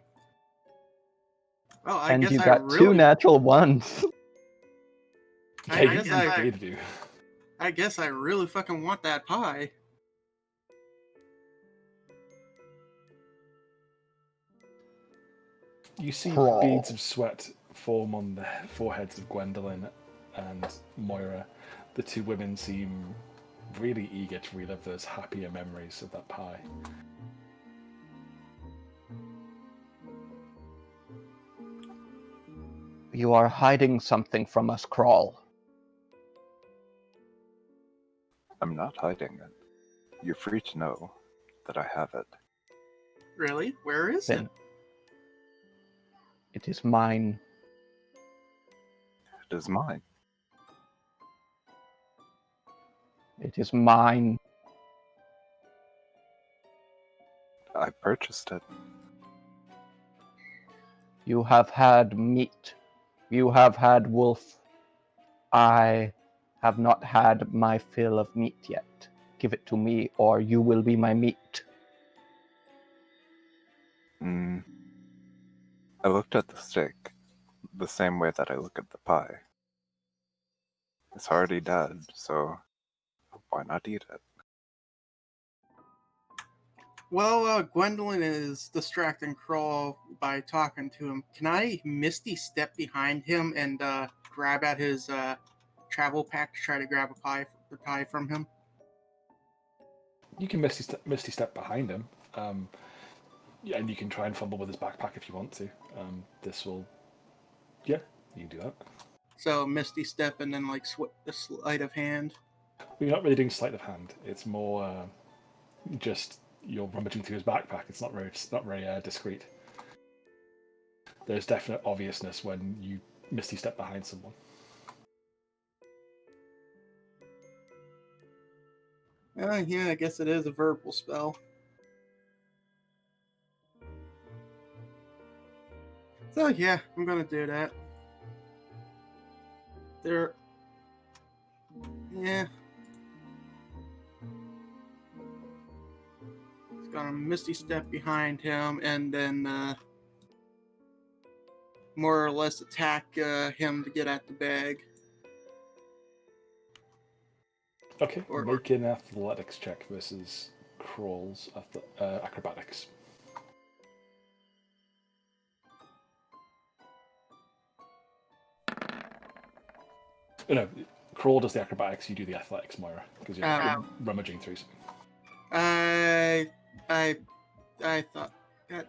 Well, I And guess you I got really, 2 natural ones. I Yeah, guess you I- agreed to do. I guess I really fucking want that pie. You see Crawl. beads of sweat form on the foreheads of Gwendolyn and Moira. The two women seem really eager to relive those happier memories of that pie. You are hiding something from us, Crawl. I'm not hiding it. You're free to know that I have it. Really? Where is Then it? it is mine. It is mine. It is mine. I purchased it. You have had meat. You have had wolf. I have not had my fill of meat yet. Give it to me, or you will be my meat. I looked at the steak the same way that I look at the pie. It's already dead, so why not eat it? Well, Gwendolyn is distracting Crawl by talking to him. Can I Misty step behind him and grab at his travel pack to try to grab the pie from him? You can misty step behind him, yeah, and you can try and fumble with his backpack if you want to. This will, yeah, you can do that. So Misty step and then like the sleight of hand. You're not really doing sleight of hand. It's more just you're rummaging through his backpack. It's not very discreet. There's definite obviousness when you misty step behind someone. Yeah, I guess it is a verbal spell. So yeah, I'm gonna do that. There. Yeah. He's gonna misty step behind him and then more or less attack him to get at the bag. Okay, Or- make an athletics check versus Crawl's acrobatics. No, Crawl does the acrobatics, you do the athletics, Moira, because you're rummaging through something. I thought that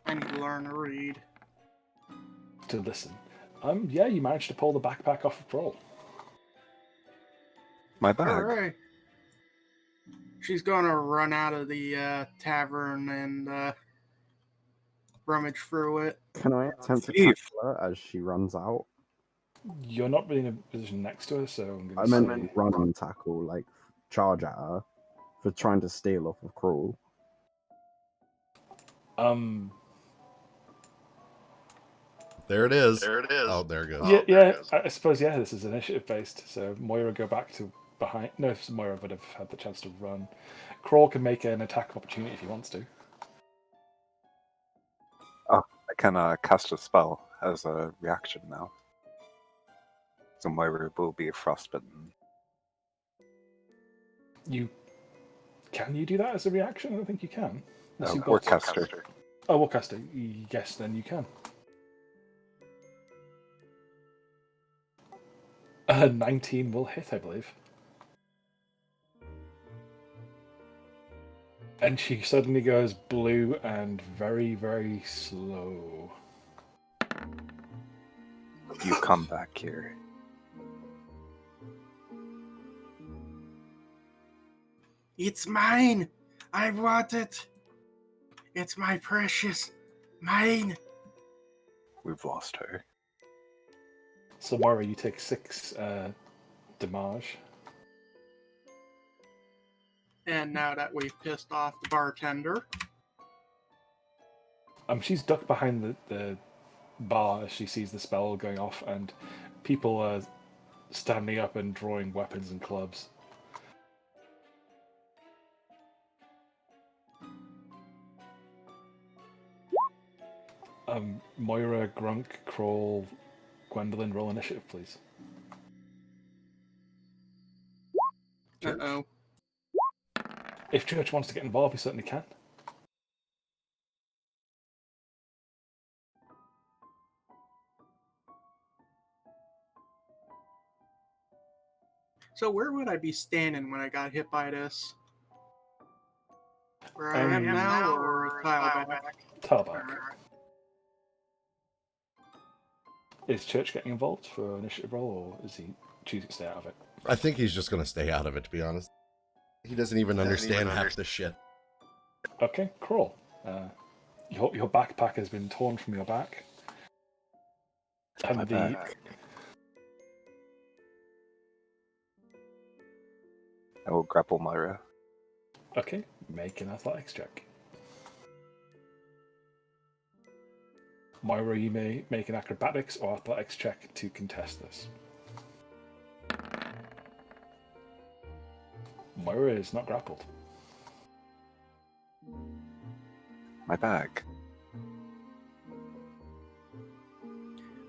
I need to learn to read. To listen. Yeah, you managed to pull the backpack off of Crawl. My bag. Alright. She's gonna run out of the tavern and rummage through it. Can I attempt to Thief. tackle her as she runs out? You're not really in a position next to her, so I'm I going to meant say... run and tackle, like charge at her for trying to steal off of Crawl. There it is. There it is. Oh, there it goes. Yeah, I suppose, this is initiative-based, so Moira go back to behind... No, Moira would have had the chance to run. Crawl can make an attack opportunity if he wants to. I can cast a spell as a reaction now. So Moira will be frostbitten. Can you do that as a reaction? I don't think you can. Unless you've got- Warcaster. Oh, Warcaster. Yes, then you can. 19 will hit, I believe. And she suddenly goes blue and very, very slow. You come back here. It's mine! I want it! It's my precious mine! We've lost her. So, Moira, you take 6 damage. And now that we've pissed off the bartender, She's ducked behind the bar as she sees the spell going off, and people are standing up and drawing weapons and clubs. Moira, Grunk, Crawl, Gwendolyn, roll initiative, please. Church. uh-oh. If Church wants to get involved, he certainly can. So where would I be standing when I got hit by this? Where I am now, or tile back? Tile back. Is Church getting involved for initiative roll, or is he choosing to stay out of it? I think he's just going to stay out of it, to be honest. He doesn't even understand half the shit. Okay, Crawl. Your backpack has been torn from your back. And My back. I will grapple Moira. Okay, make an athletics check. Moira, you may make an acrobatics or athletics check to contest this. Moira is not grappled. My bag.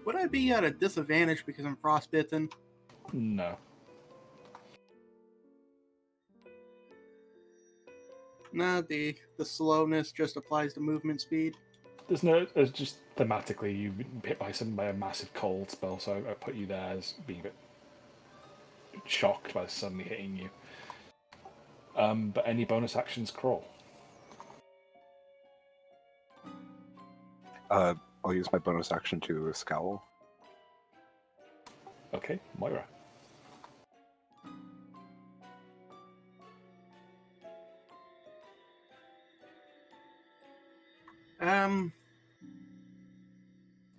Would I be at a disadvantage because I'm frostbitten? No. No, the slowness just applies to movement speed. There's just thematically you've been hit by something by a massive cold spell, so I put you there as being a bit shocked by suddenly hitting you. But any bonus actions, Crawl. I'll use my bonus action to scowl. Okay, Moira.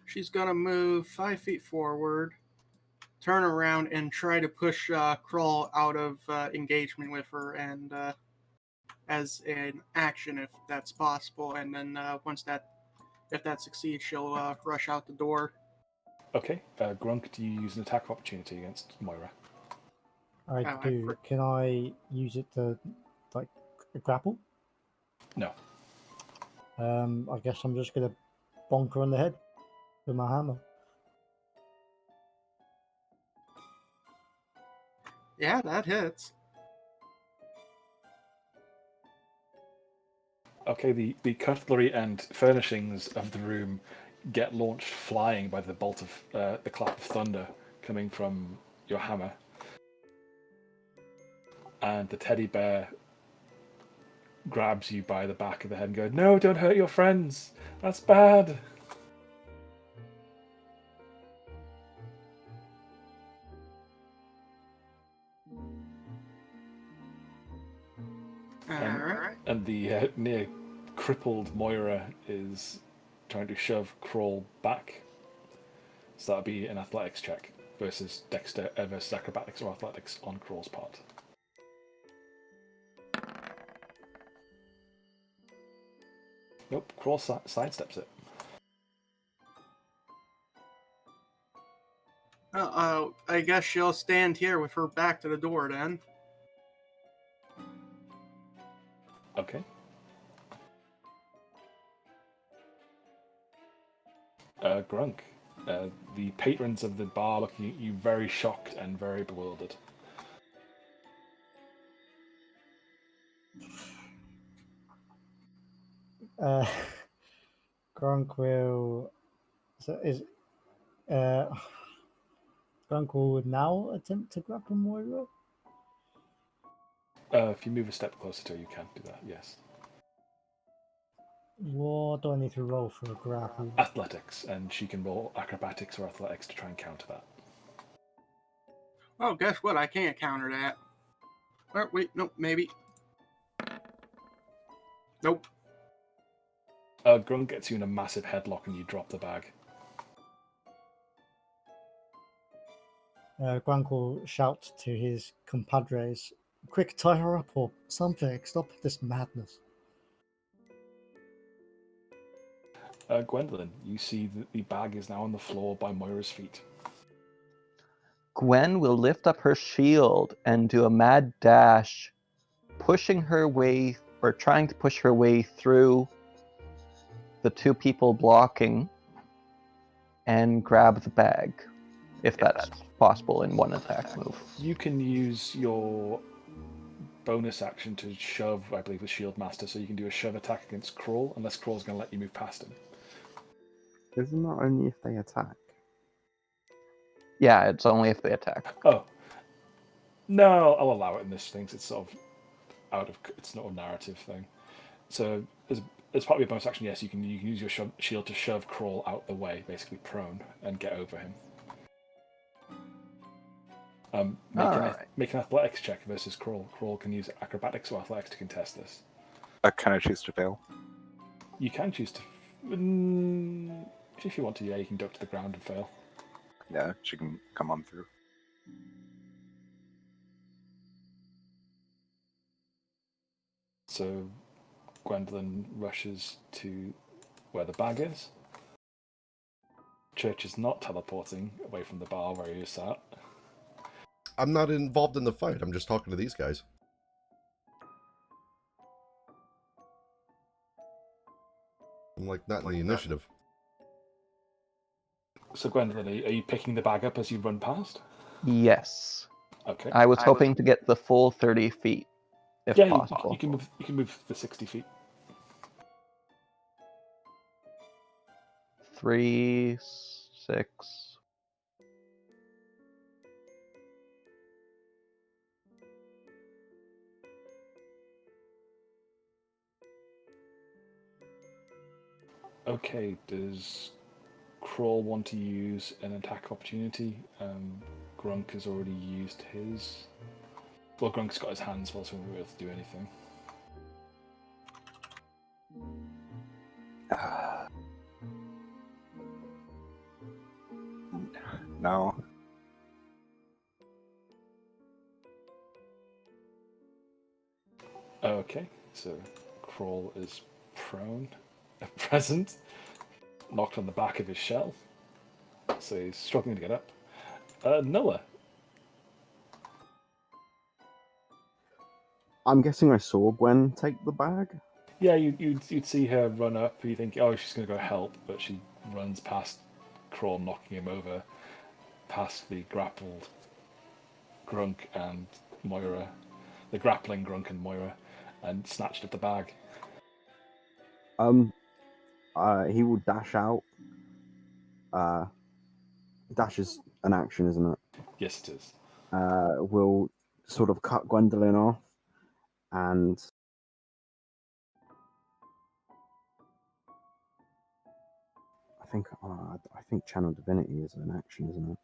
She's gonna move 5 feet forward, turn around, and try to push Crawl out of engagement with her, and as an action, if that's possible. And then if that succeeds, she'll rush out the door. Okay, Grunk, do you use an attack opportunity against Moira? I Oh, do. Can I use it to, like, grapple? No. I guess I'm just gonna bonk her on the head with my hammer. Yeah, that hits. Okay, the cutlery and furnishings of the room get launched flying by the bolt of the clap of thunder coming from your hammer. And the teddy bear grabs you by the back of the head and goes, "No, don't hurt your friends. That's bad." Alright. And the near crippled Moira is trying to shove Crawl back. So that'll be an athletics check versus versus acrobatics or athletics on Crawl's part. Nope, Crawl sidesteps it. I guess she'll stand here with her back to the door then. Okay. Grunk, the patrons of the bar looking at you very shocked and very bewildered. Gronk will. Gronk will now attempt to grapple Moira. If you move a step closer to her, you can do that, yes. What do I need to roll for a grapple? Athletics, and she can roll acrobatics or athletics to try and counter that. Oh, guess what? I can't counter that. Oh, wait, nope, maybe. Nope. Grunk gets you in a massive headlock and you drop the bag. Gronk will shout to his compadres, "Quick, tie her up or something. Stop this madness." Gwendolyn, you see that the bag is now on the floor by Moira's feet. Gwen will lift up her shield and do a mad dash, pushing her way, or trying to push her way through the two people blocking and grab the bag, if that's possible in one attack move. You can use your bonus action to shove, I believe, with Shield Master, so you can do a shove attack against Crawl, unless Crawl's going to let you move past him. Isn't that only if they attack? Yeah, it's only if they attack. Oh. No, I'll allow it in this thing, it's sort of it's not a narrative thing. So, as part of your bonus action, yes, you can use your shield to shove Crawl out the way, basically prone, and get over him. Make an athletics check versus Crawl. Crawl can use acrobatics or athletics to contest this. Can I choose to fail? You can choose to... if you want to, yeah, you can duck to the ground and fail. Yeah, she can come on through. So Gwendolyn rushes to where the bag is. Church is not teleporting away from the bar where he is sat. I'm not involved in the fight. I'm just talking to these guys. I'm like not in the initiative. So Gwendolyn, are you picking the bag up as you run past? Yes. Okay. I was hoping to get the full 30 feet, if possible. You can move the 60 feet. 3, 6. Okay, does Crawl want to use an attack opportunity? Grunk has already used his. Well, Grunk's got his hands full, so he won't be able to do anything. No. Okay, so Crawl is prone at present, knocked on the back of his shell, so he's struggling to get up. Noah. I'm guessing I saw Gwen take the bag. Yeah, you'd see her run up. You think, oh, she's going to go help, but she runs past Crawl, knocking him over, past the grappled Grunk and Moira, the grappling Grunk and Moira, and snatched up the bag. He will dash out. Dash is an action, isn't it? Yes, it is. Will sort of cut Gwendolyn off, and I think Channel Divinity is an action, isn't it?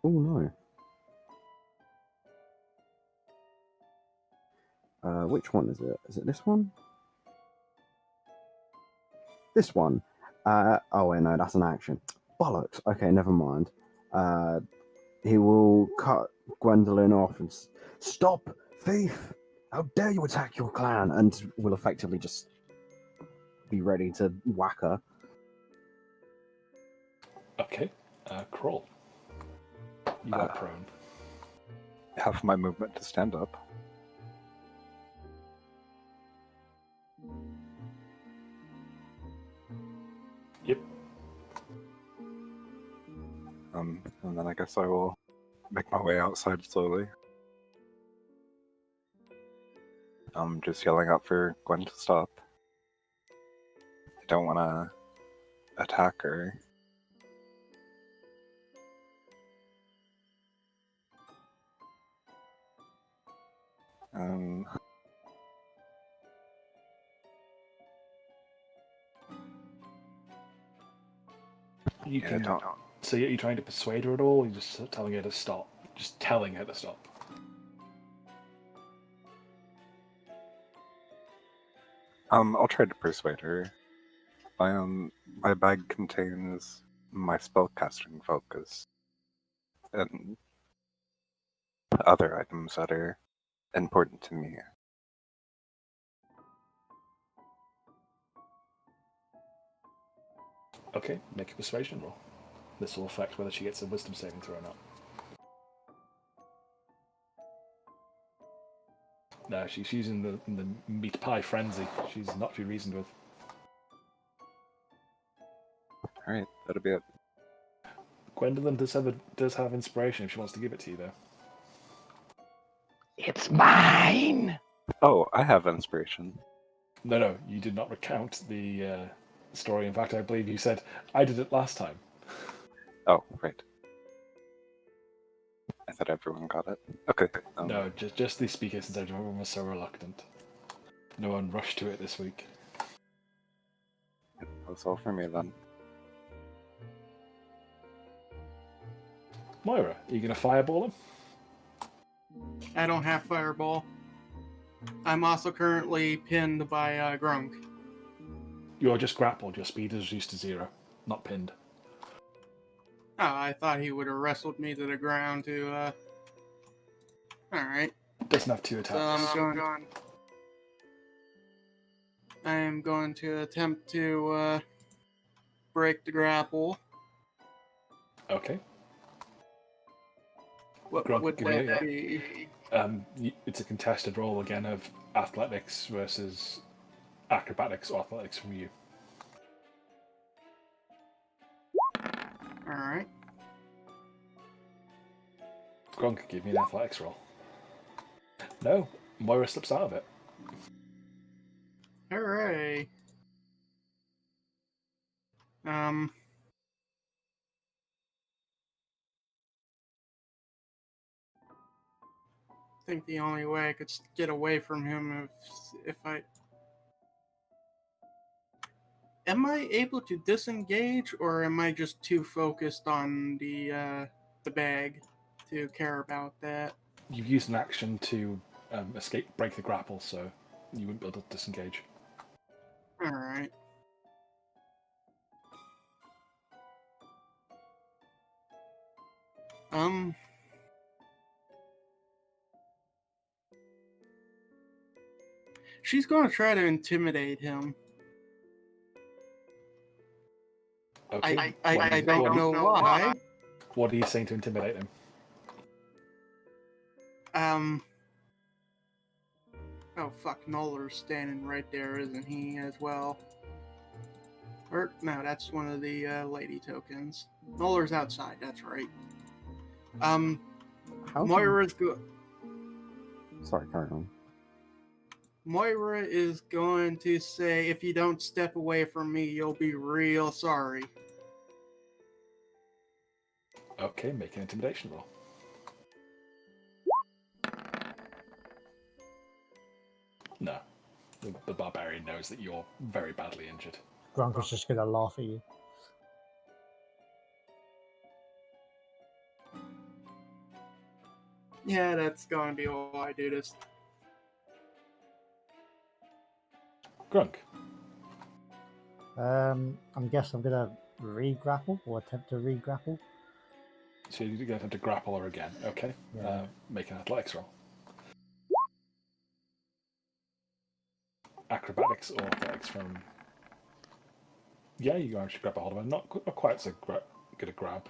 Oh no. Which one is it? Is it this one? This one. Oh wait, no, that's an action. Bollocks. Okay, never mind. He will cut Gwendolyn off and stop, thief! How dare you attack your clan? And will effectively just be ready to whack her. Okay, Crawl. You got prone. Half my movement to stand up. Yep. And then I guess I will make my way outside slowly. Just yelling out for Gwen to stop. I don't want to attack her. You Yeah, can. don't. So you're trying to persuade her at all? Or you're just telling her to stop. Just telling her to stop. I'll try to persuade her. My bag contains my spellcasting focus and other items that are important to me. Okay, make a persuasion roll. This will affect whether she gets a wisdom saving throw or not. No, she's in the meat pie frenzy. She's not to be reasoned with. Alright, that'll be it. Gwendolyn does have inspiration if she wants to give it to you, though. It's mine! Oh, I have inspiration. No, you did not recount the story. In fact, I believe you said, I did it last time. Oh, right. I thought everyone got it. Okay. No, just the speaker, since everyone was so reluctant. No one rushed to it this week. That's all for me then. Moira, are you going to fireball him? I don't have fireball. I'm also currently pinned by Grunk. You're just grappled. Your speed is reduced to 0, not pinned. Oh, I thought he would have wrestled me to the ground to, Alright. Doesn't have 2 attacks. So I am going to attempt to, break the grapple. Okay. What Grunk, would give me that that. be? It's a contested roll again of athletics versus acrobatics or athletics from you. Alright. Grunk, give me an athletics roll. No, Moira slips out of it. Hooray. I think the only way I could get away from him if am I able to disengage, or am I just too focused on the bag to care about that? You've used an action to break the grapple, so you wouldn't be able to disengage. All right. She's going to try to intimidate him. Okay. I don't know why. What are you saying to intimidate him? Oh fuck, Noller's standing right there, isn't he, as well? Or, no, that's one of the lady tokens. Noller's outside, that's right. Moira's good. Sorry, carry on. Moira is going to say, if you don't step away from me, you'll be real sorry. Okay, make an intimidation roll. No. The barbarian knows that you're very badly injured. Grunk was just going to laugh at you. Yeah, that's going to be all I do this. Grunk. I'm guessing I'm going to re-grapple or attempt to re-grapple. So you're going to have to grapple her again. Okay. Yeah. Make an athletics roll. Acrobatics or athletics from... Yeah, you can actually grab a hold of her. Not quite so good a grab.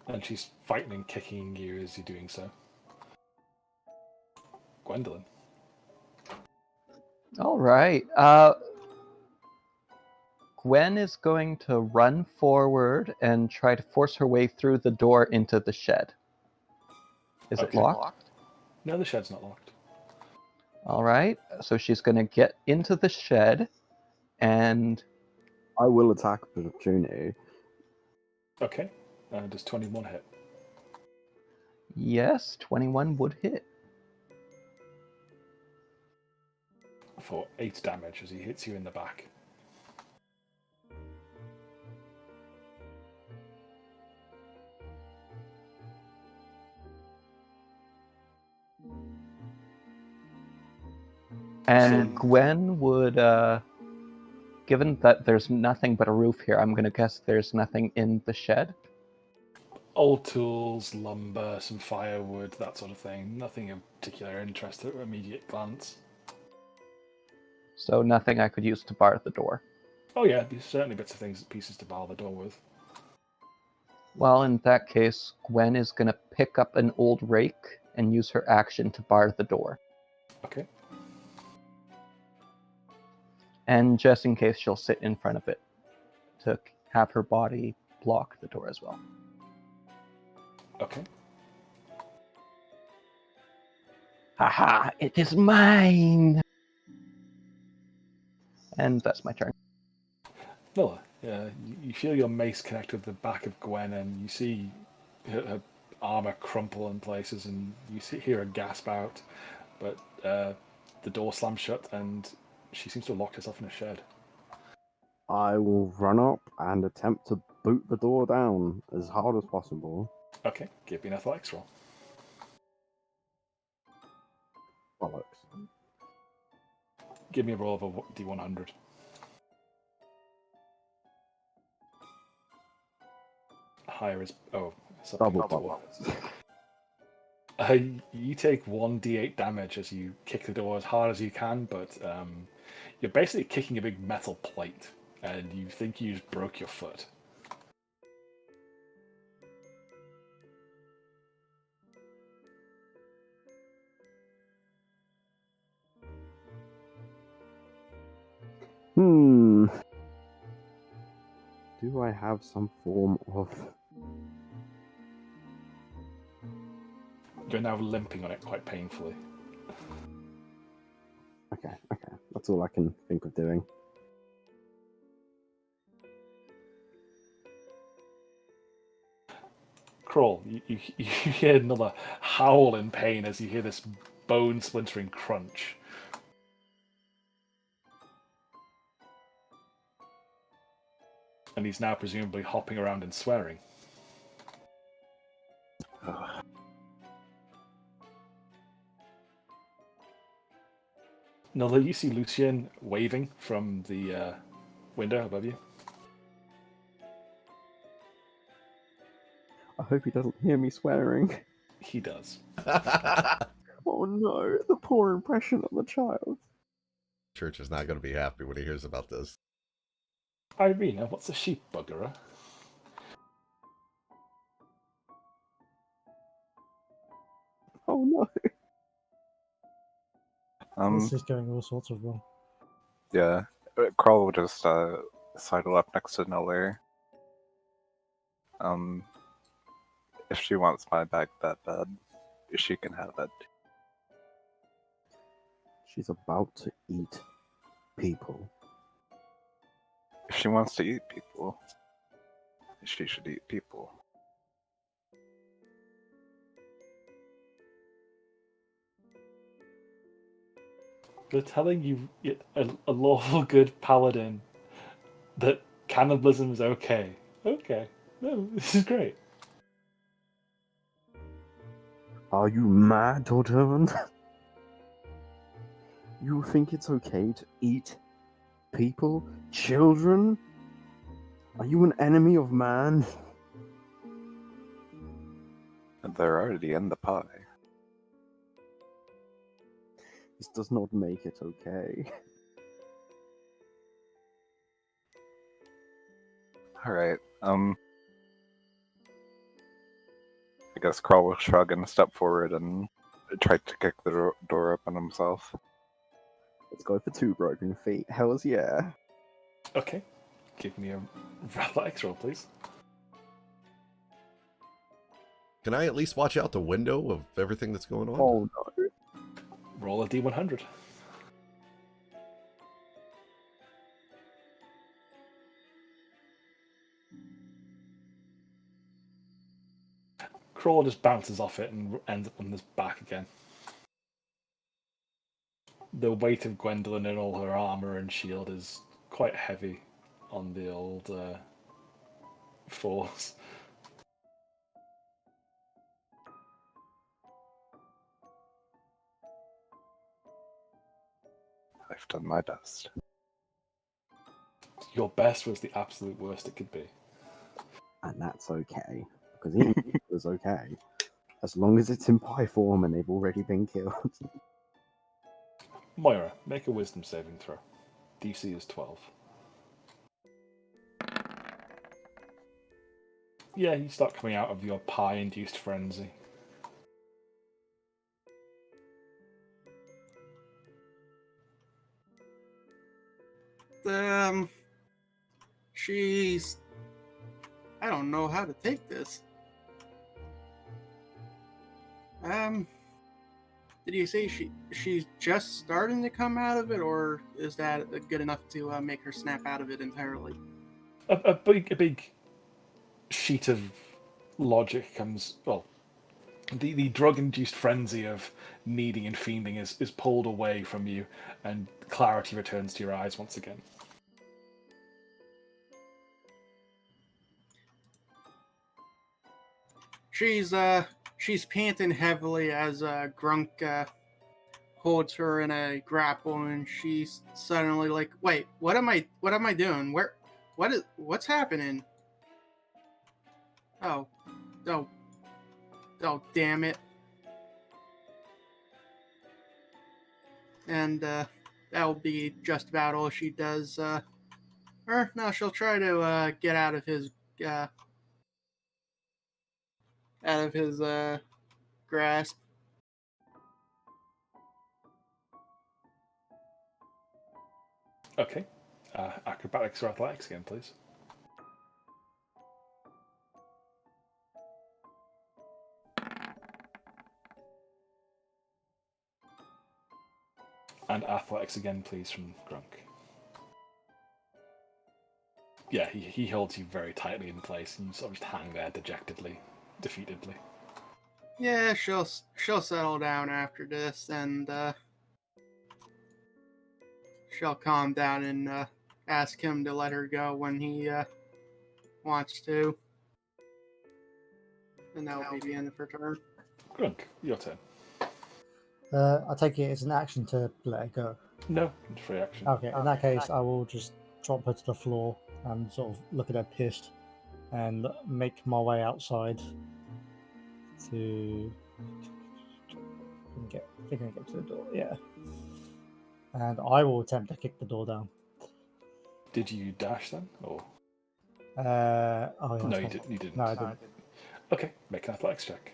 And she's fighting and kicking you as you're doing so. Gwendolyn. All right. Gwen is going to run forward and try to force her way through the door into the shed. Is it Okay. locked? No, the shed's not locked. All right. So she's going to get into the shed and... I will attack with opportunity. Okay. Does 21 hit? Yes, 21 would hit. For 8 damage as he hits you in the back. And Gwen would, given that there's nothing but a roof here, I'm going to guess there's nothing in the shed. Old tools, lumber, some firewood, that sort of thing. Nothing of particular interest at immediate glance. So nothing I could use to bar the door. Oh yeah, there's certainly bits of pieces to bar the door with. Well, in that case, Gwen is going to pick up an old rake and use her action to bar the door. Okay. And just in case, she'll sit in front of it to have her body block the door as well. Okay. Haha, it is mine! And that's my turn. Miller, you feel your mace connect with the back of Gwen, and you see her armor crumple in places, and you hear her gasp out. But the door slams shut, and she seems to have locked herself in a shed. I will run up and attempt to boot the door down as hard as possible. Okay, give me an athletics roll. Bollocks. Give me a roll of a D100. Higher is... Oh, it's Double bollocks. You take 1d8 damage as you kick the door as hard as you can, but you're basically kicking a big metal plate, and you think you just broke your foot. Do I have some form of... You're now limping on it quite painfully. Okay. That's all I can think of doing. Crawl, you hear another howl in pain as you hear this bone splintering crunch. And he's now presumably hopping around and swearing. Ugh. Nola, you see Lucien waving from the window above you. I hope he doesn't hear me swearing. He does. Oh no, the poor impression of the child. Church is not going to be happy when he hears about this. Irina, what's a sheep buggerer? Oh no. This is going all sorts of wrong. Yeah. Carl will just sidle up next to Neller. If she wants my bag that bad, she can have it. She's about to eat people. If she wants to eat people, she should eat people. They're telling you, a lawful good paladin, that cannibalism is okay. Okay. No, this is great. Are you mad, Torturman? You think it's okay to eat people? Children? Are you an enemy of man? And they're already in the pie. This does not make it okay. Alright, I guess Carl will shrug and step forward and try to kick the door open himself. Let's go for 2 broken feet. Hells yeah. Okay. Give me a athletics roll, please. Can I at least watch out the window of everything that's going on? Oh no. Roll a d100. Crawl just bounces off it and ends up on his back again. The weight of Gwendolyn and all her armor and shield is quite heavy on the old force. I've done my best. Your best was the absolute worst it could be. And that's okay. Because eating people is okay. As long as it's in pie form and they've already been killed. Moira, make a wisdom saving throw. DC is 12. Yeah, you start coming out of your pie-induced frenzy. She's. I don't know how to take this. Did you say she's just starting to come out of it, or is that good enough to make her snap out of it entirely? A big sheet of logic comes. Well, the drug-induced frenzy of needing and fiending is pulled away from you, and clarity returns to your eyes once again. She's panting heavily as Grunk holds her in a grapple, and she's suddenly like, "Wait, what am I doing? What's happening? Oh, damn it!" And that'll be just about all she does. Or no, she'll try to get out of his grasp. Okay. Acrobatics or athletics again, please. And athletics again, please, from Grunk. Yeah, he holds you very tightly in place, and you sort of just hang there dejectedly, defeatedly. Yeah, she'll settle down after this, and she'll calm down and ask him to let her go when he wants to. And that will be the end of her turn. Grunk, your turn. I take it as an action to let her go. No, free action. Okay, in that case, I will just drop her to the floor and sort of look at her pissed and make my way outside to get to the door. Yeah, and I will attempt to kick the door down. Did you dash then, or Oh yeah, no? You didn't. No, I didn't. Okay, make an athletics check.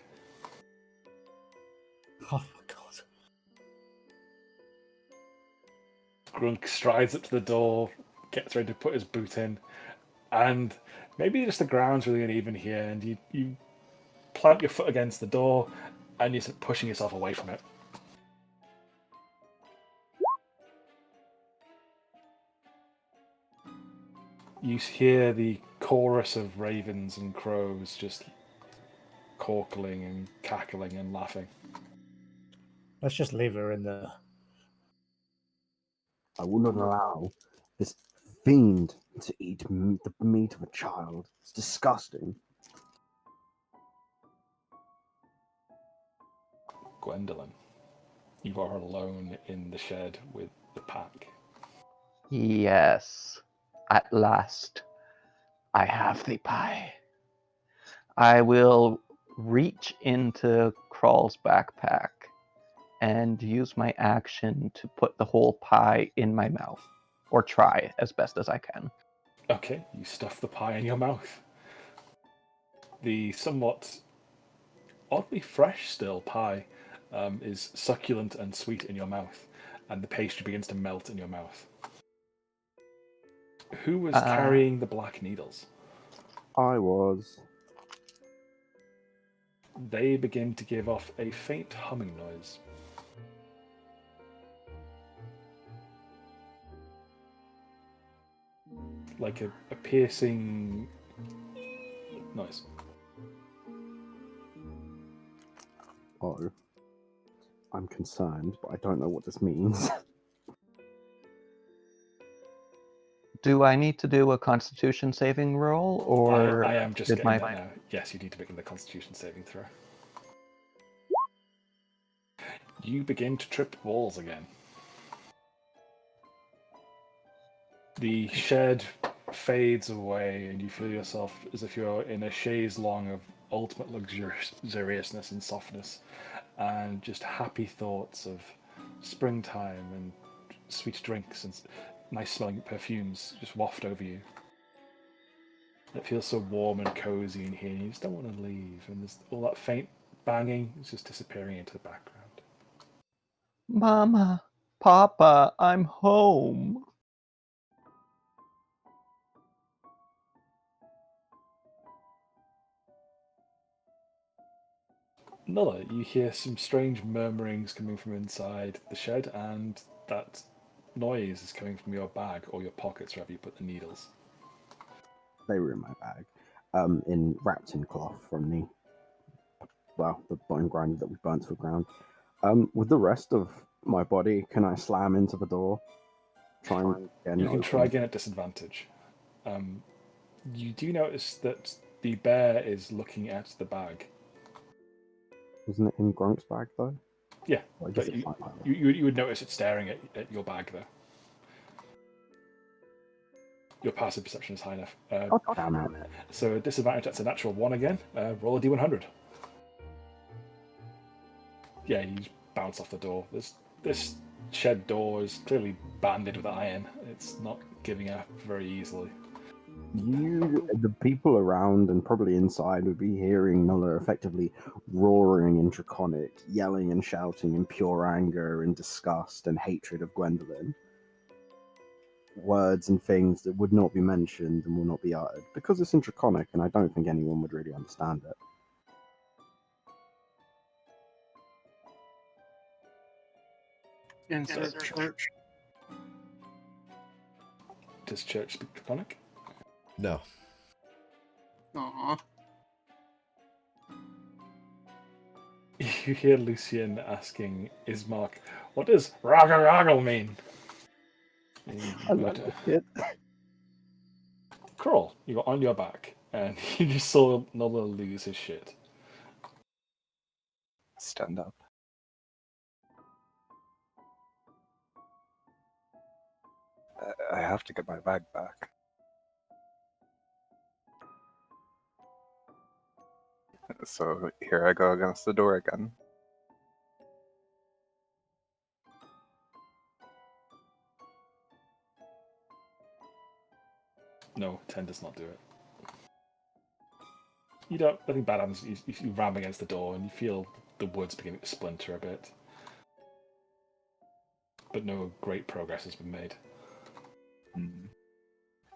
Oh my god! Grunk strides up to the door, gets ready to put his boot in, and maybe just the ground's really uneven here, and you plant your foot against the door, and you start pushing yourself away from it. You hear the chorus of ravens and crows just cackling and cackling and laughing. Let's just leave her in there. I will not allow this fiend to eat the meat of a child. It's disgusting. Gwendolyn, you are alone in the shed with the pack. Yes, at last, I have the pie. I will reach into Crawl's backpack and use my action to put the whole pie in my mouth, or try as best as I can. Okay, you stuff the pie in your mouth. The somewhat oddly fresh still pie is succulent and sweet in your mouth, and the pastry begins to melt in your mouth. Who was carrying the black needles? I was. They begin to give off a faint humming noise. Like a piercing noise. Oh. I'm concerned, but I don't know what this means. Do I need to do a Constitution saving roll, or I am just did getting my that now. Yes, you need to make the Constitution saving throw. You begin to trip balls again. The shed fades away, and you feel yourself as if you're in a chaise longue of ultimate luxuriousness and softness, and just happy thoughts of springtime and sweet drinks and nice smelling perfumes just waft over you. It feels so warm and cozy in here, and you just don't want to leave. And there's all that faint banging is just disappearing into the background. Mama, Papa, I'm home. Nulla, you hear some strange murmurings coming from inside the shed, and that noise is coming from your bag or your pockets wherever you put the needles. They were in my bag, wrapped in cloth from the bone grinder that we burnt to the ground. With the rest of my body, can I slam into the door? You can try again at disadvantage. You do notice that the bear is looking at the bag. Isn't it in Grunk's bag though? Yeah, Or but just you would notice it staring at your bag though. Your passive perception is high enough. damn it. So at disadvantage, that's a natural 1 again. Roll a d100. Yeah, you just bounce off the door. This shed door is clearly banded with iron. It's not giving up very easily. The people around and probably inside would be hearing Nulla effectively roaring in Draconic, yelling and shouting in pure anger and disgust and hatred of Gwendolyn. Words and things that would not be mentioned and will not be uttered because it's in Draconic, and I don't think anyone would really understand it. Inside church. Does church speak Draconic? No. Aw. You hear Lucien asking Ismark, "What does raggle mean?" I love this kid. Crawl, you got on your back, and you just saw Nola lose his shit. Stand up. I have to get my bag back. So here I go against the door again. No, 10 does not do it. You don't. Nothing bad happens. You ram against the door, and you feel the wood's beginning to splinter a bit. But no great progress has been made.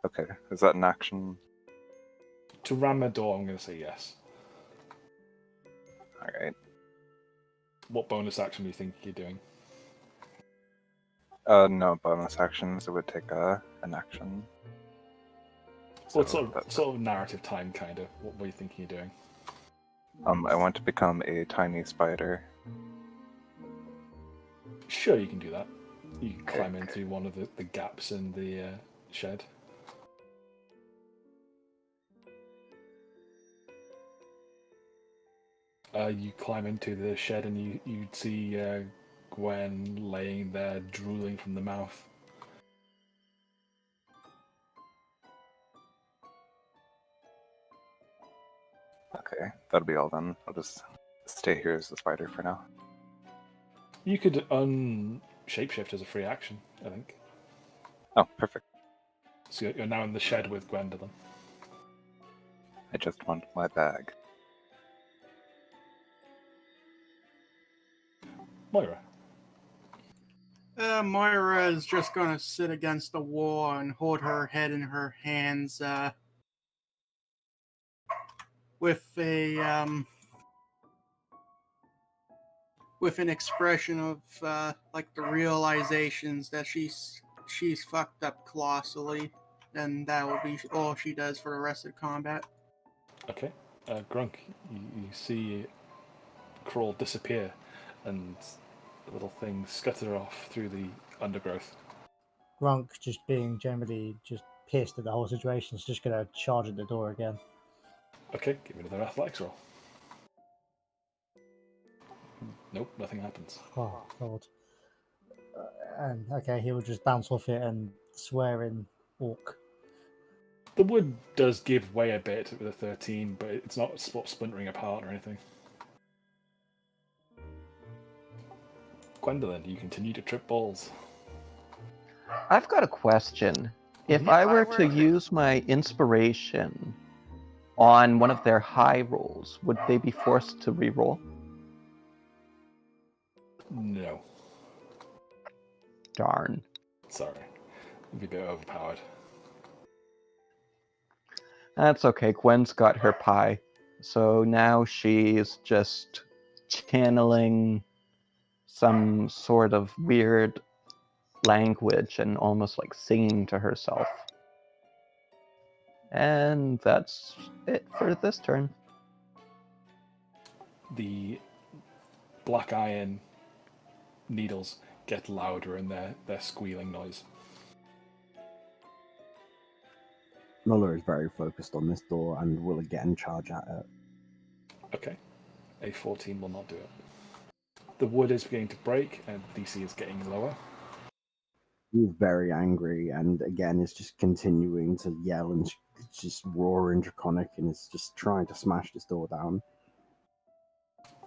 Okay, is that an action? To ram a door, I'm going to say yes. Alright. What bonus action do you think you're doing? No bonus actions. It would take an action. Well, So it's sort of narrative time, kind of. What were you thinking you're doing? I want to become a tiny spider. Sure, you can do that. You can Okay, climb into one of the gaps in the shed. You climb into the shed and you see Gwen laying there, drooling from the mouth. Okay, that'll be all then. I'll just stay here as the spider for now. You could shapeshift as a free action, I think. Oh, perfect. So you're now in the shed with Gwendolyn. I just want my bag. Moira. Moira is just gonna sit against the wall and hold her head in her hands, with with an expression of like the realizations that she's fucked up colossally, and that will be all she does for the rest of the combat. Okay. Grunk, you see Crawl disappear and the little thing scutter off through the undergrowth. Grunk, just being generally just pissed at the whole situation, is just going to charge at the door again. Okay, give me another athletics roll. Nope, nothing happens. Oh, God. And okay, he will just bounce off it and swear in orc. The wood does give way a bit with a 13, but it's not splintering apart or anything. Gwendolyn, you continue to trip balls. I've got a question. If I were to use my inspiration on one of their high rolls, would they be forced to re-roll? No. Darn. Sorry. It'd be a bit overpowered. That's okay. Gwen's got her pie. So now she's just channeling some sort of weird language and almost like singing to herself. And that's it for this turn. The black iron needles get louder in their squealing noise. Nola is very focused on this door and will again charge at it. Okay. A 14 will not do it. The wood is beginning to break and DC is getting lower. He's very angry and again is just continuing to yell and just roar in Draconic and is just trying to smash this door down.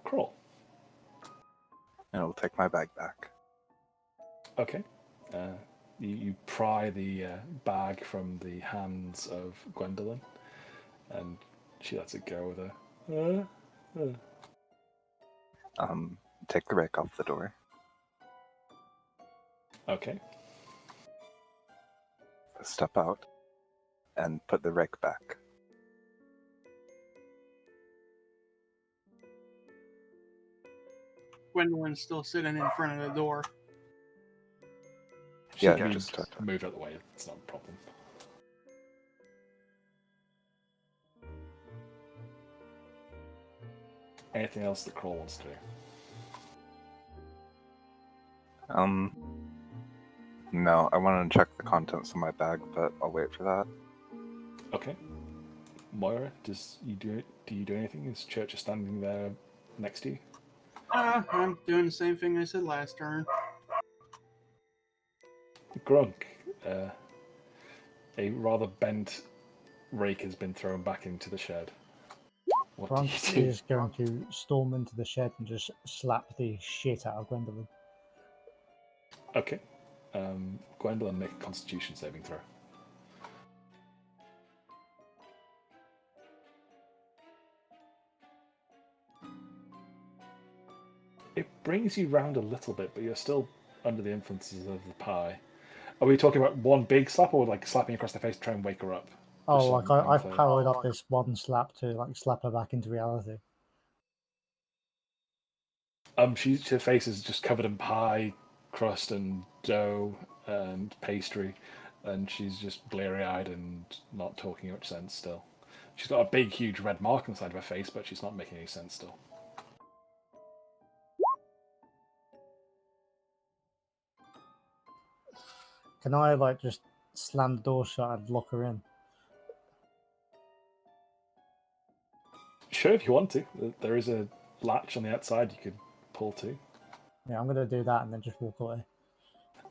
Crawl. And I'll take my bag back. Okay. You pry the bag from the hands of Gwendolyn, and she lets it go with a... Take the rake off the door. Okay. Step out. And put the rake back. Gwendolyn's still sitting in front of the door. She Yeah, can just move out of the way. It's not a problem. Anything else that Crawl wants to do? No, I wanted to check the contents of my bag, but I'll wait for that. Okay. Moira, do you do anything? Is Church is standing there next to you? I'm doing the same thing I said last turn. Grunk, a rather bent rake has been thrown back into the shed. What do Grunk you do? is going to storm into the shed and just slap the shit out of Gwendolyn. Okay. Gwendolyn, make a Constitution saving throw. It brings you round a little bit, but you're still under the influences of the pie. Are we talking about one big slap, or like slapping across the face to try and wake her up? Oh, Just so like I'm I've clear. powered up this one slap to like slap her back into reality. Her face is just covered in pie, crust, and dough and pastry, and she's just bleary-eyed and not talking much sense still. She's got a big, huge red mark on the side of her face, but she's not making any sense still. Can I like just slam the door shut and lock her in? Sure, if you want to. There is a latch on the outside you could pull to. Yeah, I'm gonna do that and then just walk away.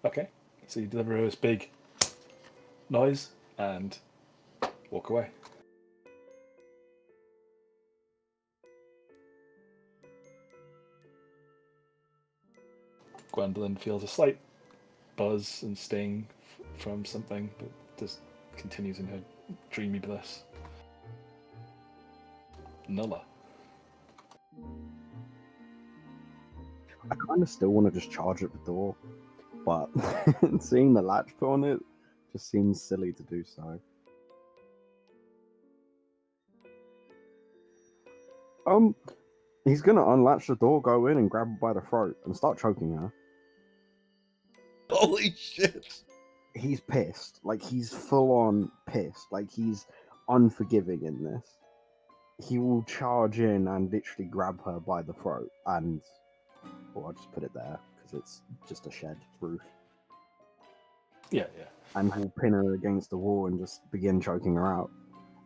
Okay, so you deliver this big noise and walk away. Gwendolyn feels a slight buzz and sting from something, but just continues in her dreamy bliss. Nulla. I kind of still want to just charge at the door, but seeing the latch put on it just seems silly to do so. He's gonna unlatch the door, go in, and grab her by the throat and start choking her. Holy shit! He's pissed. Like, he's full on pissed. Like, he's unforgiving in this. He will charge in and literally grab her by the throat and... Well, I'll just put it there, because it's just a shed roof. Yeah. And he'll pin her against the wall and just begin choking her out.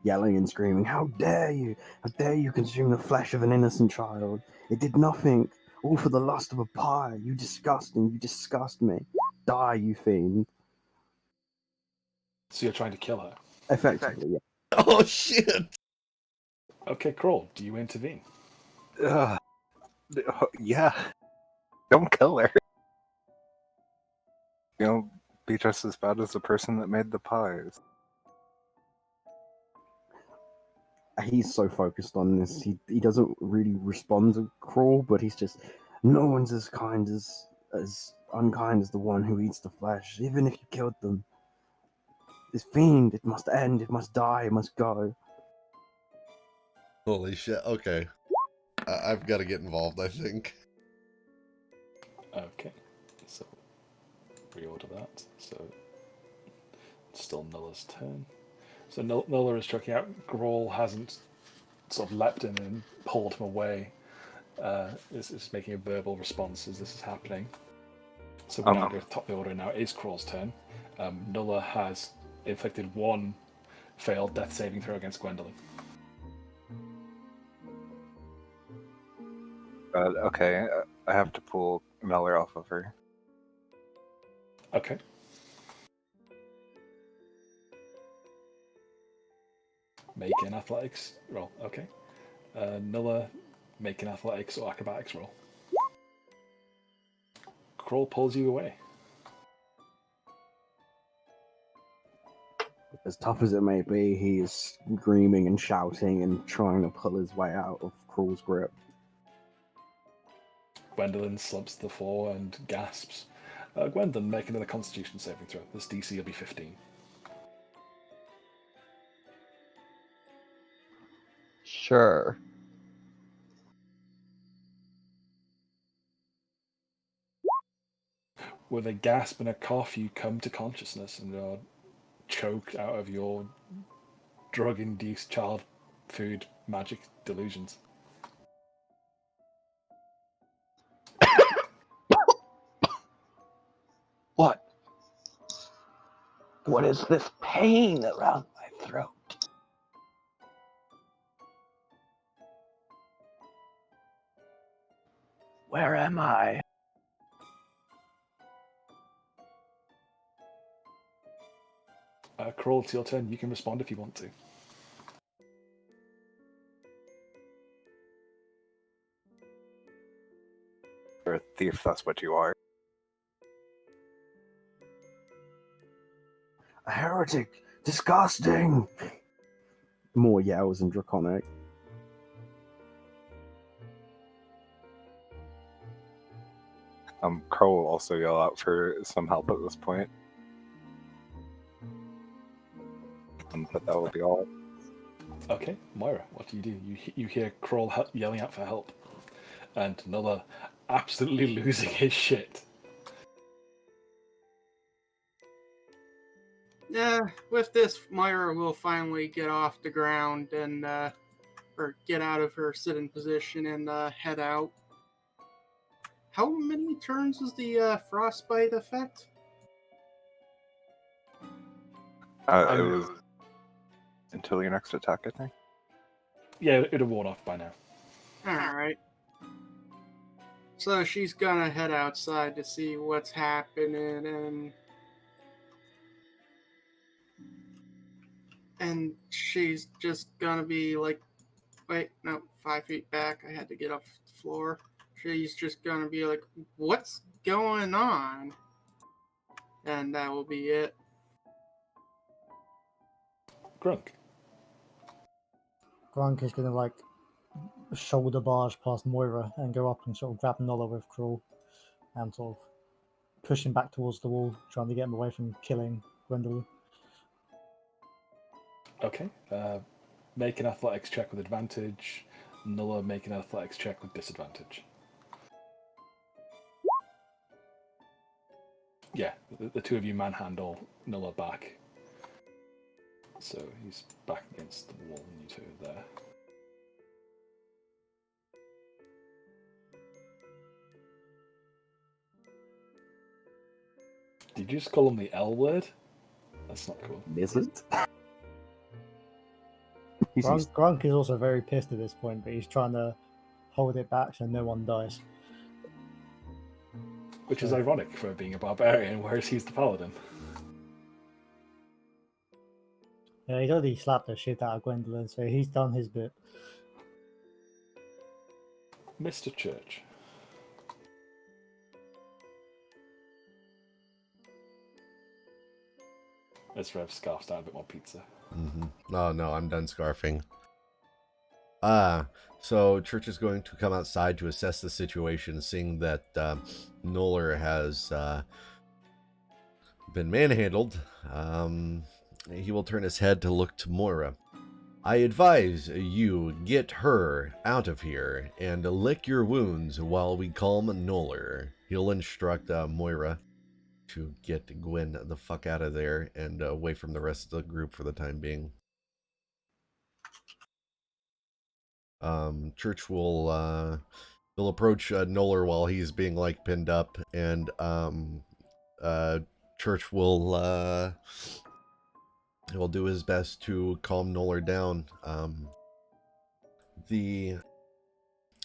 Yelling and screaming, "How dare you! How dare you consume the flesh of an innocent child! It did nothing! All for the lust of a pie! You disgusting! You disgust me! Die, you fiend!" So you're trying to kill her? Effectively, yeah. Oh shit! Okay, Crawl, do you intervene? Yeah. Don't kill her. Be just as bad as the person that made the pies. He's so focused on this, he doesn't really respond to Crawl, but he's just, no one's as unkind as the one who eats the flesh, even if you killed them. This fiend, it must end, it must die, it must go. Holy shit! Okay, I've got to get involved. I think. Okay, so reorder that. So it's still Nulla's turn. So Nulla is checking out. Grawl hasn't sort of leapt in and pulled him away. Is making a verbal response as this is happening. So we're now going to top the order now. It is Crawl's turn. Nulla has inflicted one failed death saving throw against Gwendolyn. Okay, I have to pull Meller off of her. Okay. Make an athletics roll. Okay. Nulla, make an athletics or acrobatics roll. Crawl pulls you away. As tough as it may be, he is screaming and shouting and trying to pull his way out of Crawl's grip. Gwendolyn slumps to the floor and gasps. Gwendolyn, make another Constitution saving throw. This DC will be 15. Sure. With a gasp and a cough, you come to consciousness and are choked out of your drug-induced child food magic delusions. What? What is this pain around my throat? Where am I? Kroll, it's your turn. You can respond if you want to. You're a thief, that's what you are. A heretic! Disgusting! More yells and draconic. Crow will also yell out for some help at this point. But that will be all. Okay, Moira, what do? You hear Kroll yelling out for help, and Nulla absolutely losing his shit. With this, Moira will finally get off the ground and or get out of her sitting position and head out. How many turns is the frostbite effect? It was until your next attack, I think. Yeah, it'd have worn off by now. Alright. So she's gonna head outside to see what's happening, and she's just gonna be like, wait, no, 5 feet back. I had to get off the floor. She's just gonna be like, what's going on? And that will be it. Grunk. Grunk is going to like shoulder barge past Moira and go up and sort of grab Nola with Crawl and sort of push him back towards the wall, trying to get him away from killing Gwendolyn. Okay. Make an athletics check with advantage. Nulla, make an athletics check with disadvantage. Yeah, the two of you manhandle Nulla back. So he's back against the wall, and you two are there. Did you just call him the L word? That's not cool. Is it? Grunk is also very pissed at this point, but he's trying to hold it back so no one dies. Which is ironic for being a barbarian, whereas he's the paladin. Yeah, he's already slapped the shit out of Gwendolyn, so he's done his bit. Mr. Church. Let's Rev scarfs down a bit more pizza. Oh, no, I'm done scarfing. So Church is going to come outside to assess the situation, seeing that Noller has been manhandled. He will turn his head to look to Moira. I advise you get her out of here and lick your wounds while we calm Noller. He'll instruct Moira to get Gwen the fuck out of there and away from the rest of the group for the time being. Church will approach Noller while he's being like pinned up, and Church will he'll do his best to calm Noller down.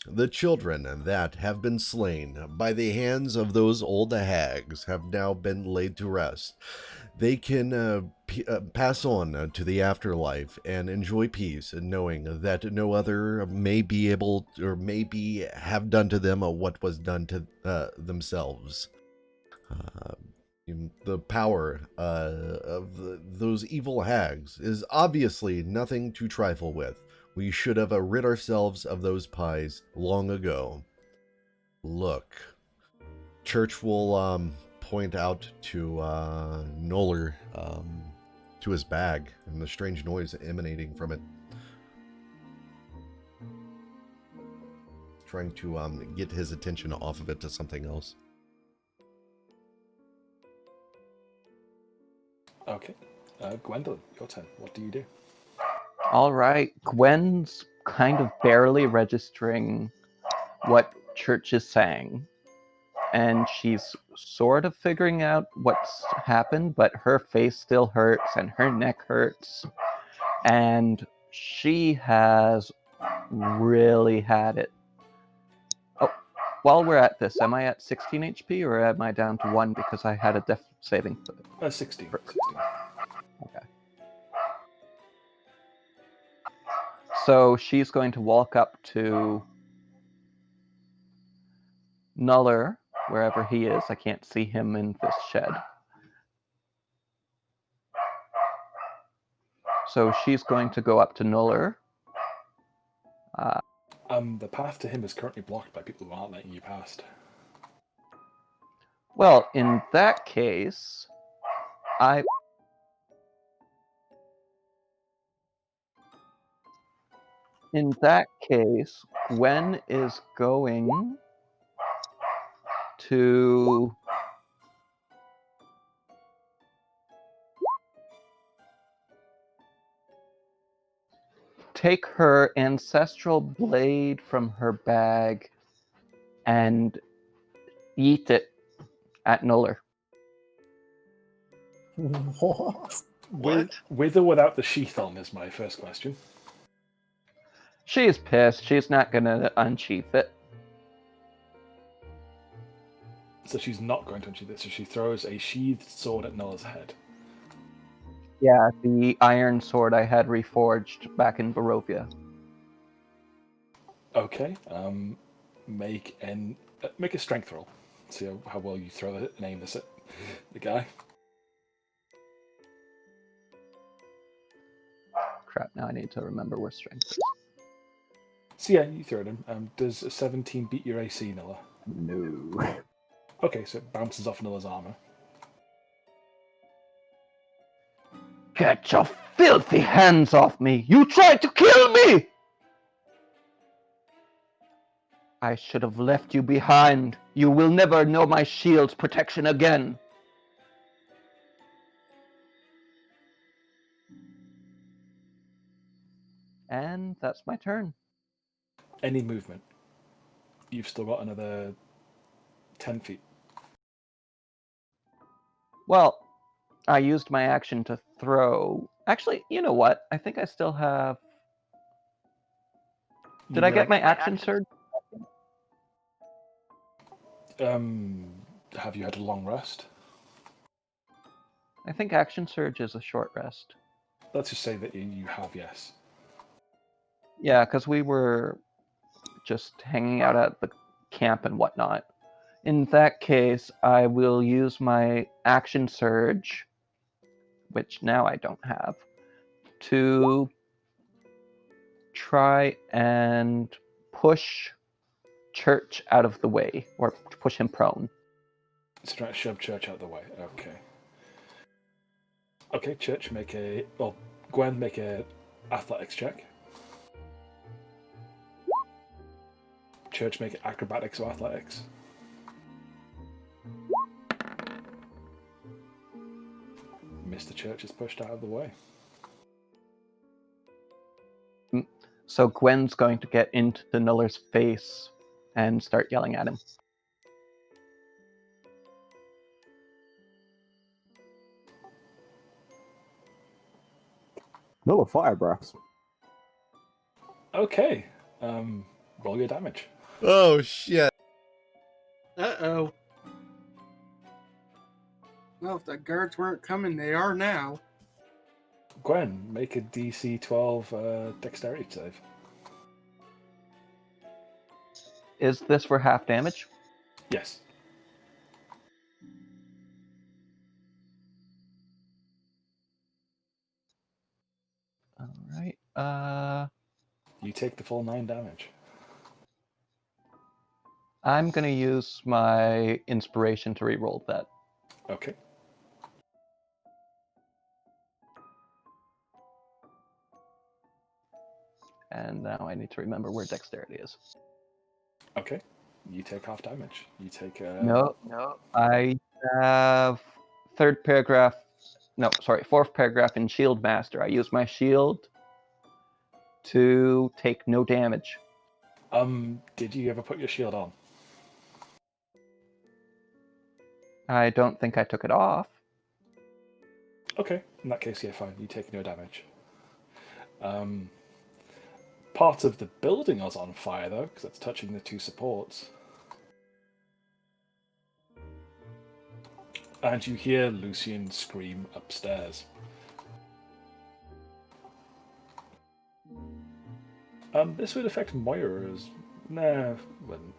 The children that have been slain by the hands of those old hags have now been laid to rest. They can pass on to the afterlife and enjoy peace, knowing that no other may be able or maybe have done to them what was done to themselves. The power of those evil hags is obviously nothing to trifle with. We should have rid ourselves of those pies long ago. Look. Church will point out to Noller, to his bag, and the strange noise emanating from it. Trying to get his attention off of it to something else. Okay. Gwendolyn, your turn. What do you do? All right, Gwen's kind of barely registering what Church is saying, and she's sort of figuring out what's happened, but her face still hurts and her neck hurts, and she has really had it. Oh, while we're at this, am I at 16 HP or am I down to 1 because I had a death saving? 16. Okay. So she's going to walk up to Nuller, wherever he is. I can't see him in this shed. So she's going to go up to Nuller. The path to him is currently blocked by people who aren't letting you past. Well, in that case, Gwen is going to take her ancestral blade from her bag and eat it at Nuller. What? With or without the sheath on is my first question. She's pissed. She's not going to unsheath it. So she's not going to unsheath it, so she throws a sheathed sword at Null's head. Yeah, the iron sword I had reforged back in Barovia. Okay. Make a strength roll. See how well you throw it and aim this at the guy. Crap, now I need to remember where strength is. So yeah, you throw it him. Does a 17 beat your AC, Nulla? No. Okay, so it bounces off Nulla's armor. Get your filthy hands off me! You tried to kill me! I should have left you behind. You will never know my shield's protection again. And that's my turn. Any movement. You've still got another 10 feet. Well, I used my action to throw. Actually, you know what? I think I still have... Did I get my action surge? Have you had a long rest? I think action surge is a short rest. Let's just say that you have, yes. Yeah, because we were just hanging out at the camp and whatnot. In that case, I will use my action surge, which now I don't have, to try and push Church out of the way, or push him prone. So try to shove Church out of the way. Okay. Okay, Church, Gwen, make a athletics check. Church, make acrobatics or athletics. Mr. Church is pushed out of the way. So Gwen's going to get into the Nuller's face and start yelling at him. No fire breaths. Okay. Roll your damage. Oh, shit. Uh-oh. Well, if the guards weren't coming, they are now. Gwen, make a DC 12 dexterity save. Is this for half damage? Yes. Alright, You take the full 9 damage. I'm gonna use my inspiration to reroll that. Okay. And now I need to remember where dexterity is. Okay. You take half damage. You take No, I have fourth paragraph in Shield Master. I use my shield to take no damage. Did you ever put your shield on? I don't think I took it off. Okay, in that case, yeah, fine. You take no damage. Part of the building is on fire, though, because it's touching the two supports. And you hear Lucian scream upstairs. This would affect Moira as... Nah, wouldn't.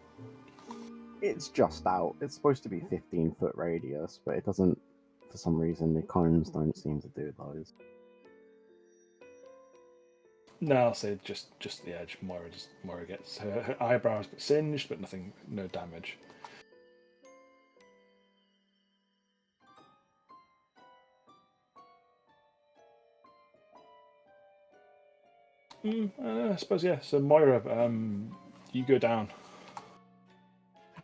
It's just out. It's supposed to be 15-foot radius, but it doesn't. For some reason, the cones don't seem to do those. No, I'll say just the edge. Moira gets her eyebrows get singed, but nothing, no damage. I suppose, yeah. So Moira, you go down.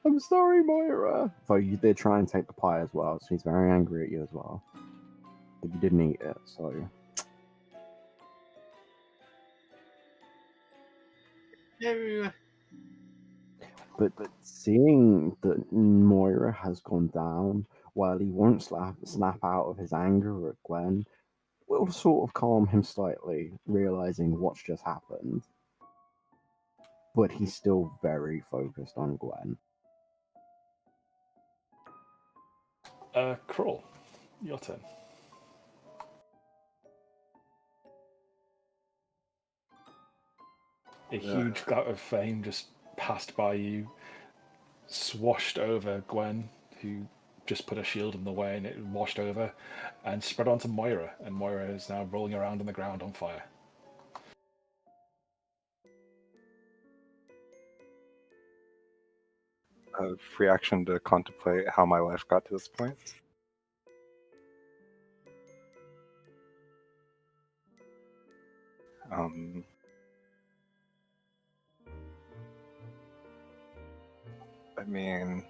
I'm sorry, Moira. Though you did try and take the pie as well, so he's very angry at you as well. But you didn't eat it, so. Everyone. But seeing that Moira has gone down, while he won't snap out of his anger at Gwen, will sort of calm him slightly, realizing what's just happened. But he's still very focused on Gwen. Crawl, your turn. A huge cloud of flame just passed by you, swashed over Gwen, who just put a shield in the way, and it washed over and spread onto Moira, and Moira is now rolling around on the ground on fire. Free action to contemplate how my life got to this point. I mean,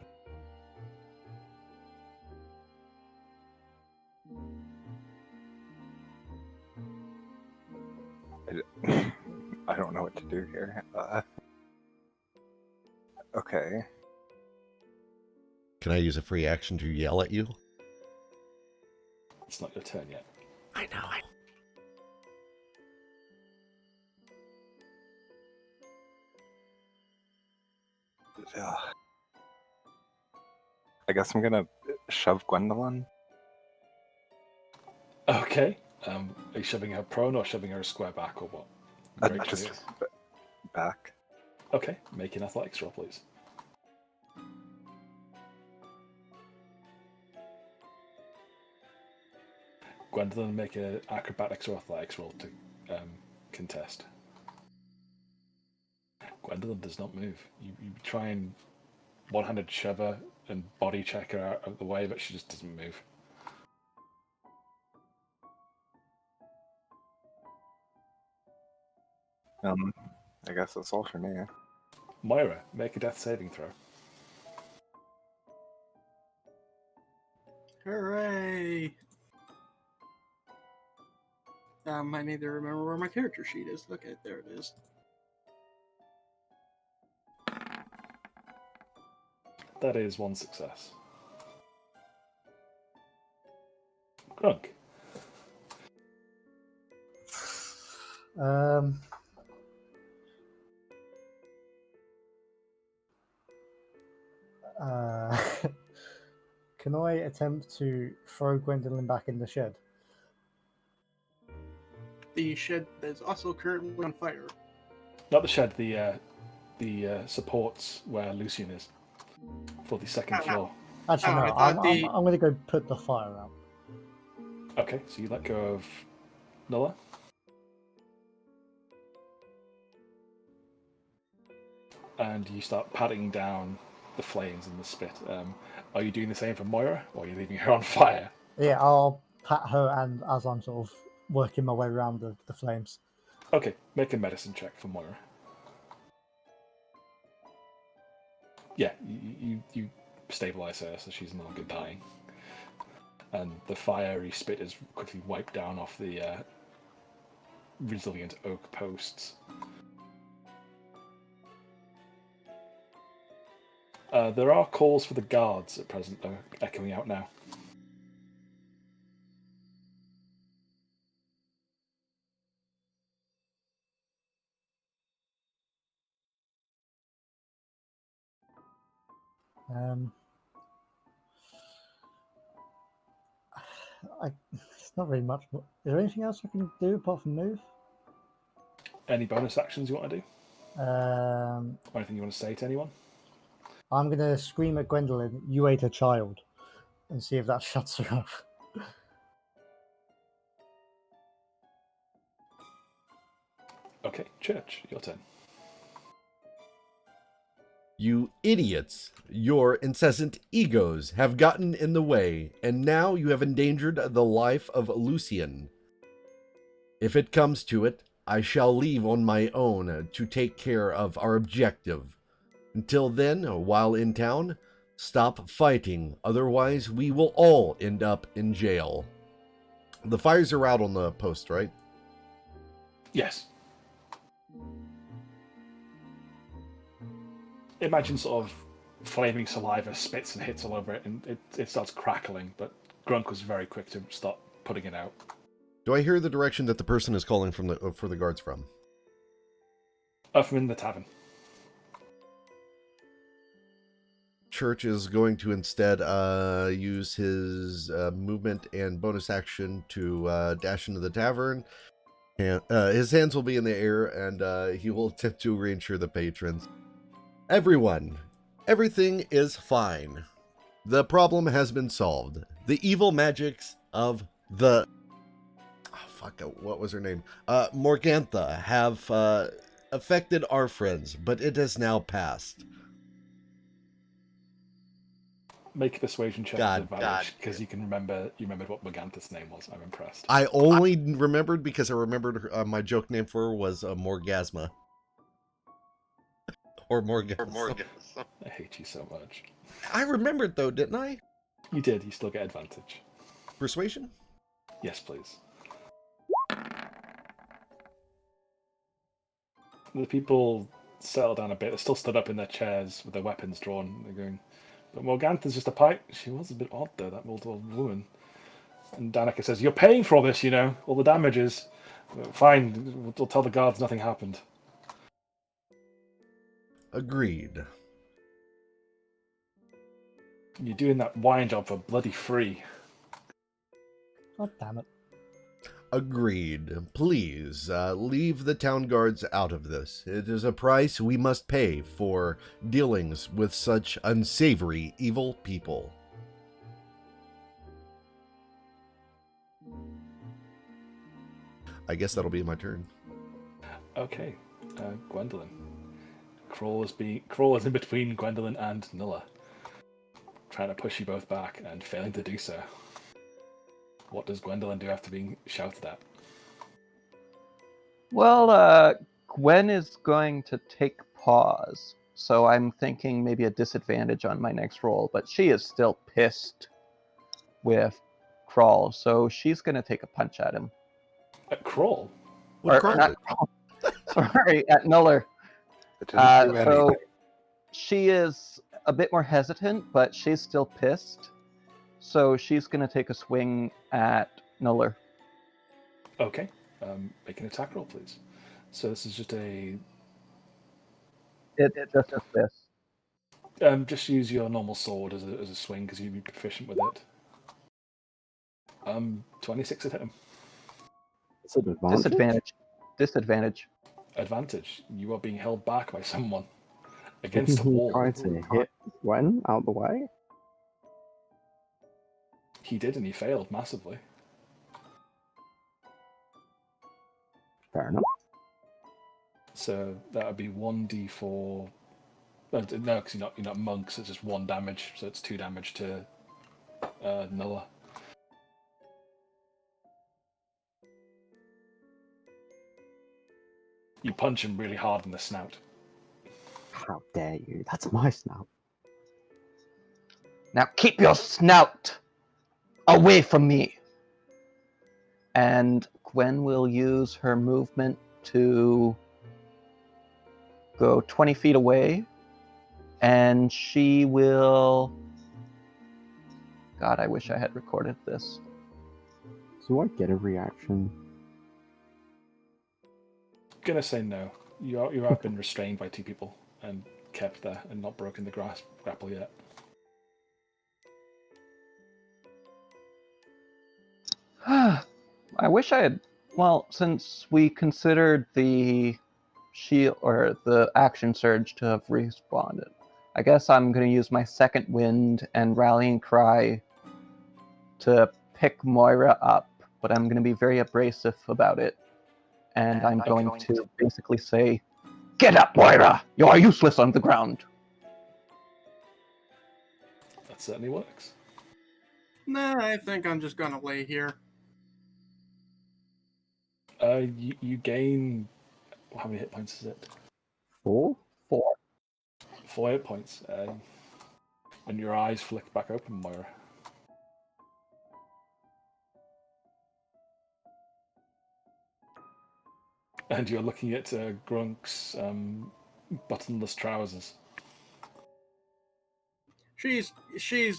I don't know what to do here. Okay. Can I use a free action to yell at you? It's not your turn yet. I know. I guess I'm gonna shove Gwendolyn. Okay. Are you shoving her prone or shoving her square back or what? Great Just choice. back. Okay, make an athletics roll, please. Gwendolyn, make an acrobatics or athletics roll to contest. Gwendolyn does not move. You try and one-handed shove her and body check her out of the way, but she just doesn't move. I guess that's all for me. Moira, make a death saving throw. Hooray! I need to remember where my character sheet is. Okay, there it is. That is one success. Grunk. Can I attempt to throw Gwendolyn back in the shed? The shed is also currently on fire. Not the shed, the supports where Lucian is. For the second floor. Actually, Oh, no. I thought I'm going to go put the fire out. Okay, so you let go of Nola. And you start patting down the flames and the spit. Are you doing the same for Moira, or are you leaving her on fire? Yeah, I'll pat her, and as I'm sort of working my way around the flames. Okay, make a medicine check for Moira. Yeah, you stabilize her so she's no longer dying. And the fiery spit is quickly wiped down off the resilient oak posts. There are calls for the guards at present, though, echoing out now. It's not very much. Is there anything else I can do apart from move? Any bonus actions you want to do? Or anything you want to say to anyone? I'm going to scream at Gwendolyn, "You ate a child," and see if that shuts her up. Okay, Church, your turn. You idiots! Your incessant egos have gotten in the way, and now you have endangered the life of Lucian. If it comes to it, I shall leave on my own to take care of our objective. Until then, while in town, stop fighting, otherwise we will all end up in jail. The fires are out on the post, right? Yes. Imagine sort of flaming saliva spits and hits all over it, and it starts crackling, but Grunk was very quick to start putting it out. Do I hear the direction that the person is calling from for the guards from? From in the tavern. Church is going to instead use his movement and bonus action to dash into the tavern. And, his hands will be in the air, and he will attempt to reassure the patrons. Everyone, everything is fine. The problem has been solved. The evil magics of the... what was her name? Morgantha have affected our friends, but it has now passed. Make a persuasion check God, with advantage, because you remembered what Morgantha's name was. I'm impressed. I only remembered because I remembered my joke name for her was Morgasma. Or Morgasma. I hate you so much. I remembered though, didn't I? You did. You still get advantage. Persuasion? Yes, please. The people settle down a bit. They're still stood up in their chairs with their weapons drawn. They're going, but Morgantha's just a pipe. She was a bit odd, though, that old woman. And Danica says, "You're paying for all this, all the damages. Fine, we'll tell the guards nothing happened." Agreed. You're doing that wine job for bloody free. God damn it. Agreed. Please, leave the town guards out of this. It is a price we must pay for dealings with such unsavory, evil people. I guess that'll be my turn. Okay, Gwendolyn. Crawl is in between Gwendolyn and Nulla, trying to push you both back and failing to do so. What does Gwendolyn do after being shouted at? Well, Gwen is going to take pause, so I'm thinking maybe a disadvantage on my next roll, but she is still pissed with Crawl, so she's going to take a punch at him. At Crawl? Not Crawl. Sorry, at Nuller. So she is a bit more hesitant, but she's still pissed. So she's going to take a swing at Nuller. Okay. Make an attack roll, please. So this is just a... It's just a fist. Just use your normal sword as a swing, because you'd be proficient with it. 26 to hit him. Disadvantage. Advantage. You are being held back by someone. Against the wall. Trying to hit Gwen out the way? He did, and he failed massively. Fair enough. So that would be 1d4. No, because you're not monks. It's just 1 damage, so it's 2 damage to Nulla. You punch him really hard in the snout. How dare you? That's my snout. Now keep your snout away from me. And Gwen will use her movement to go 20 feet away and she will... God, I wish I had recorded this. So I get a reaction. Gonna say no. You have been restrained by two people and kept there and not broken the grapple yet. I wish I had... Well, since we considered the shield or the action surge to have responded, I guess I'm going to use my second wind and rallying cry to pick Moira up, but I'm going to be very abrasive about it. And I'm going to basically say, "Get up, Moira! You are useless on the ground." That certainly works. Nah, I think I'm just gonna lay here. You gain... How many hit points is it? 4? 4. 4 hit points. And your eyes flick back open, Moira. And you're looking at Grunk's buttonless trousers. She's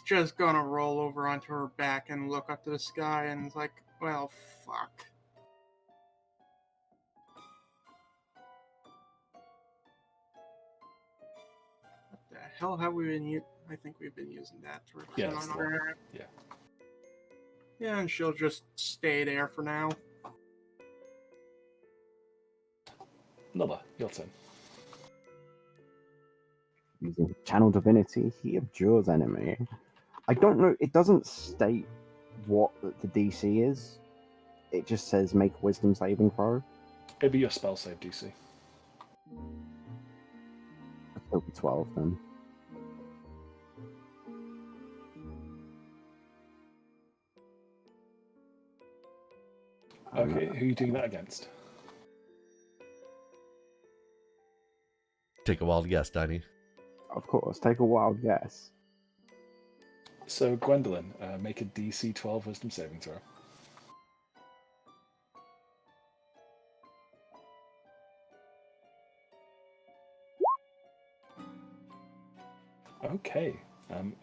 just gonna roll over onto her back and look up to the sky and is like, well, fuck. What the hell have we been using? I think we've been using that to Yeah, represent that's the her. one. Yeah. Yeah, and she'll just stay there for now. Nulla, your turn. Using Channel Divinity, he abjures enemy. I don't know, it doesn't state what the DC is. It just says make a wisdom saving throw. It'd be your spell save DC. It'll be 12 then. Okay, who are you doing that against? Take a wild guess, Danny. Of course, take a wild guess. So, Gwendolyn, make a DC 12 wisdom saving throw. Okay.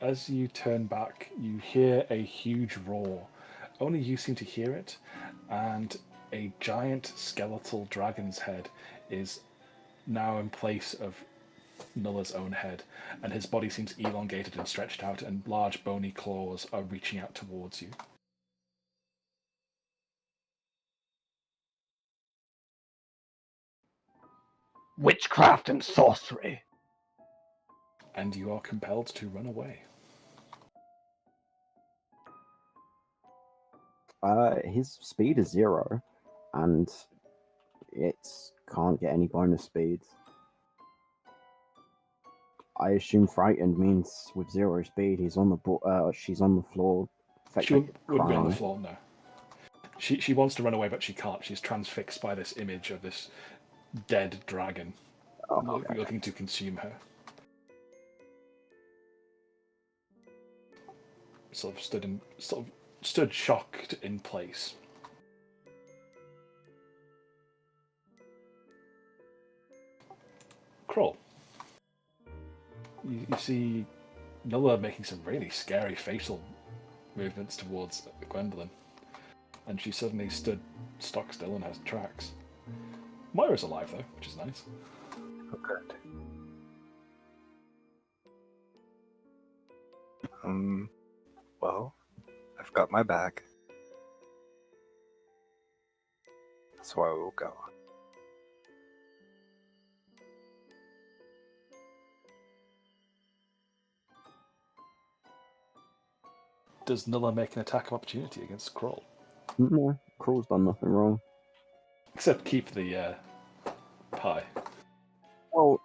As you turn back, you hear a huge roar. Only you seem to hear it, and a giant skeletal dragon's head is now in place of Nulla's own head, and his body seems elongated and stretched out, and large bony claws are reaching out towards you. Witchcraft and sorcery. And you are compelled to run away. His speed is 0, and it can't get any bonus speed. I assume frightened means with 0 speed, he's on the she's on the floor. She wouldn't be on the crying. floor, no. She wants to run away, but she can't. She's transfixed by this image of this dead dragon looking to consume her. Sort of stood shocked in place. Kroll. You see Nulla making some really scary facial movements towards Gwendolyn, and she suddenly stood stock still in her tracks. Moira's alive though, which is nice. Oh, good. Well, I've got my bag. So I will go. Does Nulla make an attack of opportunity against Kroll? No, Crawl's done nothing wrong. Except keep the pie. Well,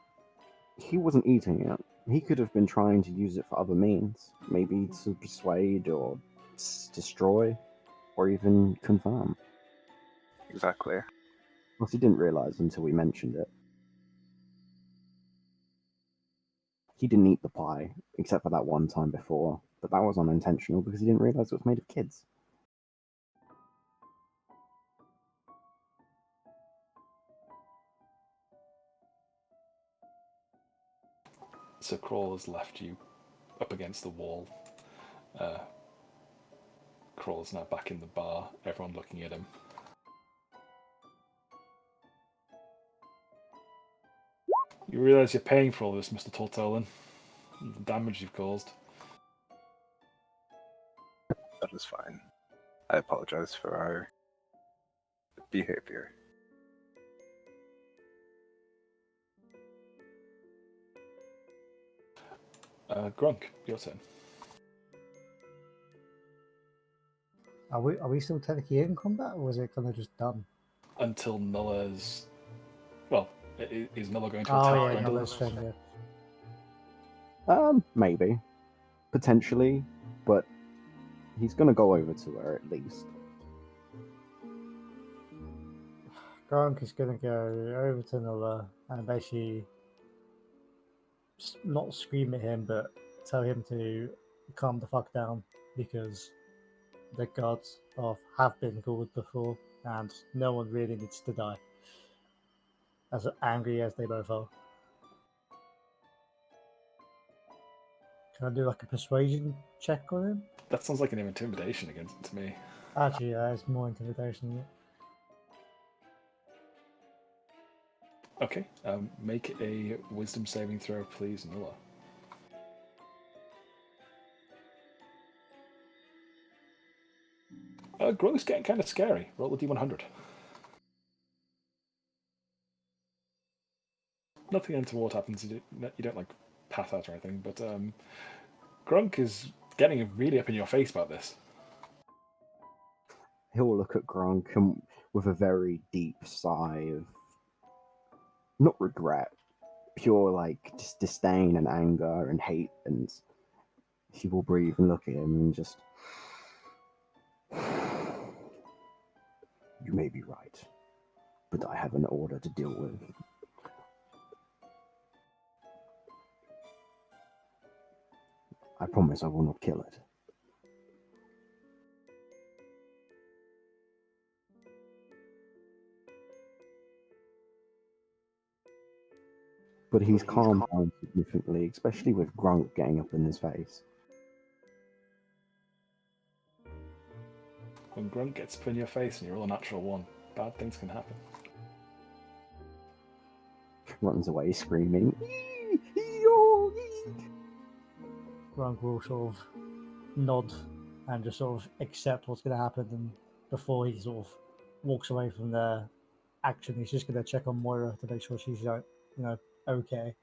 he wasn't eating it. He could have been trying to use it for other means. Maybe to persuade or destroy or even confirm. Exactly. Well, he didn't realise until we mentioned it. He didn't eat the pie, except for that one time before. But that was unintentional because he didn't realise it was made of kids. So Crawl has left you up against the wall. Crawl's now back in the bar, everyone looking at him. You realise you're paying for all this, Mr. Tortolan. The damage you've caused. That is fine. I apologize for our behavior. Grunk, your turn. Are we still technically in combat, or was it kind of just done? Until Nulla's... Well, is Nulla going to Oh attack yeah, Gwendolyn? Nulla's turn, yeah. Maybe. Potentially. But he's going to go over to her at least. Gronk is going to go over to Nulla and basically not scream at him, but tell him to calm the fuck down, because the gods have been called before, and no one really needs to die. As angry as they both are. Can I do like a persuasion check on him? That sounds like an intimidation against to me. Actually, it's more intimidation. Okay, make a wisdom saving throw, please, Nulla. Grunk's getting kind of scary. Roll a d100. Nothing untoward happens. You don't like pass out or anything, but Grunk is getting really up in your face about this. He'll look at Gronk and with a very deep sigh of not regret, pure like just disdain and anger and hate, and he will breathe and look at him and just, you may be right, but I have an order to deal with. I promise I will not kill it. But he's calmed down significantly, especially with Grunk getting up in his face. When Grunk gets up in your face and you roll a natural 1, bad things can happen. Runs away screaming. Gronk will sort of nod and just sort of accept what's going to happen, and before he sort of walks away from the action, he's just going to check on Moira to make sure she's like, okay.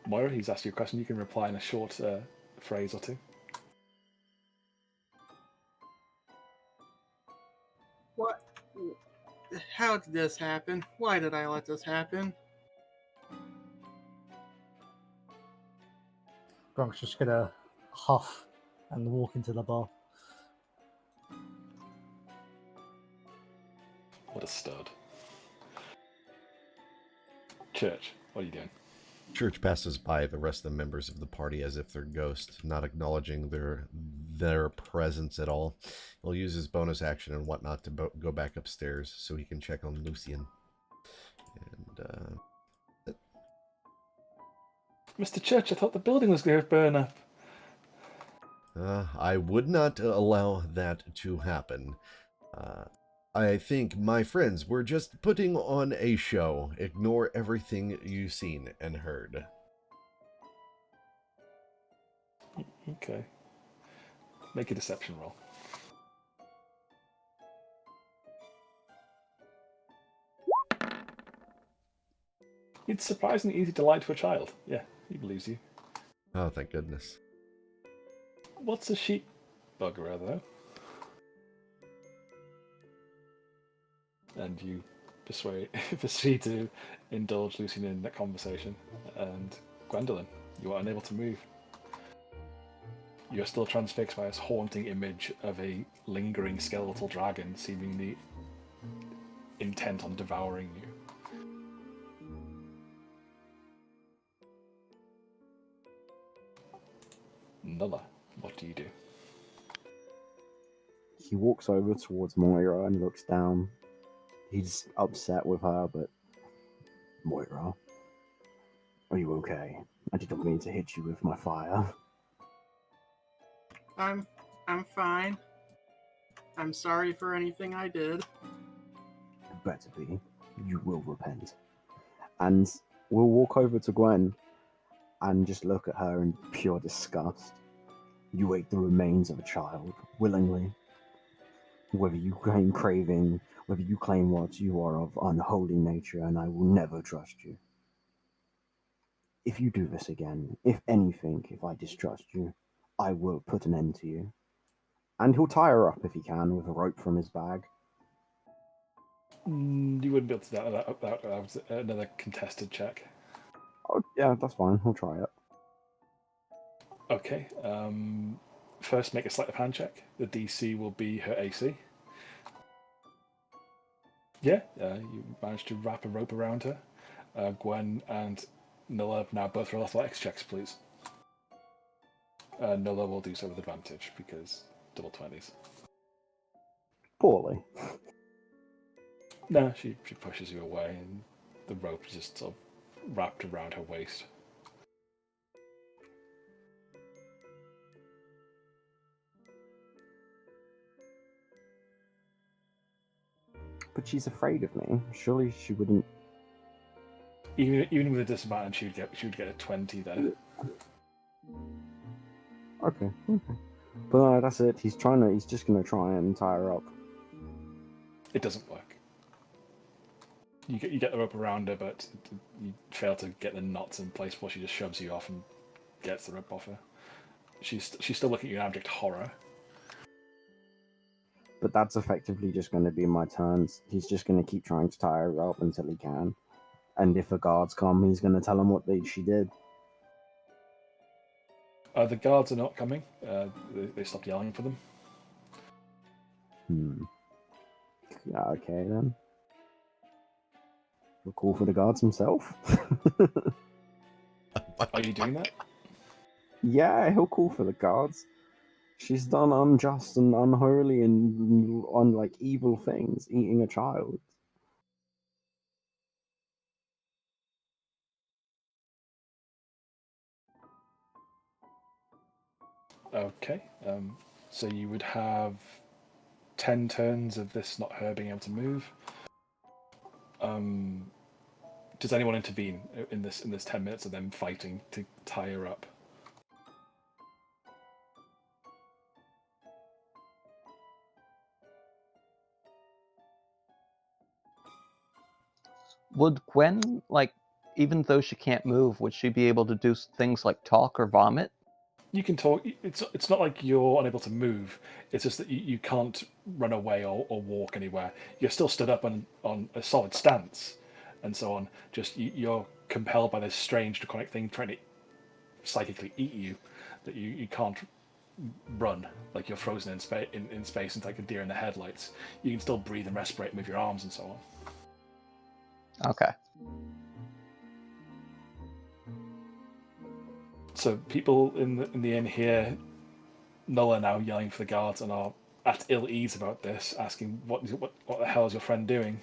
Moira, he's asked you a question. You can reply in a short phrase or two. What? How did this happen? Why did I let this happen? Gronk's just going to huff and walk into the bar. What a stud. Church, what are you doing? Church passes by the rest of the members of the party as if they're ghosts, not acknowledging their presence at all. He'll use his bonus action and whatnot to go back upstairs so he can check on Lucian. And Mr. Church, I thought the building was going to burn up. I would not allow that to happen. I think, my friends, we're just putting on a show. Ignore everything you've seen and heard. Okay. Make a deception roll. It's surprisingly easy to lie to a child. Yeah, he believes you. Oh, thank goodness. What's a sheep bugger, though? And you proceed to indulge Lucian in that conversation. And Gwendolyn, you are unable to move. You're still transfixed by this haunting image of a lingering skeletal dragon seemingly intent on devouring you. Nulla, what do you do? He walks over towards Moira and looks down. He's upset with her, but Moira, Are you okay? I didn't mean to hit you with my fire. I'm fine. I'm sorry for anything I did. Better be. You will repent. And we'll walk over to Gwen and just look at her in pure disgust. You ate the remains of a child, willingly. Whether you claim craving, whether you claim what you are of unholy nature, and I will never trust you. If you do this again, if anything, if I distrust you, I will put an end to you. And he'll tie her up if he can with a rope from his bag. You wouldn't be able to do that was another contested check. Oh, yeah, that's fine. He'll try it. Okay. First, make a sleight of hand check. The DC will be her AC. Yeah, you managed to wrap a rope around her. Gwen and Nulla now both roll athletics checks, please. Nulla will do so with advantage because double 20s. Poorly. No, she pushes you away and the rope is just sort of wrapped around her waist. But she's afraid of me. Surely she wouldn't. Even with a disadvantage, she would get a 20 there. Okay. But no, that's it. He's just gonna try and tie her up. It doesn't work. You get the rope around her, but you fail to get the knots in place before she just shoves you off and gets the rope off her. She's still looking at you in abject horror. But that's effectively just going to be my turns. He's just going to keep trying to tie her up until he can. And if the guards come, he's going to tell them what she did. The guards are not coming. They stopped yelling for them. Yeah, okay then. We'll call for the guards himself. Are you doing that? Yeah, he'll call for the guards. She's done unjust and unholy and evil things, eating a child. Okay. So you would have 10 turns of this not her being able to move. Does anyone intervene in this 10 minutes of them fighting to tie her up? Would Gwen, even though she can't move, would she be able to do things like talk or vomit? You can talk. It's not like you're unable to move. It's just that you can't run away or walk anywhere. You're still stood up on a solid stance, and so on. Just you're compelled by this strange draconic thing trying to psychically eat you, that you can't run. Like you're frozen in space and like a deer in the headlights. You can still breathe and respirate, move your arms and so on. Okay. So people in the inn here, Nulla now yelling for the guards and are at ill ease about this, asking what the hell is your friend doing?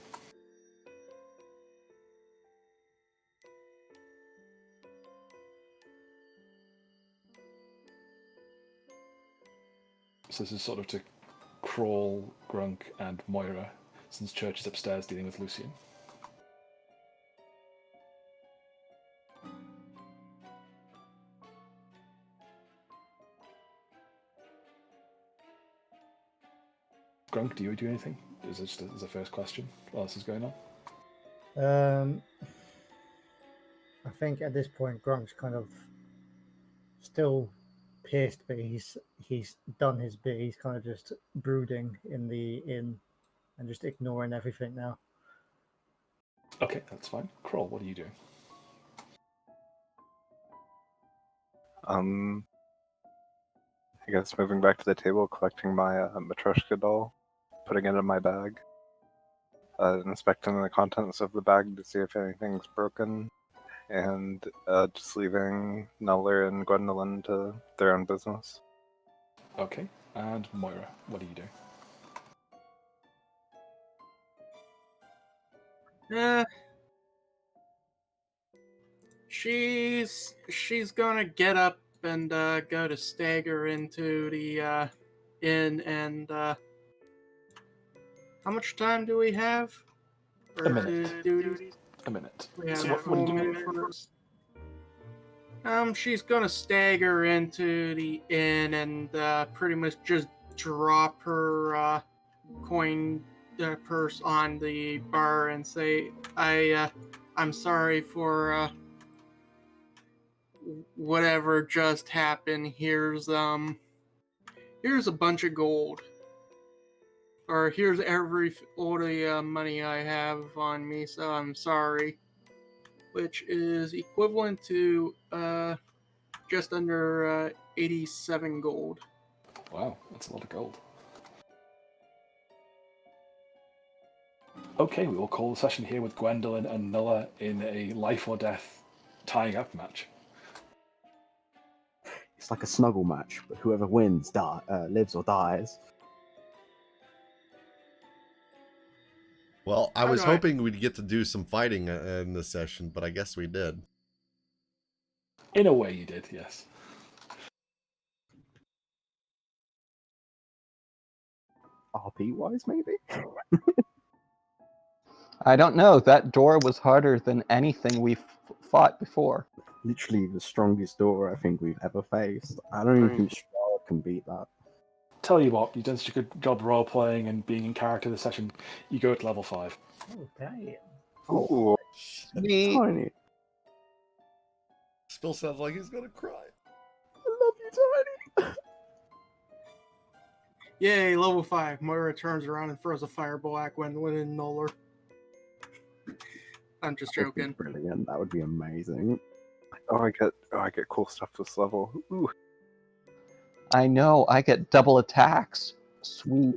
So this is sort of to Crawl, Grunk, and Moira, since Church is upstairs dealing with Lucian. Grunk, do you do anything? Is this just as a first question while this is going on? I think at this point Grunk's kind of still pissed, but he's done his bit. He's kind of just brooding in the inn and just ignoring everything now. Okay, that's fine. Crawl, what are you doing? I guess moving back to the table, collecting my Matryoshka doll, putting it in my bag, inspecting the contents of the bag to see if anything's broken, and just leaving Nuller and Gwendolyn to their own business. Okay, and Moira, what are you doing? she's gonna get up and go to stagger into the inn. And how much time do we have? A minute. Duties? A minute. We have So a what full do you do? minute for this. She's gonna stagger into the inn and pretty much just drop her coin purse on the bar and say, I'm sorry for whatever just happened. Here's a bunch of gold, or here's all the money I have on me. So I'm sorry, which is equivalent to just under 87 gold. Wow, that's a lot of gold. Okay, we will call the session here with Gwendolyn and Nulla in a life or death tying up match. It's like a snuggle match, but whoever wins lives or dies. Well, I How was do I- hoping we'd get to do some fighting in this session, but I guess we did. In a way, you did, yes. RP wise, maybe. I don't know. That door was harder than anything we've fought before. Literally the strongest door I think we've ever faced. I don't even think Strahd can beat that. Tell you what, you've done such a good job role playing and being in character this session. You go to level 5. Oh, damn. Oh, Sweet. Tiny. Still sounds like he's gonna cry. I love you, Tiny. Yay, level 5. Moira turns around and throws a fireball at Gwendolyn and Noller. I'm just That would be joking. brilliant. That would be amazing. I get cool stuff this level. Ooh. I know. I get double attacks. Sweet.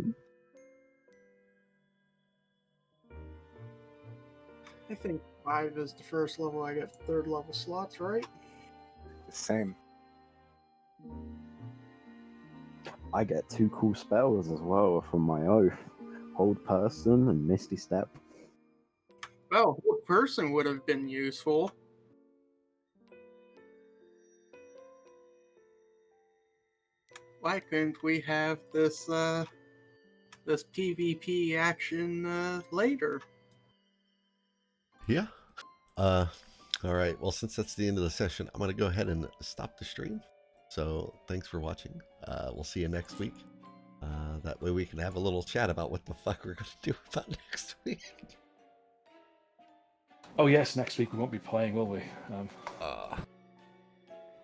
I think 5 is the first level. I get 3rd level slots, right? Same. I get 2 cool spells as well from my oath. Hold Person and Misty Step. Well, what person would have been useful? Why couldn't we have this this PvP action later? Yeah. All right. Well, since that's the end of the session, I'm gonna go ahead and stop the stream. So thanks for watching. We'll see you next week. That way we can have a little chat about what the fuck we're gonna do about next week. Oh yes, next week we won't be playing, will we?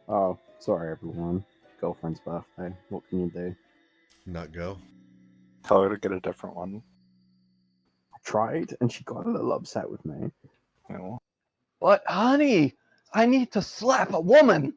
Oh, sorry everyone. Girlfriend's birthday. What can you do? Not go. Tell her to get a different one. I tried and she got a little upset with me. You know. But honey, I need to slap a woman.